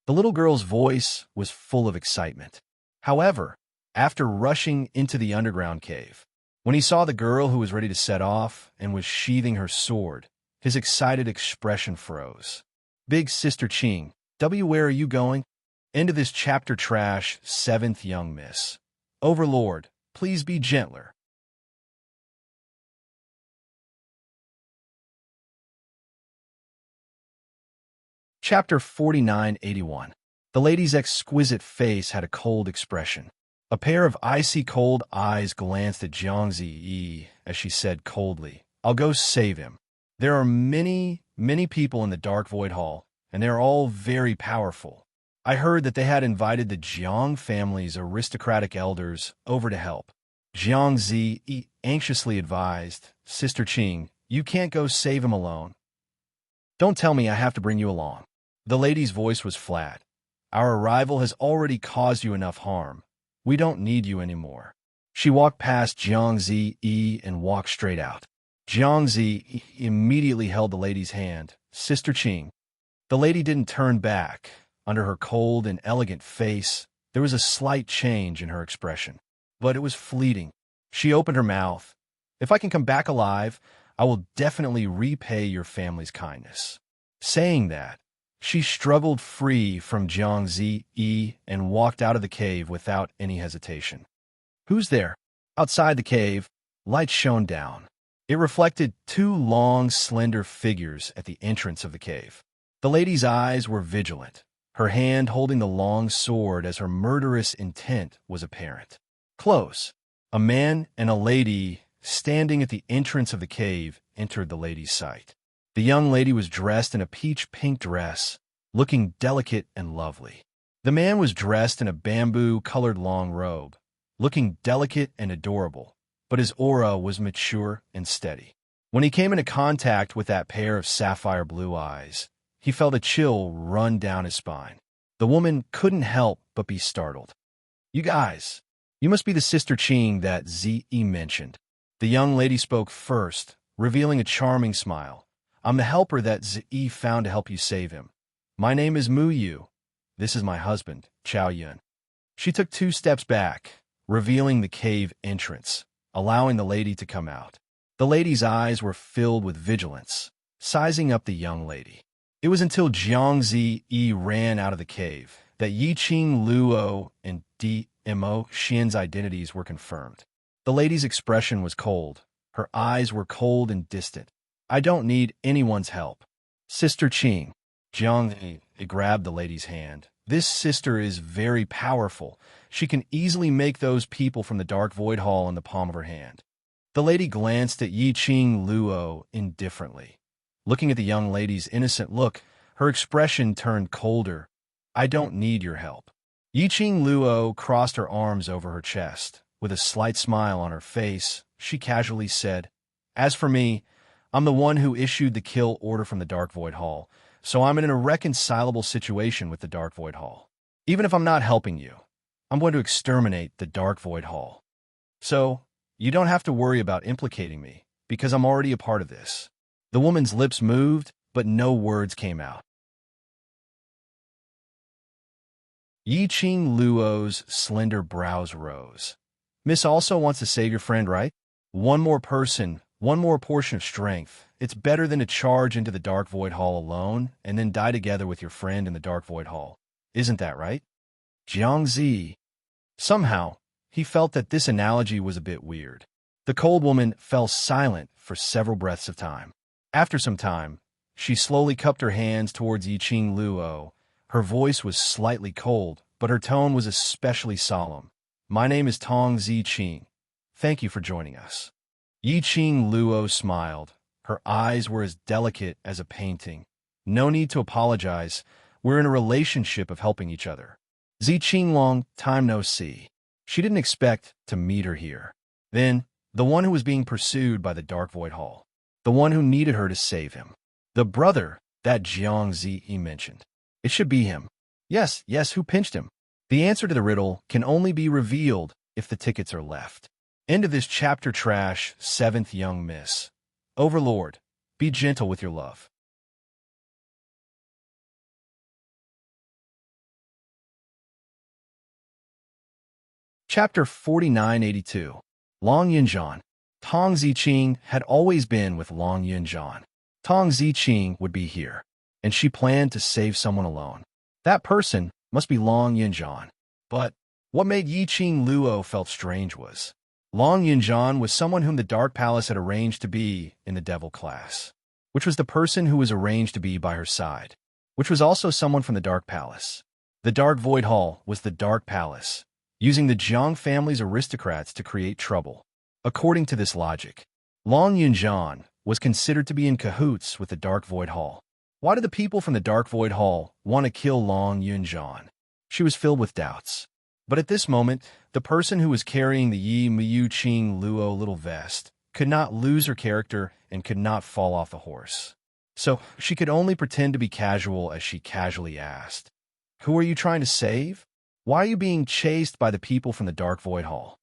The little girl's voice was full of excitement. However, after rushing into the underground cave, when he saw the girl who was ready to set off and was sheathing her sword, his excited expression froze. "Big Sister Qing, where are you going?" End of this chapter. Trash, 7th Young Miss. Overlord, please be gentler. Chapter 4981. The lady's exquisite face had a cold expression. A pair of icy cold eyes glanced at Jiangzi Yi as she said coldly, "I'll go save him. There are many, many people in the Dark Void Hall, and they're all very powerful. I heard that they had invited the Jiang family's aristocratic elders over to help." Jiangzi Yi anxiously advised, "Sister Qing, you can't go save him alone. Don't tell me I have to bring you along." The lady's voice was flat. "Our arrival has already caused you enough harm. We don't need you anymore." She walked past Jiangzi Yi and walked straight out. Jiangzi immediately held the lady's hand. "Sister Qing." The lady didn't turn back. Under her cold and elegant face, there was a slight change in her expression, but it was fleeting. She opened her mouth. "If I can come back alive, I will definitely repay your family's kindness." Saying that, she struggled free from Jiangzi Yi and walked out of the cave without any hesitation. "Who's there?" Outside the cave, light shone down. It reflected 2 long, slender figures at the entrance of the cave. The lady's eyes were vigilant, her hand holding the long sword as her murderous intent was apparent. Close, a man and a lady standing at the entrance of the cave entered the lady's sight. The young lady was dressed in a peach-pink dress, looking delicate and lovely. The man was dressed in a bamboo-colored long robe, looking delicate and adorable, but his aura was mature and steady. When he came into contact with that pair of sapphire blue eyes, he felt a chill run down his spine. The woman couldn't help but be startled. "You guys, you must be the Sister Qing that Zi mentioned." The young lady spoke first, revealing a charming smile. "I'm the helper that Zi found to help you save him. My name is Mu Yu. This is my husband, Chao Yun." She took 2 steps back, revealing the cave entrance, allowing the lady to come out. The lady's eyes were filled with vigilance, sizing up the young lady. It was until Jiangzi Yi ran out of the cave that Yi Qing Luo and Dmo Xian's identities were confirmed. The lady's expression was cold. Her eyes were cold and distant. "I don't need anyone's help." "Sister Qing." Jiangzi grabbed the lady's hand. "This sister is very powerful. She can easily make those people from the Dark Void Hall in the palm of her hand." The lady glanced at Yi Qing Luo indifferently. Looking at the young lady's innocent look, her expression turned colder. I don't need your help. Yiqing Luo crossed her arms over her chest. With a slight smile on her face, she casually said, As for me, I'm the one who issued the kill order from the Dark Void Hall, so I'm in an irreconcilable situation with the Dark Void Hall. Even if I'm not helping you, I'm going to exterminate the Dark Void Hall. So, you don't have to worry about implicating me, because I'm already a part of this. The woman's lips moved, but no words came out. Yiqing Luo's slender brows rose. Miss also wants to save your friend, right? One more person, one more portion of strength. It's better than to charge into the Dark Void Hall alone and then die together with your friend in the Dark Void Hall. Isn't that right? Jiangzi. Somehow, he felt that this analogy was a bit weird. The cold woman fell silent for several breaths of time. After some time, she slowly cupped her hands towards Yiqing Luo. Her voice was slightly cold, but her tone was especially solemn. My name is Tong Ziqing. Thank you for joining us. Yiqing Luo smiled. Her eyes were as delicate as a painting. No need to apologize. We're in a relationship of helping each other. Ziqing Long, time no see. She didn't expect to meet her here. Then, the one who was being pursued by the Dark Void Hall. The one who needed her to save him. The brother that Jiangzi mentioned. It should be him. Yes, who pinched him? The answer to the riddle can only be revealed if the tickets are left. End of this chapter. Trash, 7th Young Miss. Overlord, be gentle with your love. Chapter 4982. Long Yunjian. Tong Ziqing had always been with Long Yunjian. Tong Ziqing would be here, and she planned to save someone alone. That person must be Long Yunjian. But what made Yiqing Luo felt strange was, Long Yunjian was someone whom the Dark Palace had arranged to be in the Devil class, which was the person who was arranged to be by her side, which was also someone from the Dark Palace. The Dark Void Hall was the Dark Palace, using the Jiang family's aristocrats to create trouble. According to this logic, Long Yunjian was considered to be in cahoots with the Dark Void Hall. Why did the people from the Dark Void Hall want to kill Long Yunjian? She was filled with doubts. But at this moment, the person who was carrying the Yiqing Luo little vest could not lose her character and could not fall off the horse. So she could only pretend to be casual as she casually asked, Who are you trying to save? Why are you being chased by the people from the Dark Void Hall?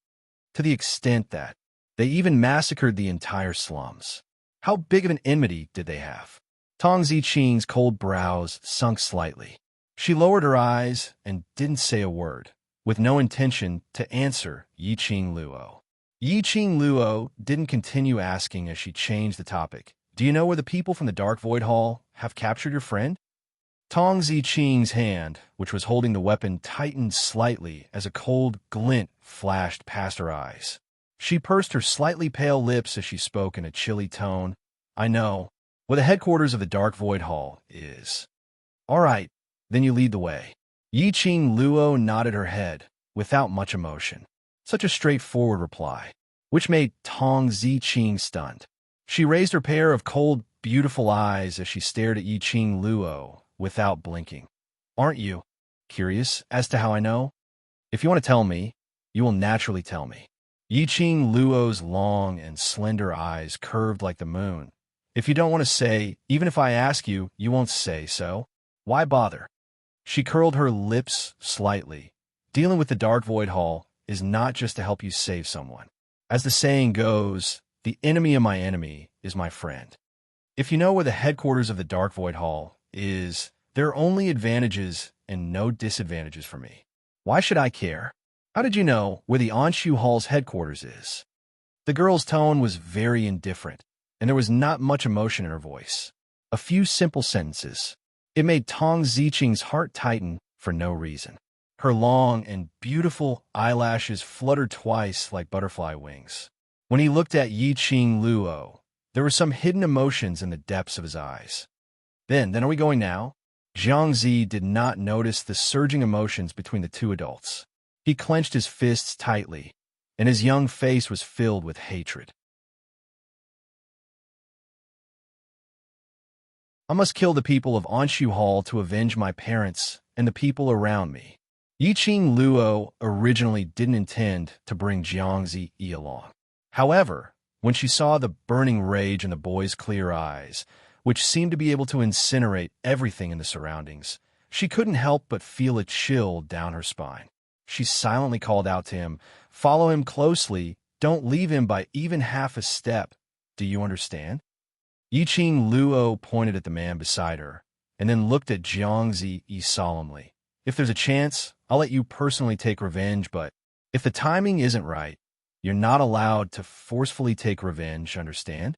To the extent that they even massacred the entire slums. How big of an enmity did they have? Tong Ziqing's cold brows sunk slightly. She lowered her eyes and didn't say a word, with no intention to answer Yiqing Luo. Yiqing Luo didn't continue asking as she changed the topic. Do you know where the people from the Dark Void Hall have captured your friend? Tong Ziqing's hand, which was holding the weapon, tightened slightly as a cold glint flashed past her eyes. She pursed her slightly pale lips as she spoke in a chilly tone. I know where the headquarters of the Dark Void Hall is. All right, then you lead the way. Yiqing Luo nodded her head, without much emotion. Such a straightforward reply, which made Tong Ziqing stunned. She raised her pair of cold, beautiful eyes as she stared at Yiqing Luo without blinking. Aren't you curious as to how I know? If you want to tell me, you will naturally tell me. Yiqing Luo's long and slender eyes curved like the moon. If you don't want to say, even if I ask you, you won't say so. Why bother? She curled her lips slightly. Dealing with the Dark Void Hall is not just to help you save someone. As the saying goes, the enemy of my enemy is my friend. If you know where the headquarters of the Dark Void Hall is, there are only advantages and no disadvantages for me. Why should I care? How did you know where the Anshu Hall's headquarters is? The girl's tone was very indifferent, and there was not much emotion in her voice. A few simple sentences. It made Tong Ziqing's heart tighten for no reason. Her long and beautiful eyelashes fluttered twice like butterfly wings. When he looked at Yiqing Luo, there were some hidden emotions in the depths of his eyes. Then are we going now? Jiangzi did not notice the surging emotions between the two adults. He clenched his fists tightly, and his young face was filled with hatred. I must kill the people of Anshu Hall to avenge my parents and the people around me. Yiqing Luo originally didn't intend to bring Jiangzi Yi along. However, when she saw the burning rage in the boy's clear eyes, which seemed to be able to incinerate everything in the surroundings, she couldn't help but feel a chill down her spine. She silently called out to him, "Follow him closely. Don't leave him by even half a step. Do you understand?" Yiqing Luo pointed at the man beside her, and then looked at Jiangzi Yi solemnly. "If there's a chance, I'll let you personally take revenge, but if the timing isn't right, you're not allowed to forcefully take revenge, understand?"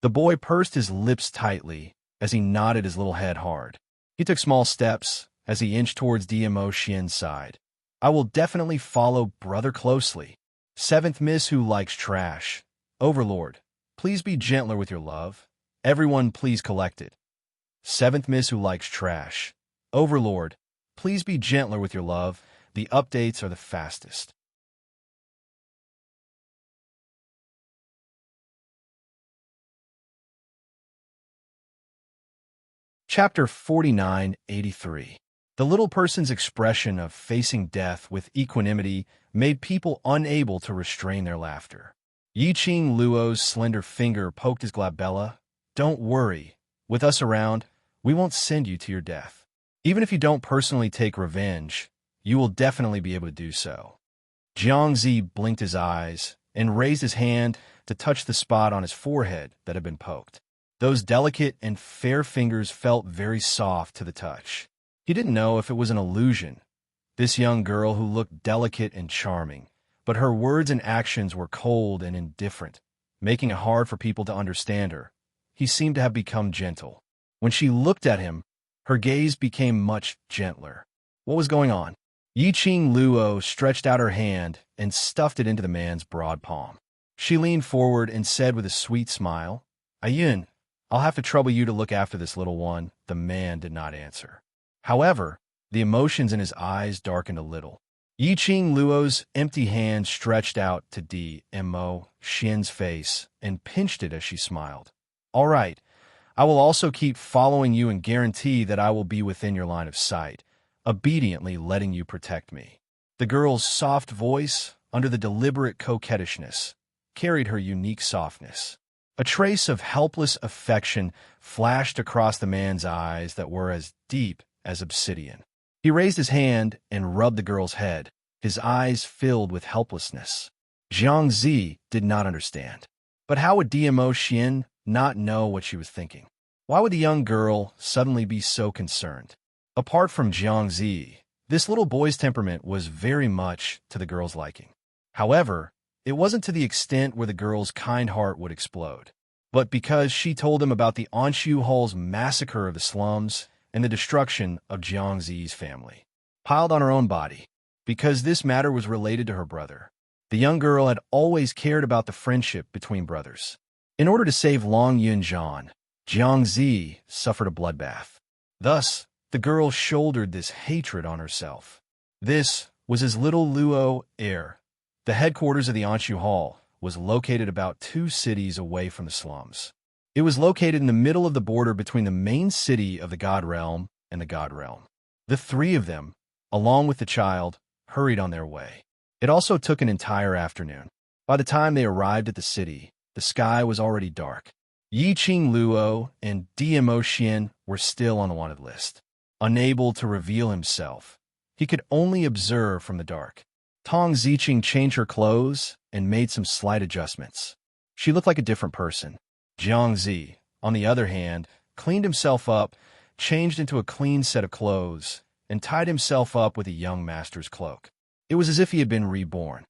The boy pursed his lips tightly as he nodded his little head hard. He took small steps as he inched towards DMO Xian's side. "I will definitely follow brother closely. Seventh Miss who likes trash. Overlord, please be gentler with your love. Everyone please collect it. Seventh Miss who likes trash. Overlord, please be gentler with your love. The updates are the fastest." Chapter 4983. The little person's expression of facing death with equanimity made people unable to restrain their laughter. Yiqing Luo's slender finger poked his glabella. "Don't worry. With us around, we won't send you to your death. Even if you don't personally take revenge, you will definitely be able to do so." Jiangzi blinked his eyes and raised his hand to touch the spot on his forehead that had been poked. Those delicate and fair fingers felt very soft to the touch. He didn't know if it was an illusion. This young girl who looked delicate and charming, but her words and actions were cold and indifferent, making it hard for people to understand her. He seemed to have become gentle. When she looked at him, her gaze became much gentler. What was going on? Yiqing Luo stretched out her hand and stuffed it into the man's broad palm. She leaned forward and said with a sweet smile, "Ayun, I'll have to trouble you to look after this little one." The man did not answer. However, the emotions in his eyes darkened a little. Yiqing Luo's empty hand stretched out to DMO Xian's face and pinched it as she smiled. "All right, I will also keep following you and guarantee that I will be within your line of sight, obediently letting you protect me." The girl's soft voice, under the deliberate coquettishness, carried her unique softness. A trace of helpless affection flashed across the man's eyes that were as deep as obsidian. He raised his hand and rubbed the girl's head, his eyes filled with helplessness. Jiangzi did not understand. But how would DMO Xian not know what she was thinking? Why would the young girl suddenly be so concerned? Apart from Jiangzi, this little boy's temperament was very much to the girl's liking. However, it wasn't to the extent where the girl's kind heart would explode, but because she told him about the Anshu Hall's massacre of the slums and the destruction of Jiangzi's family, piled on her own body, because this matter was related to her brother. The young girl had always cared about the friendship between brothers. In order to save Long Yunjian, Jiangzi suffered a bloodbath. Thus, the girl shouldered this hatred on herself. This was his little Luo heir. The headquarters of the Anshu Hall was located about 2 cities away from the slums. It was located in the middle of the border between the main city of the God Realm and the God Realm. The 3 of them, along with the child, hurried on their way. It also took an entire afternoon. By the time they arrived at the city, the sky was already dark. Yiqing Luo and DMO Xian were still on the wanted list. Unable to reveal himself, he could only observe from the dark. Tong Ziqing changed her clothes and made some slight adjustments. She looked like a different person. Jiangzi, on the other hand, cleaned himself up, changed into a clean set of clothes, and tied himself up with a young master's cloak. It was as if he had been reborn.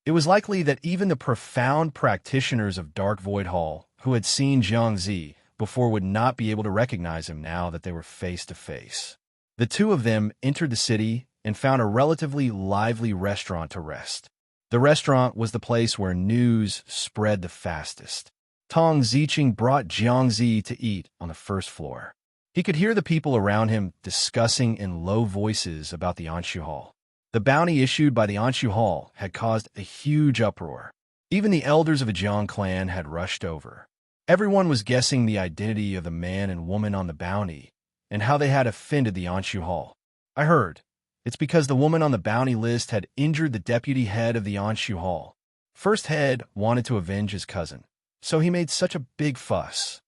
It was likely that even the profound practitioners of Dark Void Hall who had seen Jiangzi before would not be able to recognize him now that they were face to face. The 2 of them entered the city and found a relatively lively restaurant to rest. The restaurant was the place where news spread the fastest. Tong Ziqing brought Jiangzi to eat on the first floor. He could hear the people around him discussing in low voices about the Anshu Hall. The bounty issued by the Anshu Hall had caused a huge uproar. Even the elders of the Jiang clan had rushed over. Everyone was guessing the identity of the man and woman on the bounty and how they had offended the Anshu Hall. I heard. It's because the woman on the bounty list had injured the deputy head of the Anshu Hall. First head wanted to avenge his cousin, so he made such a big fuss.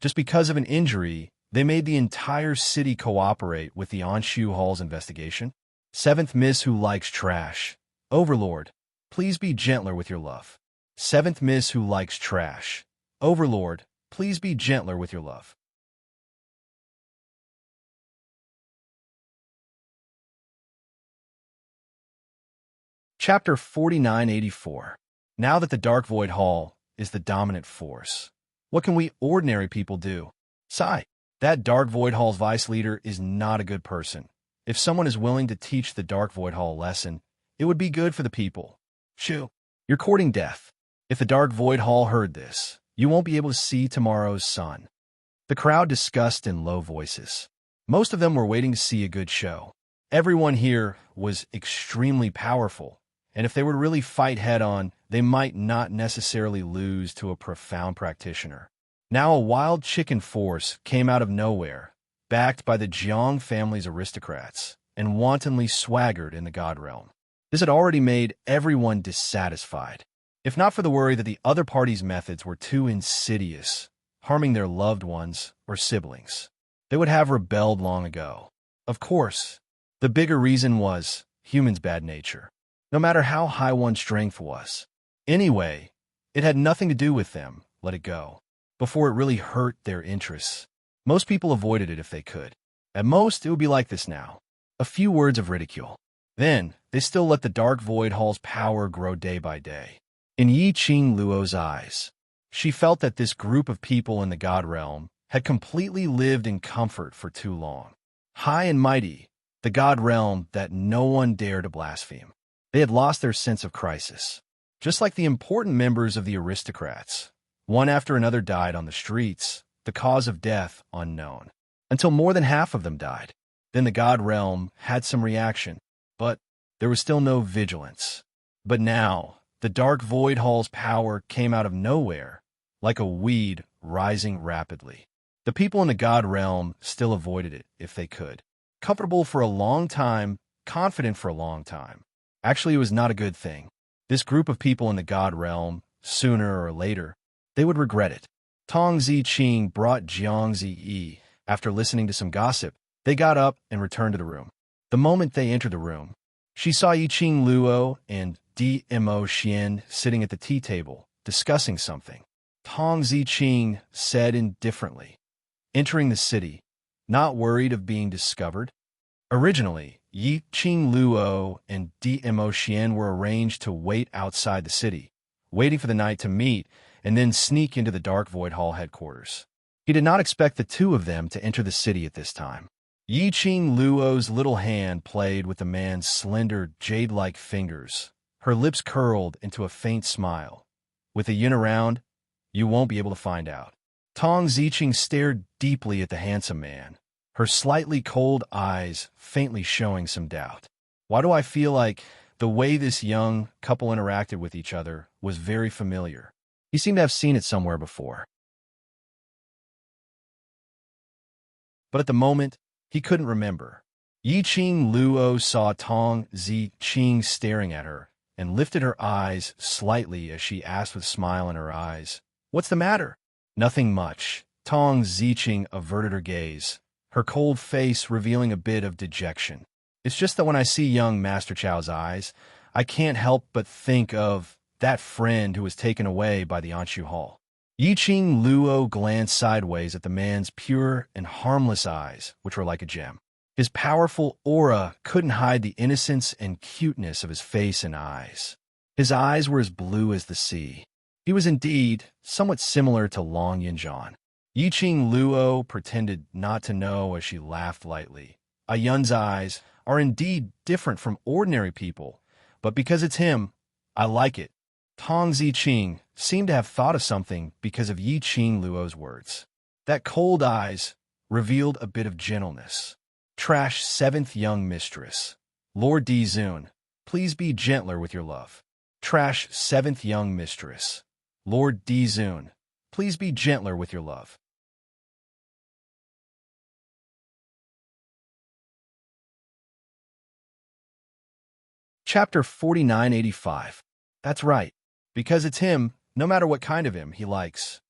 Just because of an injury, they made the entire city cooperate with the Anshu Hall's investigation. Seventh Miss who likes trash. Overlord, please be gentler with your love. Seventh Miss who likes trash. Overlord, please be gentler with your love. Chapter 4984. Now that the Dark Void Hall is the dominant force, what can we ordinary people do? Sigh. That Dark Void Hall's vice leader is not a good person. If someone is willing to teach the Dark Void Hall a lesson, it would be good for the people. Shoo, you're courting death. If the Dark Void Hall heard this, you won't be able to see tomorrow's sun. The crowd discussed in low voices. Most of them were waiting to see a good show. Everyone here was extremely powerful, and if they were to really fight head-on, they might not necessarily lose to a profound practitioner. Now a wild chicken force came out of nowhere, backed by the Jiang family's aristocrats, and wantonly swaggered in the God realm. This had already made everyone dissatisfied, if not for the worry that the other party's methods were too insidious, harming their loved ones or siblings. They would have rebelled long ago. Of course, the bigger reason was humans' bad nature, no matter how high one's strength was. Anyway, it had nothing to do with them. Let it go. Before it really hurt their interests. Most people avoided it if they could. At most, it would be like this now. A few words of ridicule. Then, they still let the Dark Void Hall's power grow day by day. In Yi Qing Luo's eyes, she felt that this group of people in the God realm had completely lived in comfort for too long. High and mighty, the God realm that no one dared to blaspheme. They had lost their sense of crisis. Just like the important members of the aristocrats, one after another died on the streets, the cause of death unknown, until more than half of them died. Then the God realm had some reaction, but there was still no vigilance. But now, the Dark Void Hall's power came out of nowhere, like a weed rising rapidly. The people in the God realm still avoided it if they could. Comfortable for a long time, confident for a long time. Actually, it was not a good thing. This group of people in the God realm, sooner or later, they would regret it. Tong Ziqing brought Jiang Ziyi. After listening to some gossip, they got up and returned to the room. The moment they entered the room, she saw Yiqing Luo and Dmo Xian sitting at the tea table, discussing something. Tong Ziqing said indifferently, entering the city, not worried of being discovered. Originally, Yiqing Luo and Dmo Xian were arranged to wait outside the city, waiting for the night to meet and then sneak into the Dark Void Hall headquarters. He did not expect the two of them to enter the city at this time. Yiqing Luo's little hand played with the man's slender, jade-like fingers. Her lips curled into a faint smile. With a yin around, you won't be able to find out. Tong Ziqing stared deeply at the handsome man, her slightly cold eyes faintly showing some doubt. Why do I feel like the way this young couple interacted with each other was very familiar? He seemed to have seen it somewhere before. But at the moment, he couldn't remember. Yiqing Luo saw Tong Ziqing staring at her and lifted her eyes slightly as she asked with a smile in her eyes, "What's the matter?" "Nothing much." Tong Ziqing averted her gaze, her cold face revealing a bit of dejection. "It's just that when I see young Master Chao's eyes, I can't help but think of that friend who was taken away by the Anshu Hall." Yiqing Luo glanced sideways at the man's pure and harmless eyes, which were like a gem. His powerful aura couldn't hide the innocence and cuteness of his face and eyes. His eyes were as blue as the sea. He was indeed somewhat similar to Long Yinzhan. Yiqing Luo pretended not to know as she laughed lightly. A Yun's eyes are indeed different from ordinary people, but because it's him, I like it. Tong Ziqing seemed to have thought of something because of Yiqing Luo's words. That cold eyes revealed a bit of gentleness. Trash seventh young mistress. Lord Dizun, please be gentler with your love. Trash seventh young mistress. Lord Dizun, please be gentler with your love. Chapter 4985. That's right. Because it's him, no matter what kind of him he likes.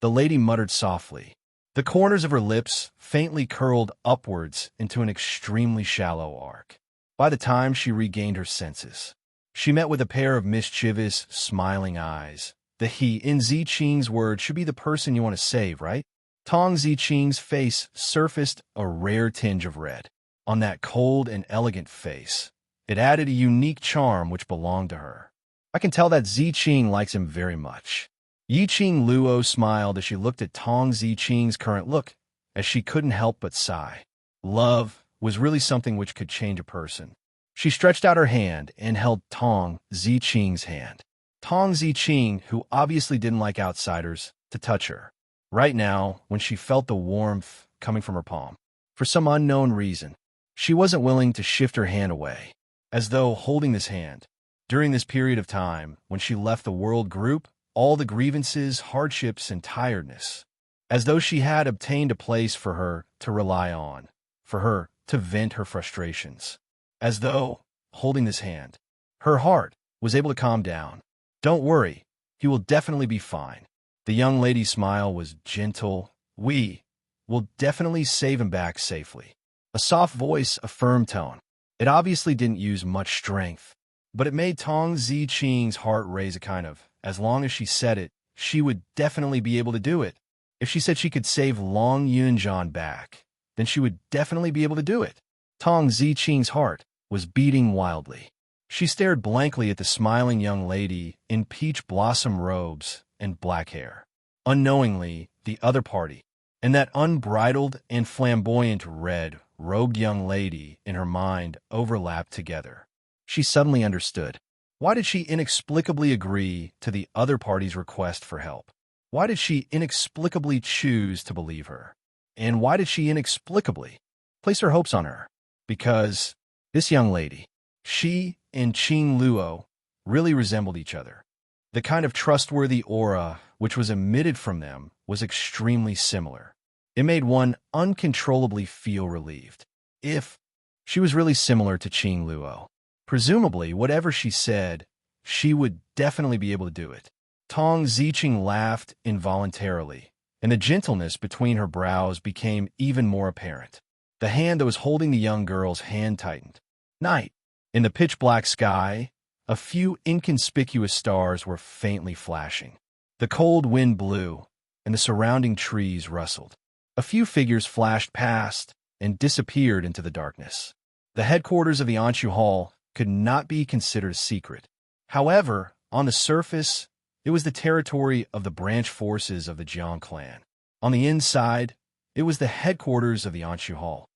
The lady muttered softly. The corners of her lips faintly curled upwards into an extremely shallow arc. By the time she regained her senses, she met with a pair of mischievous, smiling eyes. The he in Ziqing's words should be the person you want to save, right? Tong Ziqing's face surfaced a rare tinge of red. On that cold and elegant face, it added a unique charm which belonged to her. I can tell that Ziqing likes him very much. Yiqing Luo smiled as she looked at Tong Ziqing's current look, as she couldn't help but sigh. Love was really something which could change a person. She stretched out her hand and held Tong Ziqing's hand. Tong Ziqing, who obviously didn't like outsiders, to touch her. Right now, when she felt the warmth coming from her palm, for some unknown reason, she wasn't willing to shift her hand away, as though holding this hand. During this period of time, when she left the world group, all the grievances, hardships, and tiredness, as though she had obtained a place for her to rely on, for her to vent her frustrations, as though, holding this hand, her heart was able to calm down. Don't worry, he will definitely be fine. The young lady's smile was gentle. We will definitely save him back safely. A soft voice, a firm tone. It obviously didn't use much strength, but it made Tong Ziqing's heart raise a kind of, as long as she said it, she would definitely be able to do it. If she said she could save Long Yunjian back, then she would definitely be able to do it. Tong Ziqing's heart was beating wildly. She stared blankly at the smiling young lady in peach blossom robes and black hair. Unknowingly, the other party, and that unbridled and flamboyant red-robed young lady in her mind overlapped together. She suddenly understood. Why did she inexplicably agree to the other party's request for help? Why did she inexplicably choose to believe her? And why did she inexplicably place her hopes on her? Because this young lady, she and Qing Luo, really resembled each other. The kind of trustworthy aura which was emitted from them was extremely similar. It made one uncontrollably feel relieved. If she was really similar to Qing Luo, presumably, whatever she said, she would definitely be able to do it. Tong Ziqing laughed involuntarily, and the gentleness between her brows became even more apparent. The hand that was holding the young girl's hand tightened. Night. In the pitch-black sky, a few inconspicuous stars were faintly flashing. The cold wind blew, and the surrounding trees rustled. A few figures flashed past and disappeared into the darkness. The headquarters of the Anshu Hall could not be considered a secret. However, on the surface, it was the territory of the branch forces of the Jiang clan. On the inside, it was the headquarters of the Anshu Hall.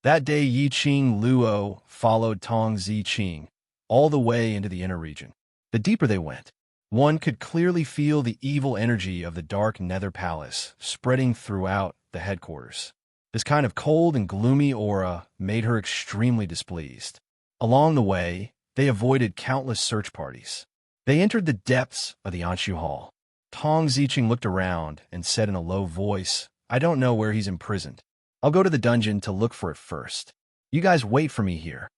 That day, Yiqing Luo followed Tong Ziqing all the way into the inner region. The deeper they went, one could clearly feel the evil energy of the dark nether palace spreading throughout the headquarters. This kind of cold and gloomy aura made her extremely displeased. Along the way, they avoided countless search parties. They entered the depths of the Anshu Hall. Tong Ziqing looked around and said in a low voice, "I don't know where he's imprisoned. I'll go to the dungeon to look for it first. You guys wait for me here.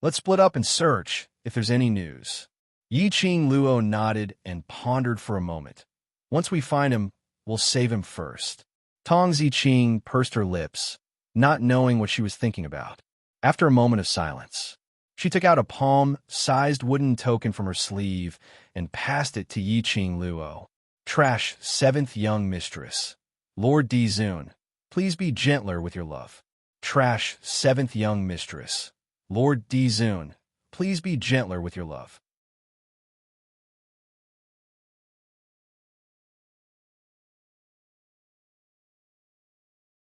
Let's split up and search if there's any news." Yiqing Luo nodded and pondered for a moment. "Once we find him, we'll save him first." Tong Ziqing pursed her lips, not knowing what she was thinking about. After a moment of silence, she took out a palm-sized wooden token from her sleeve and passed it to Yiqing Luo. "Trash, 7th young mistress. Lord Dizun, please be gentler with your love." Trash, 7th young mistress. Lord Dizun, please be gentler with your love.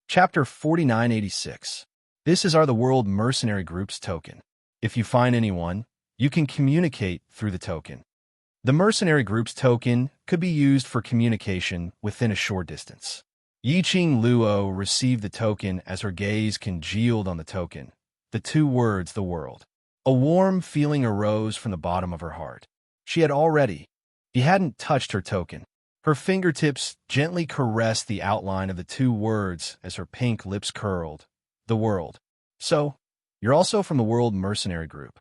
Chapter 4986. This is the World Mercenary Group's token. If you find anyone, you can communicate through the token. The Mercenary Group's token could be used for communication within a short distance. Yiqing Luo received the token as her gaze congealed on the token. The two words, the world. A warm feeling arose from the bottom of her heart. She had already. He hadn't touched her token. Her fingertips gently caressed the outline of the two words as her pink lips curled. The world. So, you're also from the World Mercenary Group.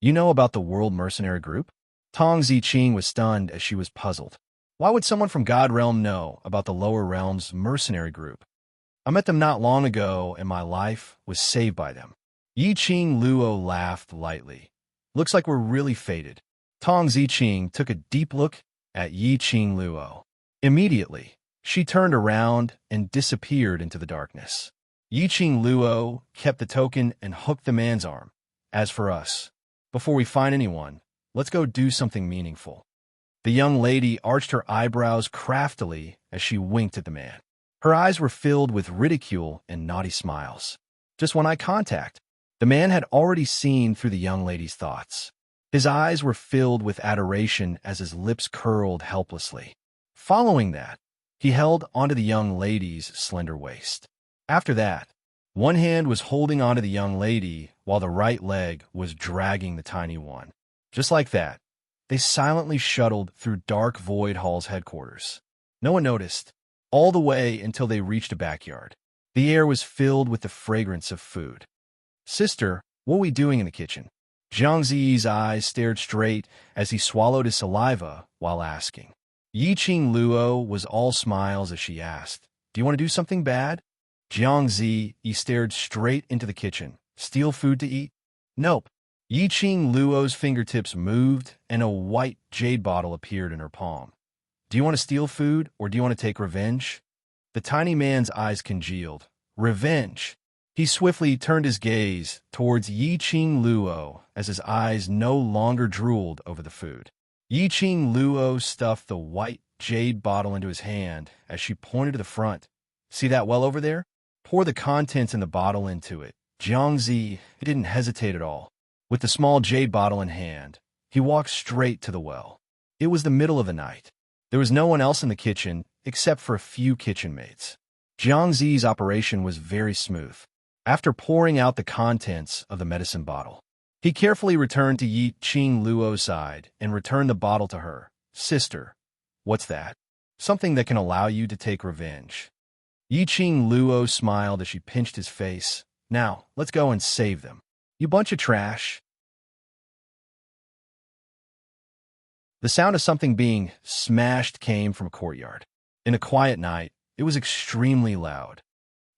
You know about the World Mercenary Group? Tong Ziqing was stunned as she was puzzled. Why would someone from God Realm know about the Lower Realm's mercenary group? I met them not long ago, and my life was saved by them. Yi Qing Luo laughed lightly. Looks like we're really fated. Tong Ziqing took a deep look at Yi Qing Luo. Immediately, she turned around and disappeared into the darkness. Yi Qing Luo kept the token and hooked the man's arm. As for us, before we find anyone, let's go do something meaningful. The young lady arched her eyebrows craftily as she winked at the man. Her eyes were filled with ridicule and naughty smiles. Just one eye contact. The man had already seen through the young lady's thoughts. His eyes were filled with adoration as his lips curled helplessly. Following that, he held onto the young lady's slender waist. After that, one hand was holding onto the young lady while the right leg was dragging the tiny one. Just like that, they silently shuttled through Dark Void Hall's headquarters. No one noticed, all the way until they reached a backyard. The air was filled with the fragrance of food. Sister, what are we doing in the kitchen? Jiang Ziyi's eyes stared straight as he swallowed his saliva while asking. Yi Qing Luo was all smiles as she asked, Do you want to do something bad? Jiang Ziyi stared straight into the kitchen. Steal food to eat? Nope. Yi Qing Luo's fingertips moved and a white jade bottle appeared in her palm. Do you want to steal food or do you want to take revenge? The tiny man's eyes congealed. Revenge. He swiftly turned his gaze towards Yi Qing Luo as his eyes no longer drooled over the food. Yi Qing Luo stuffed the white jade bottle into his hand as she pointed to the front. See that well over there? Pour the contents in the bottle into it. Jiang Zi didn't hesitate at all. With the small jade bottle in hand, he walked straight to the well. It was the middle of the night. There was no one else in the kitchen except for a few kitchen maids. Jiang Zi's operation was very smooth. After pouring out the contents of the medicine bottle, he carefully returned to Yi Qing Luo's side and returned the bottle to her. Sister, what's that? Something that can allow you to take revenge. Yi Qing Luo smiled as she pinched his face. Now, let's go and save them. You bunch of trash. The sound of something being smashed came from a courtyard. In a quiet night, it was extremely loud.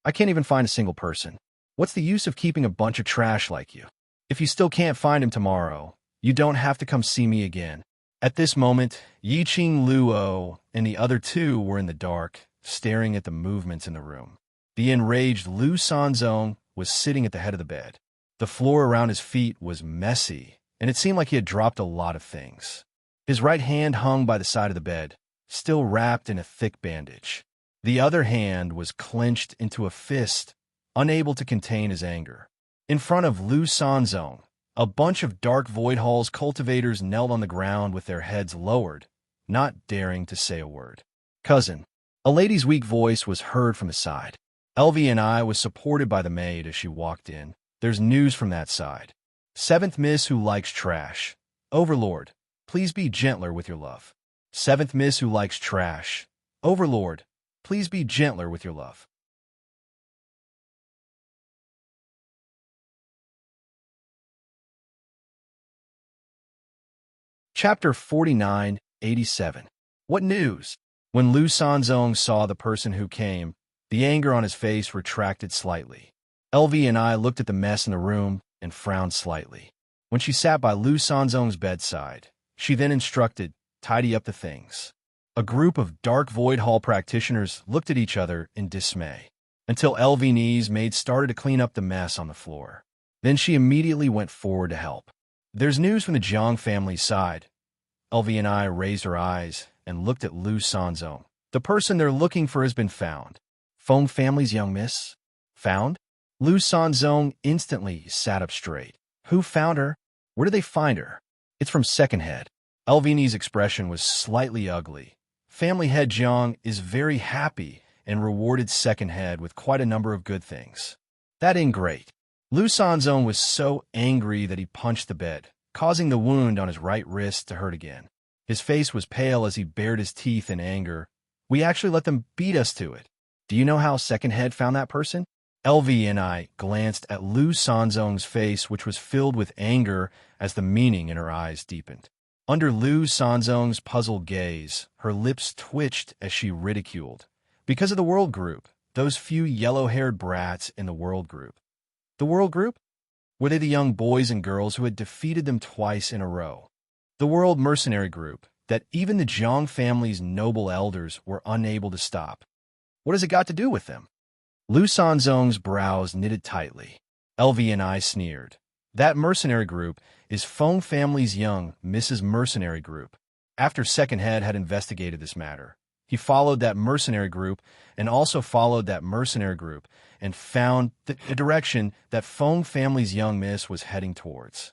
I can't even find a single person. What's the use of keeping a bunch of trash like you? If you still can't find him tomorrow, you don't have to come see me again. At this moment, Yi Qing Luo and the other two were in the dark, staring at the movements in the room. The enraged Lu Sanzong was sitting at the head of the bed. The floor around his feet was messy, and it seemed like he had dropped a lot of things. His right hand hung by the side of the bed, still wrapped in a thick bandage. The other hand was clenched into a fist, unable to contain his anger. In front of Lu Sanzong, a bunch of Dark Void Hall's cultivators knelt on the ground with their heads lowered, not daring to say a word. Cousin. A lady's weak voice was heard from his side. LV&I was supported by the maid as she walked in. There's news from that side. Seventh Miss who likes trash. Overlord, please be gentler with your love. Seventh Miss who likes trash. Overlord, please be gentler with your love. Chapter 4987. What news? When Lu Sanzong saw the person who came, the anger on his face retracted slightly. LV&I looked at the mess in the room and frowned slightly. When she sat by Lu Sanzong's bedside, she then instructed, tidy up the things. A group of Dark Void Hall practitioners looked at each other in dismay, until LV&I's maid started to clean up the mess on the floor. Then she immediately went forward to help. There's news from the Jiang family's side. LV&I raised her eyes and looked at Lu Sanzong. The person they're looking for has been found. Feng family's young miss? Found? Lu Sanzong instantly sat up straight. Who found her? Where did they find her? It's from Second Head. LV&I's expression was slightly ugly. Family head Jiang is very happy and rewarded Second Head with quite a number of good things. That ain't great. Lu Sanzong was so angry that he punched the bed. causing the wound on his right wrist to hurt again. His face was pale as he bared his teeth in anger. We actually let them beat us to it. Do you know how Second Head found that person? LV and I glanced at Lu Sanzong's face, which was filled with anger as the meaning in her eyes deepened. Under Lu Sanzong's puzzled gaze, her lips twitched as she ridiculed. Because of the World Group, those few yellow-haired brats in the World Group. The World Group? Were they the young boys and girls who had defeated them twice in a row? The World Mercenary Group, that even the Zhang family's noble elders were unable to stop. What has it got to do with them? Lu Sanzong's brows knitted tightly. LV and I sneered. That mercenary group is Feng family's young Mrs. Mercenary Group. After Second Head had investigated this matter, he followed that mercenary group and also followed that mercenary group and found the direction that Feng family's young miss was heading towards.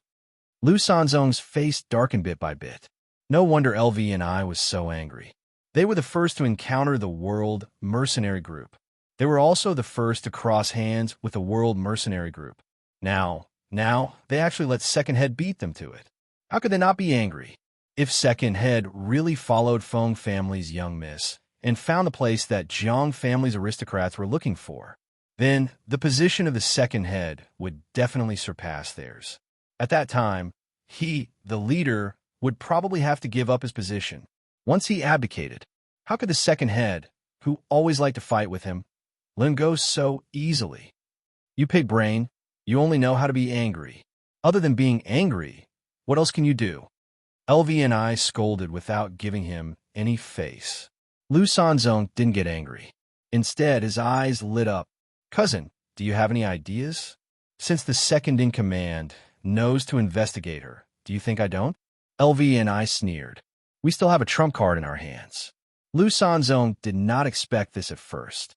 Lu Sanzong's face darkened bit by bit. No wonder LV and I was so angry. They were the first to encounter the World Mercenary Group. They were also the first to cross hands with the World Mercenary Group. Now, they actually let Second Head beat them to it. How could they not be angry? If Second Head really followed Feng family's young miss and found the place that Zhang family's aristocrats were looking for, then the position of the Second Head would definitely surpass theirs. At that time, he, the leader, would probably have to give up his position. Once he abdicated, how could the Second Head, who always liked to fight with him, let him go so easily? You pig brain, you only know how to be angry. Other than being angry, what else can you do? LV and I scolded without giving him any face. Lu Sanzong didn't get angry. Instead, his eyes lit up. Cousin, do you have any ideas? Since the second in command knows to investigate her, do you think I don't? LV and I sneered. We still have a trump card in our hands. Lu Sanzong did not expect this at first.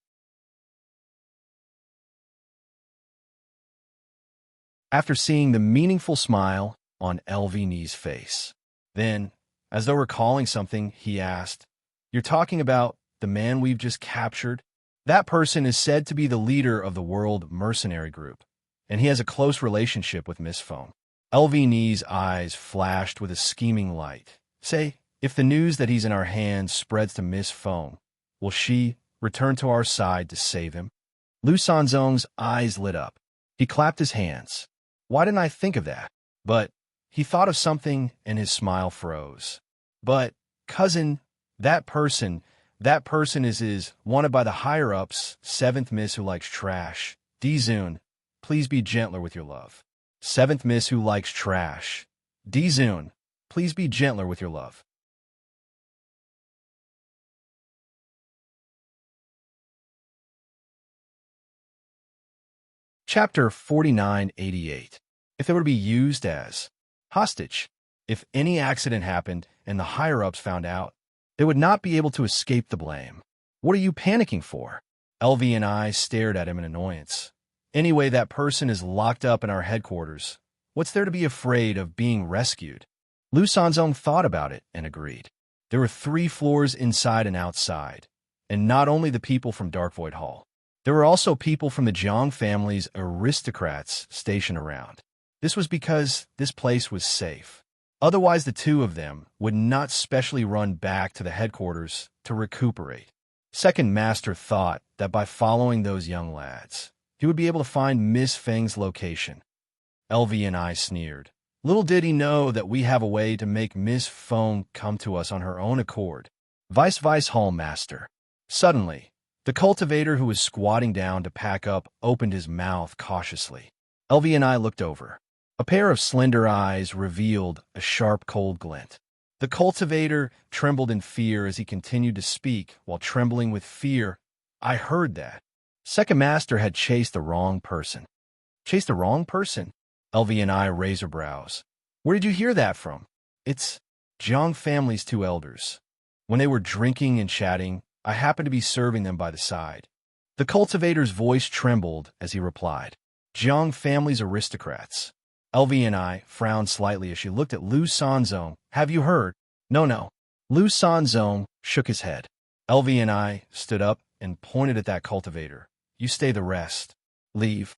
After seeing the meaningful smile on LV Ni's face, then, as though recalling something, he asked, "You're talking about the man we've just captured? That person is said to be the leader of the World Mercenary Group, and he has a close relationship with Miss Feng." LV Ni's eyes flashed with a scheming light. Say, if the news that he's in our hands spreads to Miss Feng, will she return to our side to save him? Lu Sanzong's eyes lit up. He clapped his hands. Why didn't I think of that? But he thought of something and his smile froze. But, cousin, that person is wanted by the higher-ups, seventh miss who likes trash. Dizun, please be gentler with your love. Seventh miss who likes trash. Dizun, please be gentler with your love. Chapter 4988. If they were to be used as hostage, if any accident happened and the higher-ups found out, they would not be able to escape the blame. What are you panicking for? LV and I stared at him in annoyance. Anyway, that person is locked up in our headquarters. What's there to be afraid of being rescued? Lu Sanzong thought about it and agreed. There were 3 floors inside and outside, and not only the people from Dark Void Hall. There were also people from the Zhang family's aristocrats stationed around. This was because this place was safe. Otherwise, the two of them would not specially run back to the headquarters to recuperate. Second Master thought that by following those young lads, he would be able to find Miss Feng's location. LV and I sneered. Little did he know that we have a way to make Miss Feng come to us on her own accord. Vice Hall Master. Suddenly, the cultivator who was squatting down to pack up opened his mouth cautiously. LV and I looked over. A pair of slender eyes revealed a sharp, cold glint. The cultivator trembled in fear as he continued to speak, while trembling with fear. I heard that. Second Master had chased the wrong person. Chased the wrong person? LV and I raised our brows. Where did you hear that from? It's Zhang family's 2 elders. When they were drinking and chatting, I happened to be serving them by the side. The cultivator's voice trembled as he replied. Zhang family's aristocrats. LV and I frowned slightly as she looked at Lu Sanzong. Have you heard? No. Lu Sanzong shook his head. LV and I stood up and pointed at that cultivator. You stay the rest. Leave.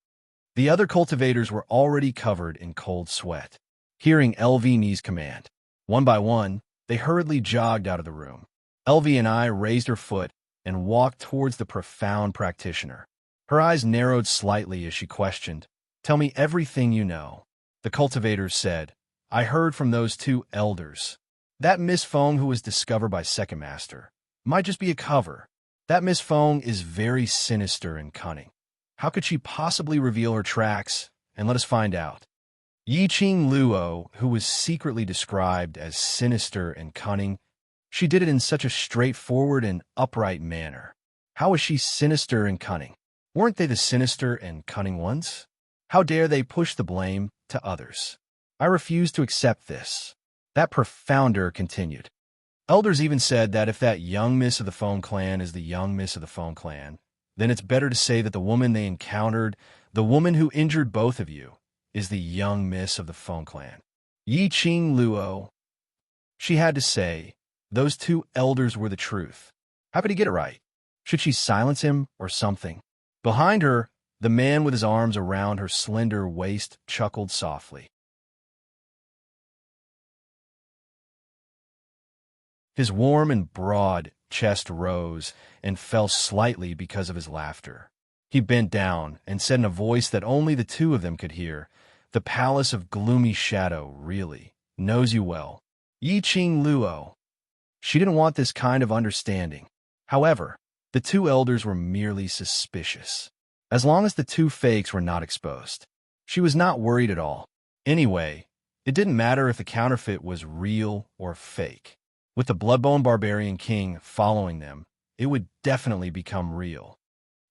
The other cultivators were already covered in cold sweat. hearing LV's command. One by one, they hurriedly jogged out of the room. LV raised her foot and walked towards the profound practitioner. Her eyes narrowed slightly as she questioned, "Tell me everything you know." The cultivator said, "I heard from those two elders. That Miss Feng who was discovered by Second Master might just be a cover. That Miss Feng is very sinister and cunning. How could she possibly reveal her tracks? And let us find out." Yi Qing Luo, who was secretly described as sinister and cunning, she did it in such a straightforward and upright manner. How was she sinister and cunning? Weren't they the sinister and cunning ones? How dare they push the blame to others? I refuse to accept this. That profounder continued. Elders even said that if that young miss of the Feng clan is the young miss of the Feng clan, then it's better to say that the woman they encountered, the woman who injured both of you, is the young miss of the Feng clan. Yi Qing Luo. She had to say, those two elders were the truth. How could he get it right? Should she silence him or something? Behind her, the man with his arms around her slender waist chuckled softly. His warm and broad chest rose and fell slightly because of his laughter. He bent down and said in a voice that only the two of them could hear, "The palace of gloomy shadow really knows you well, Yi Qing Luo." She didn't want this kind of understanding. However, the two elders were merely suspicious. As long as the two fakes were not exposed, she was not worried at all. Anyway, it didn't matter if the counterfeit was real or fake. With the Bloodbone Barbarian King following them, it would definitely become real.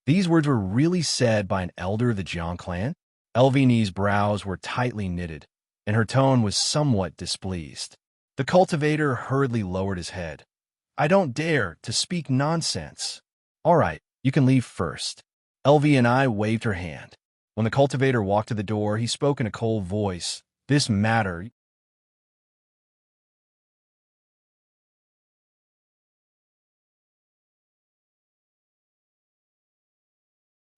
These words were really said by an elder of the Jiang clan? LV's brows were tightly knitted, and her tone was somewhat displeased. The cultivator hurriedly lowered his head. "I don't dare to speak nonsense." "All right, you can leave first." LV waved her hand. When the cultivator walked to the door, he spoke in a cold voice. "This matter..."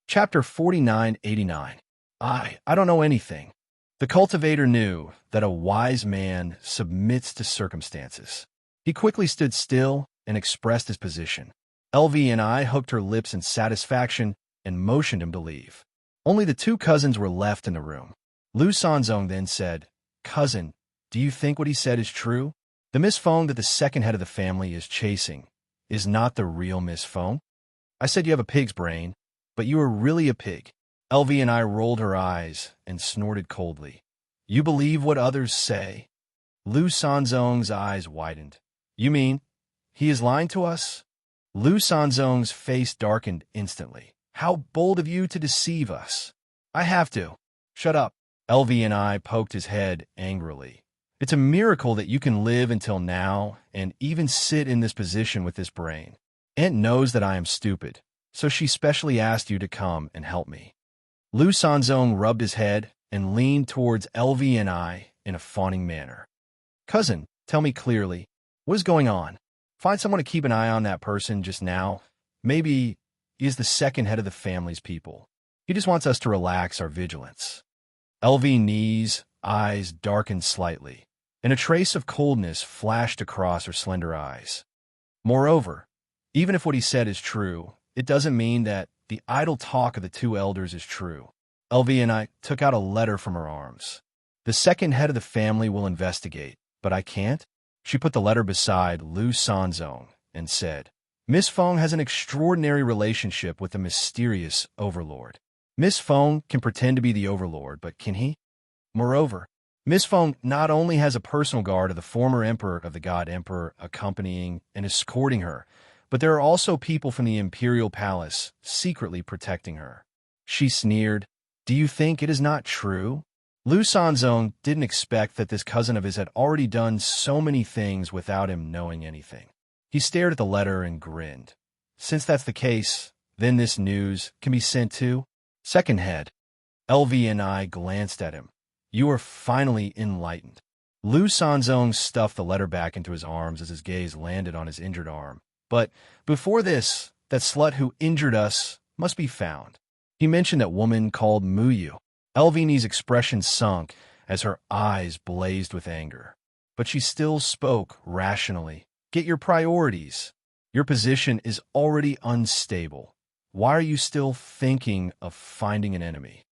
Chapter 4989. I don't know anything. The cultivator knew that a wise man submits to circumstances. He quickly stood still and expressed his position. LV hooked her lips in satisfaction and motioned him to leave. Only the two cousins were left in the room. Lu Sanzong then said, "Cousin, do you think what he said is true? The Miss Feng that the second head of the family is chasing is not the real Miss Feng? I said you have a pig's brain, but you are really a pig." LV rolled her eyes and snorted coldly. "You believe what others say?" Lu Sanzong's eyes widened. "You mean he is lying to us?" Lu Sanzong's face darkened instantly. "How bold of you to deceive us." "I have to." "Shut up." LV poked his head angrily. "It's a miracle that you can live until now and even sit in this position with this brain. Aunt knows that I am stupid, so she specially asked you to come and help me." Lu Sanzong rubbed his head and leaned towards LV in a fawning manner. "Cousin, tell me clearly, what is going on? Find someone to keep an eye on that person just now. Maybe he is the second head of the family's people. He just wants us to relax our vigilance." LV's eyes darkened slightly, and a trace of coldness flashed across her slender eyes. "Moreover, even if what he said is true, it doesn't mean that the idle talk of the two elders is true." LV took out a letter from her arms. "The second head of the family will investigate, but I can't." She put the letter beside Lu Sanzong and said, "Miss Feng has an extraordinary relationship with the mysterious overlord. Miss Feng can pretend to be the overlord, but can he? Moreover, Miss Feng not only has a personal guard of the former emperor of the God Emperor accompanying and escorting her, but there are also people from the imperial palace secretly protecting her." She sneered. "Do you think it is not true?" Lu Sanzong didn't expect that this cousin of his had already done so many things without him knowing anything. He stared at the letter and grinned. "Since that's the case, then this news can be sent to second head." LV glanced at him. "You are finally enlightened." Lu Sanzong stuffed the letter back into his arms as his gaze landed on his injured arm. "But before this, that slut who injured us must be found. He mentioned that woman called Muyu." LV's expression sunk as her eyes blazed with anger. But she still spoke rationally. Get your priorities. Your position is already unstable. Why are you still thinking of finding an enemy?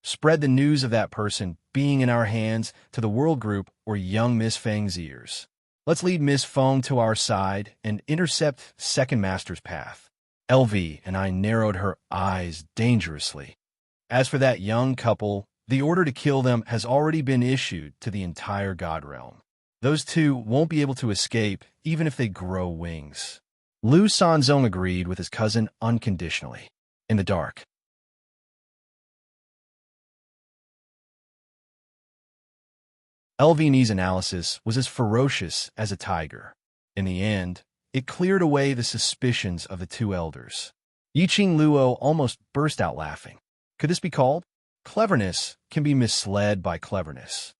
Spread the news of that person being in our hands to the world group or young Miss Fang's ears. Let's lead Miss Feng to our side and intercept Second Master's path. LV and I narrowed her eyes dangerously. As for that young couple, the order to kill them has already been issued to the entire God realm. Those two won't be able to escape even if they grow wings. Lu Sanzong agreed with his cousin unconditionally. In the dark, LV's analysis was as ferocious as a tiger. In the end, it cleared away the suspicions of the two elders. Yiqing Luo almost burst out laughing. Could this be called? Cleverness can be misled by cleverness.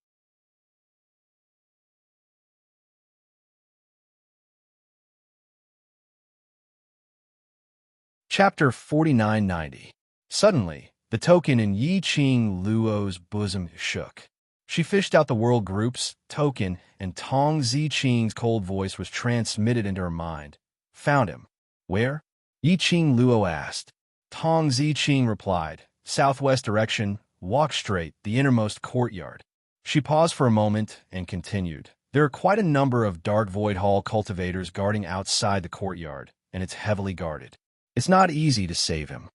Chapter 4990. Suddenly, the token in Yiqing Luo's bosom shook. She fished out the world group's token, and Tong Ziqing's cold voice was transmitted into her mind. Found him. Where? Yiqing Luo asked. Tong Ziqing replied. Southwest direction, walk straight, the innermost courtyard. She paused for a moment and continued. There are quite a number of Dark Void Hall cultivators guarding outside the courtyard, and it's heavily guarded. It's not easy to save him.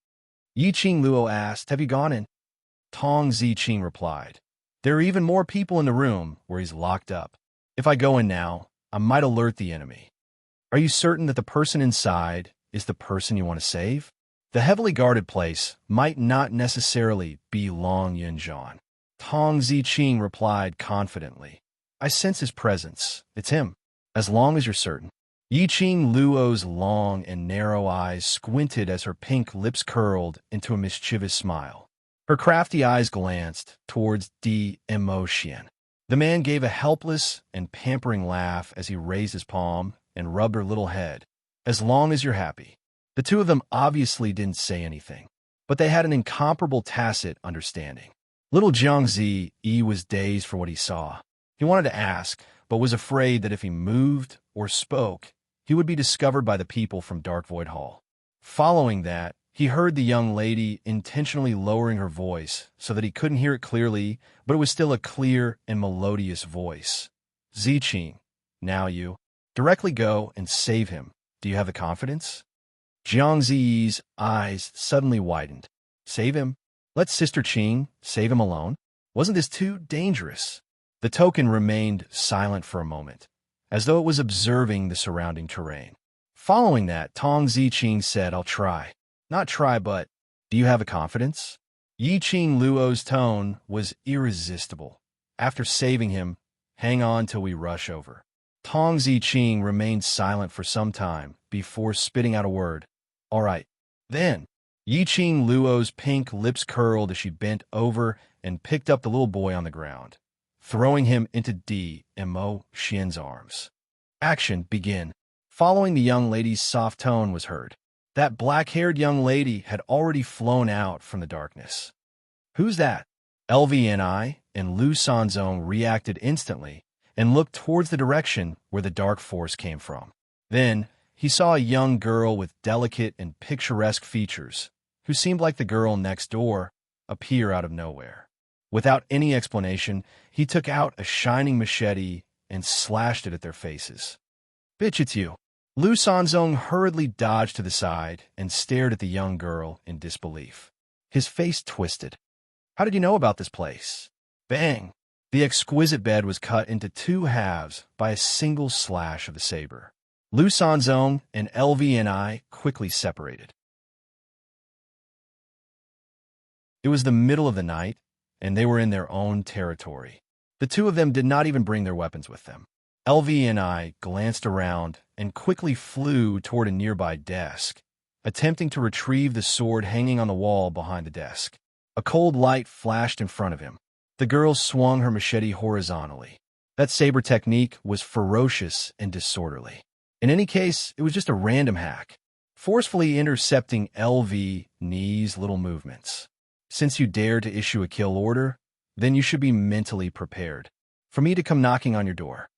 Yiqing Luo asked, have you gone in? Tong Ziqing replied. There are even more people in the room where he's locked up. If I go in now, I might alert the enemy. Are you certain that the person inside is the person you want to save? The heavily guarded place might not necessarily be Long Yunjian. Tong Ziqing replied confidently. I sense his presence. It's him. As long as you're certain. Yiqing Luo's long and narrow eyes squinted as her pink lips curled into a mischievous smile. Her crafty eyes glanced towards Di Emotion. The man gave a helpless and pampering laugh as he raised his palm and rubbed her little head. As long as you're happy. The two of them obviously didn't say anything, but they had an incomparable tacit understanding. Little Jiangzi Yi was dazed for what he saw. He wanted to ask, but was afraid that if he moved or spoke, he would be discovered by the people from Dark Void Hall. Following that, he heard the young lady intentionally lowering her voice so that he couldn't hear it clearly, but it was still a clear and melodious voice. Ziqing, now you. Directly go and save him. Do you have the confidence? Jiangzi's eyes suddenly widened. Save him? Let Sister Qing save him alone? Wasn't this too dangerous? The token remained silent for a moment, as though it was observing the surrounding terrain. Following that, Tong Ziqing said, I'll try. Not try, but do you have a confidence? Yiqing Luo's tone was irresistible. After saving him, hang on till we rush over. Tong Ziqing remained silent for some time before spitting out a word. All right, then. Yiqing Luo's pink lips curled as she bent over and picked up the little boy on the ground, throwing him into Di Emotion's arms. Action, begin. Following the young lady's soft tone was heard. That black-haired young lady had already flown out from the darkness. Who's that? LVNI and Lu Sanzong reacted instantly and looked towards the direction where the dark force came from. Then, he saw a young girl with delicate and picturesque features, who seemed like the girl next door, appear out of nowhere. Without any explanation, he took out a shining machete and slashed it at their faces. Bitch, it's you. Lu Sanzong hurriedly dodged to the side and stared at the young girl in disbelief. His face twisted. How did you know about this place? Bang! The exquisite bed was cut into two halves by a single slash of the saber. Lu Sanzong and LVNI quickly separated. It was the middle of the night, and they were in their own territory. The two of them did not even bring their weapons with them. LVNI glanced around and quickly flew toward a nearby desk, attempting to retrieve the sword hanging on the wall behind the desk. A cold light flashed in front of him. The girl swung her machete horizontally. That saber technique was ferocious and disorderly. In any case, it was just a random hack, forcefully intercepting LVNI's little movements. Since you dare to issue a kill order, then you should be mentally prepared for me to come knocking on your door."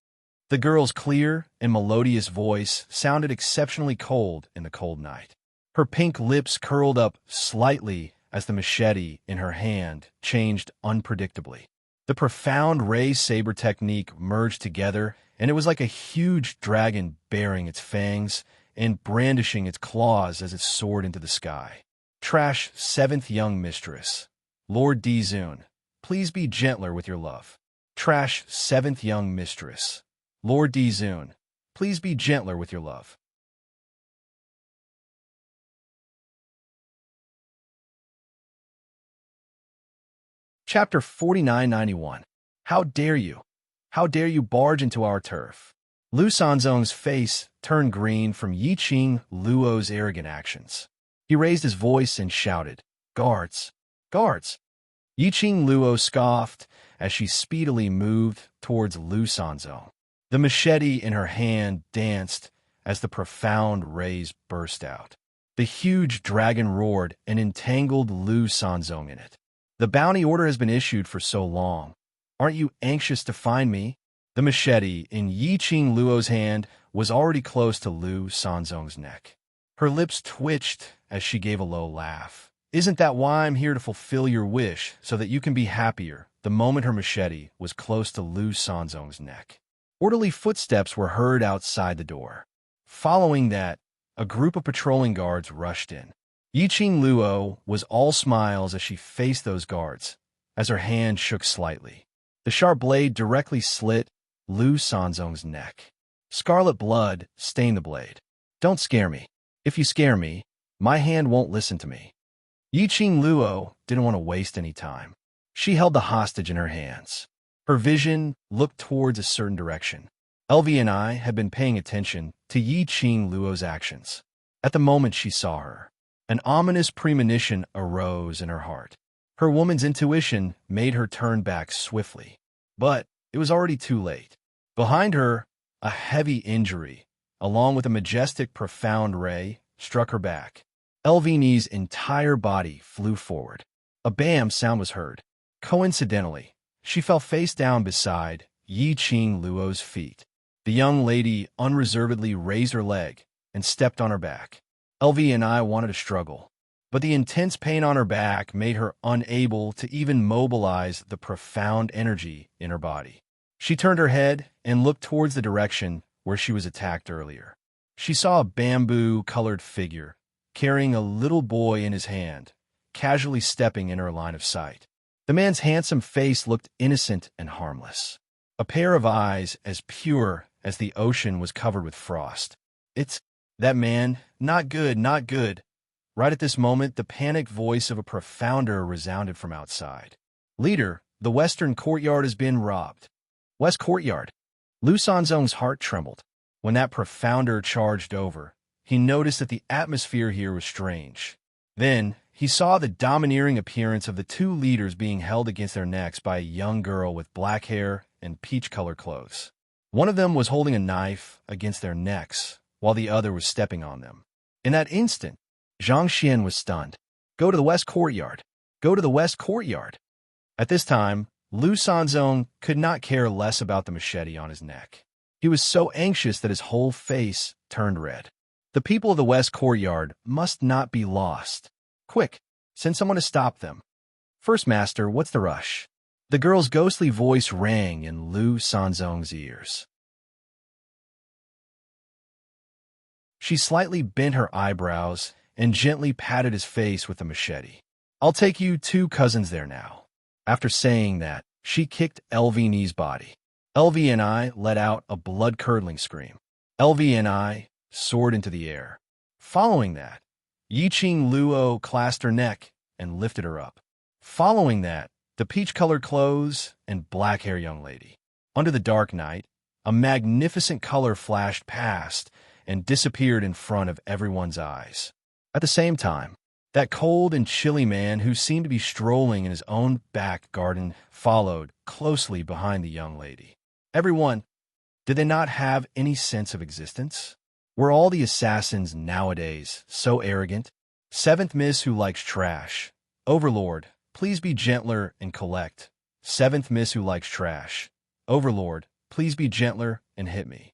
The girl's clear and melodious voice sounded exceptionally cold in the cold night. Her pink lips curled up slightly as the machete in her hand changed unpredictably. The profound ray saber technique merged together, and it was like a huge dragon baring its fangs and brandishing its claws as it soared into the sky. Trash, seventh young mistress. Lord Dizun, please be gentler with your love. Trash, seventh young mistress. Lord Dizun, please be gentler with your love. Chapter 4991. How dare you? How dare you barge into our turf? Lu Sanzong's face turned green from Yiqing Luo's arrogant actions. He raised his voice and shouted, "Guards! Guards!" Yiqing Luo scoffed as she speedily moved towards Lu Sanzong. The machete in her hand danced as the profound rays burst out. The huge dragon roared and entangled Lu Sanzong in it. "The bounty order has been issued for so long. Aren't you anxious to find me?" The machete in Yiqing Luo's hand was already close to Lu Sanzong's neck. Her lips twitched as she gave a low laugh. "Isn't that why I'm here to fulfill your wish, so that you can be happier?" The moment her machete was close to Lu Sanzong's neck. Orderly footsteps were heard outside the door. Following that, a group of patrolling guards rushed in. Yiqing Luo was all smiles as she faced those guards, as her hand shook slightly. The sharp blade directly slit Lu Sanzong's neck. Scarlet blood stained the blade. "Don't scare me. If you scare me, my hand won't listen to me." Yiqing Luo didn't want to waste any time. She held the hostage in her hands. Her vision looked towards a certain direction. LV and I had been paying attention to Yiqing Luo's actions. At the moment she saw her, an ominous premonition arose in her heart. Her woman's intuition made her turn back swiftly. But it was already too late. Behind her, a heavy injury, along with a majestic, profound ray, struck her back. Elvini's entire body flew forward. A bam sound was heard. Coincidentally, she fell face down beside Yiqing Luo's feet. The young lady unreservedly raised her leg and stepped on her back. LV and I wanted to struggle, but the intense pain on her back made her unable to even mobilize the profound energy in her body. She turned her head and looked towards the direction where she was attacked earlier. She saw a bamboo-colored figure carrying a little boy in his hand, casually stepping in her line of sight. The man's handsome face looked innocent and harmless. A pair of eyes as pure as the ocean was covered with frost. "It's that man. Not good, not good." Right at this moment, the panicked voice of a profounder resounded from outside. "Leader, the western courtyard has been robbed." West Courtyard. Lu Sanzong's heart trembled. When that profounder charged over, he noticed that the atmosphere here was strange. Then, he saw the domineering appearance of the two leaders being held against their necks by a young girl with black hair and peach-colored clothes. One of them was holding a knife against their necks, while the other was stepping on them. In that instant, Zhang Xian was stunned. "Go to the West Courtyard. Go to the West Courtyard." At this time, Lu Sanzong could not care less about the machete on his neck. He was so anxious that his whole face turned red. The people of the West Courtyard must not be lost. "Quick, send someone to stop them." "First Master, what's the rush?" The girl's ghostly voice rang in Lu Sanzong's ears. She slightly bent her eyebrows and gently patted his face with the machete. "I'll take you two cousins there now." After saying that, she kicked LV's body. LV and I let out a blood-curdling scream. LV and I soared into the air. Following that, Yiqing Luo clasped her neck and lifted her up. Following that, the peach-colored clothes and black-haired young lady. Under the dark night, a magnificent color flashed past and disappeared in front of everyone's eyes. At the same time, that cold and chilly man who seemed to be strolling in his own back garden followed closely behind the young lady. Everyone, did they not have any sense of existence? Were all the assassins nowadays so arrogant? Seventh Miss who likes trash. Overlord, please be gentler and collect. Seventh miss who likes trash. Overlord, please be gentler and hit me.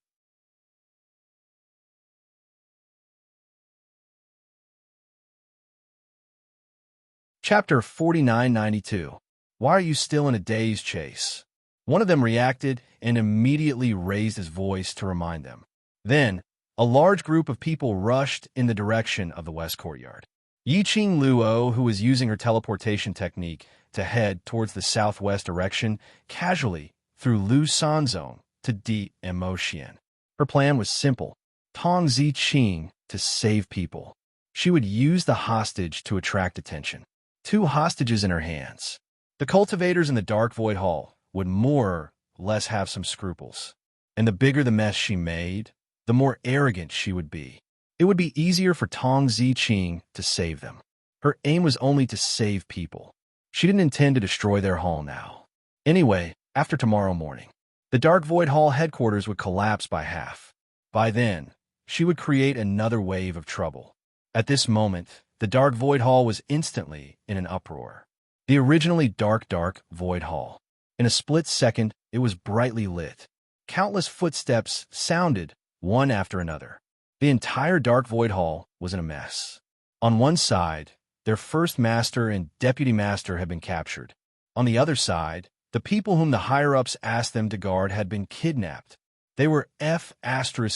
Chapter 4992. Why are you still in a day's chase? One of them reacted and immediately raised his voice to remind them. Then, a large group of people rushed in the direction of the west courtyard. Yiqing Luo, who was using her teleportation technique to head towards the southwest direction, casually threw Lu Sanzong to Di Emotian. Her plan was simple: Tong Ziqing to save people. She would use the hostage to attract attention. 2 hostages in her hands. The cultivators in the Dark Void Hall would more or less have some scruples. And the bigger the mess she made, the more arrogant she would be. It would be easier for Tong Ziqing to save them. Her aim was only to save people. She didn't intend to destroy their hall now. Anyway, after tomorrow morning, the Dark Void Hall headquarters would collapse by half. By then, she would create another wave of trouble. At this moment, the Dark Void Hall was instantly in an uproar. The originally dark Void Hall. In a split second, it was brightly lit. Countless footsteps sounded, one after another. The entire Dark Void Hall was in a mess. On one side, their first master and deputy master had been captured. On the other side, the people whom the higher-ups asked them to guard had been kidnapped. They were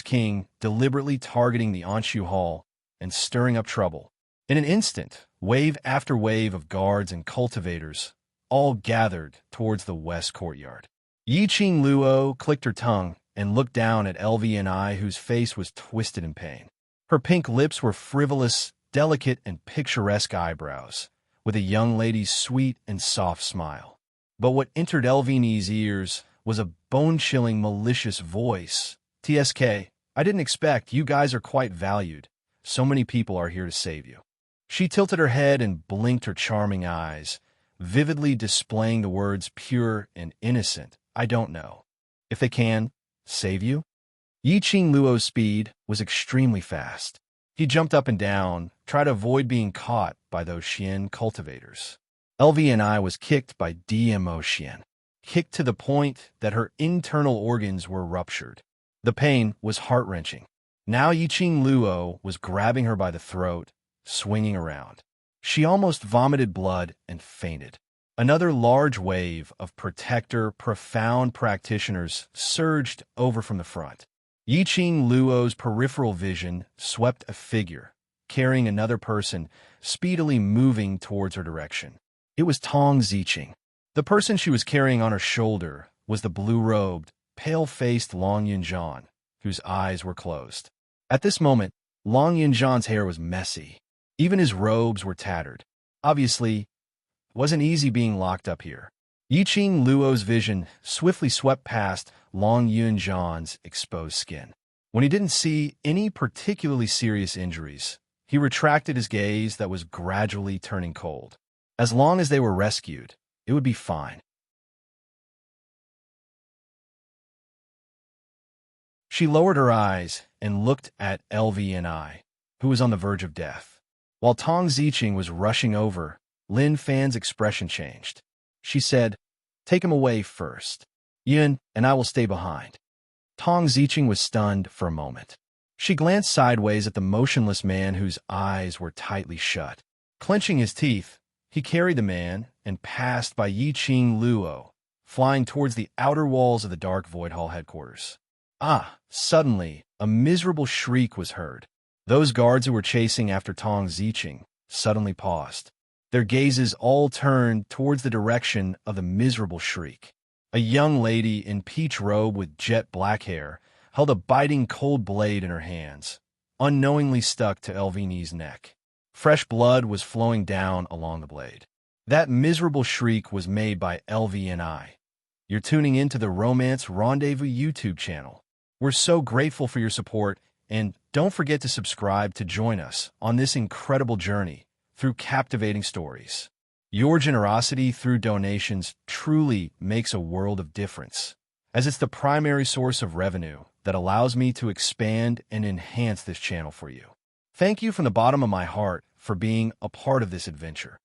King deliberately targeting the Anshu Hall and stirring up trouble. In an instant, wave after wave of guards and cultivators all gathered towards the west courtyard. Yiqing Luo clicked her tongue and looked down at LVNI, whose face was twisted in pain. Her pink lips were frivolous, delicate, and picturesque eyebrows, with a young lady's sweet and soft smile. But what entered LVNI's ears was a bone-chilling, malicious voice. TSK, I didn't expect. You guys are quite valued. So many people are here to save you. She tilted her head and blinked her charming eyes, vividly displaying the words pure and innocent. I don't know. If they can save you? Yiqing Luo's speed was extremely fast. He jumped up and down, tried to avoid being caught by those Xian cultivators. LVNI was kicked by DMO Xian, kicked to the point that her internal organs were ruptured. The pain was heart-wrenching. Now Yiqing Luo was grabbing her by the throat, swinging around. She almost vomited blood and fainted. Another large wave of profound practitioners surged over from the front. Yiqing Luo's peripheral vision swept a figure, carrying another person, speedily moving towards her direction. It was Tong Ziqing. The person she was carrying on her shoulder was the blue-robed, pale-faced Long Yunjian, whose eyes were closed. At this moment, Long Yunjian's hair was messy. Even his robes were tattered. Obviously, it wasn't easy being locked up here. Yiqing Luo's vision swiftly swept past Long Yunjian's exposed skin. When he didn't see any particularly serious injuries, he retracted his gaze that was gradually turning cold. As long as they were rescued, it would be fine. She lowered her eyes and looked at LVNI, who was on the verge of death. While Tong Ziqing was rushing over, Lin Fan's expression changed. She said, "Take him away first. Yun and I will stay behind." Tong Ziqing was stunned for a moment. She glanced sideways at the motionless man whose eyes were tightly shut. Clenching his teeth, he carried the man and passed by Yiqing Luo, flying towards the outer walls of the Dark Void Hall headquarters. Suddenly, a miserable shriek was heard. Those guards who were chasing after Tong Ziqing suddenly paused. Their gazes all turned towards the direction of the miserable shriek. A young lady in peach robe with jet black hair held a biting cold blade in her hands, unknowingly stuck to Elvini's neck. Fresh blood was flowing down along the blade. That miserable shriek was made by LVNI. You're tuning into the Romance Rendezvous YouTube channel. We're so grateful for your support, and don't forget to subscribe to join us on this incredible journey through captivating stories. Your generosity through donations truly makes a world of difference, as it's the primary source of revenue that allows me to expand and enhance this channel for you. Thank you from the bottom of my heart for being a part of this adventure.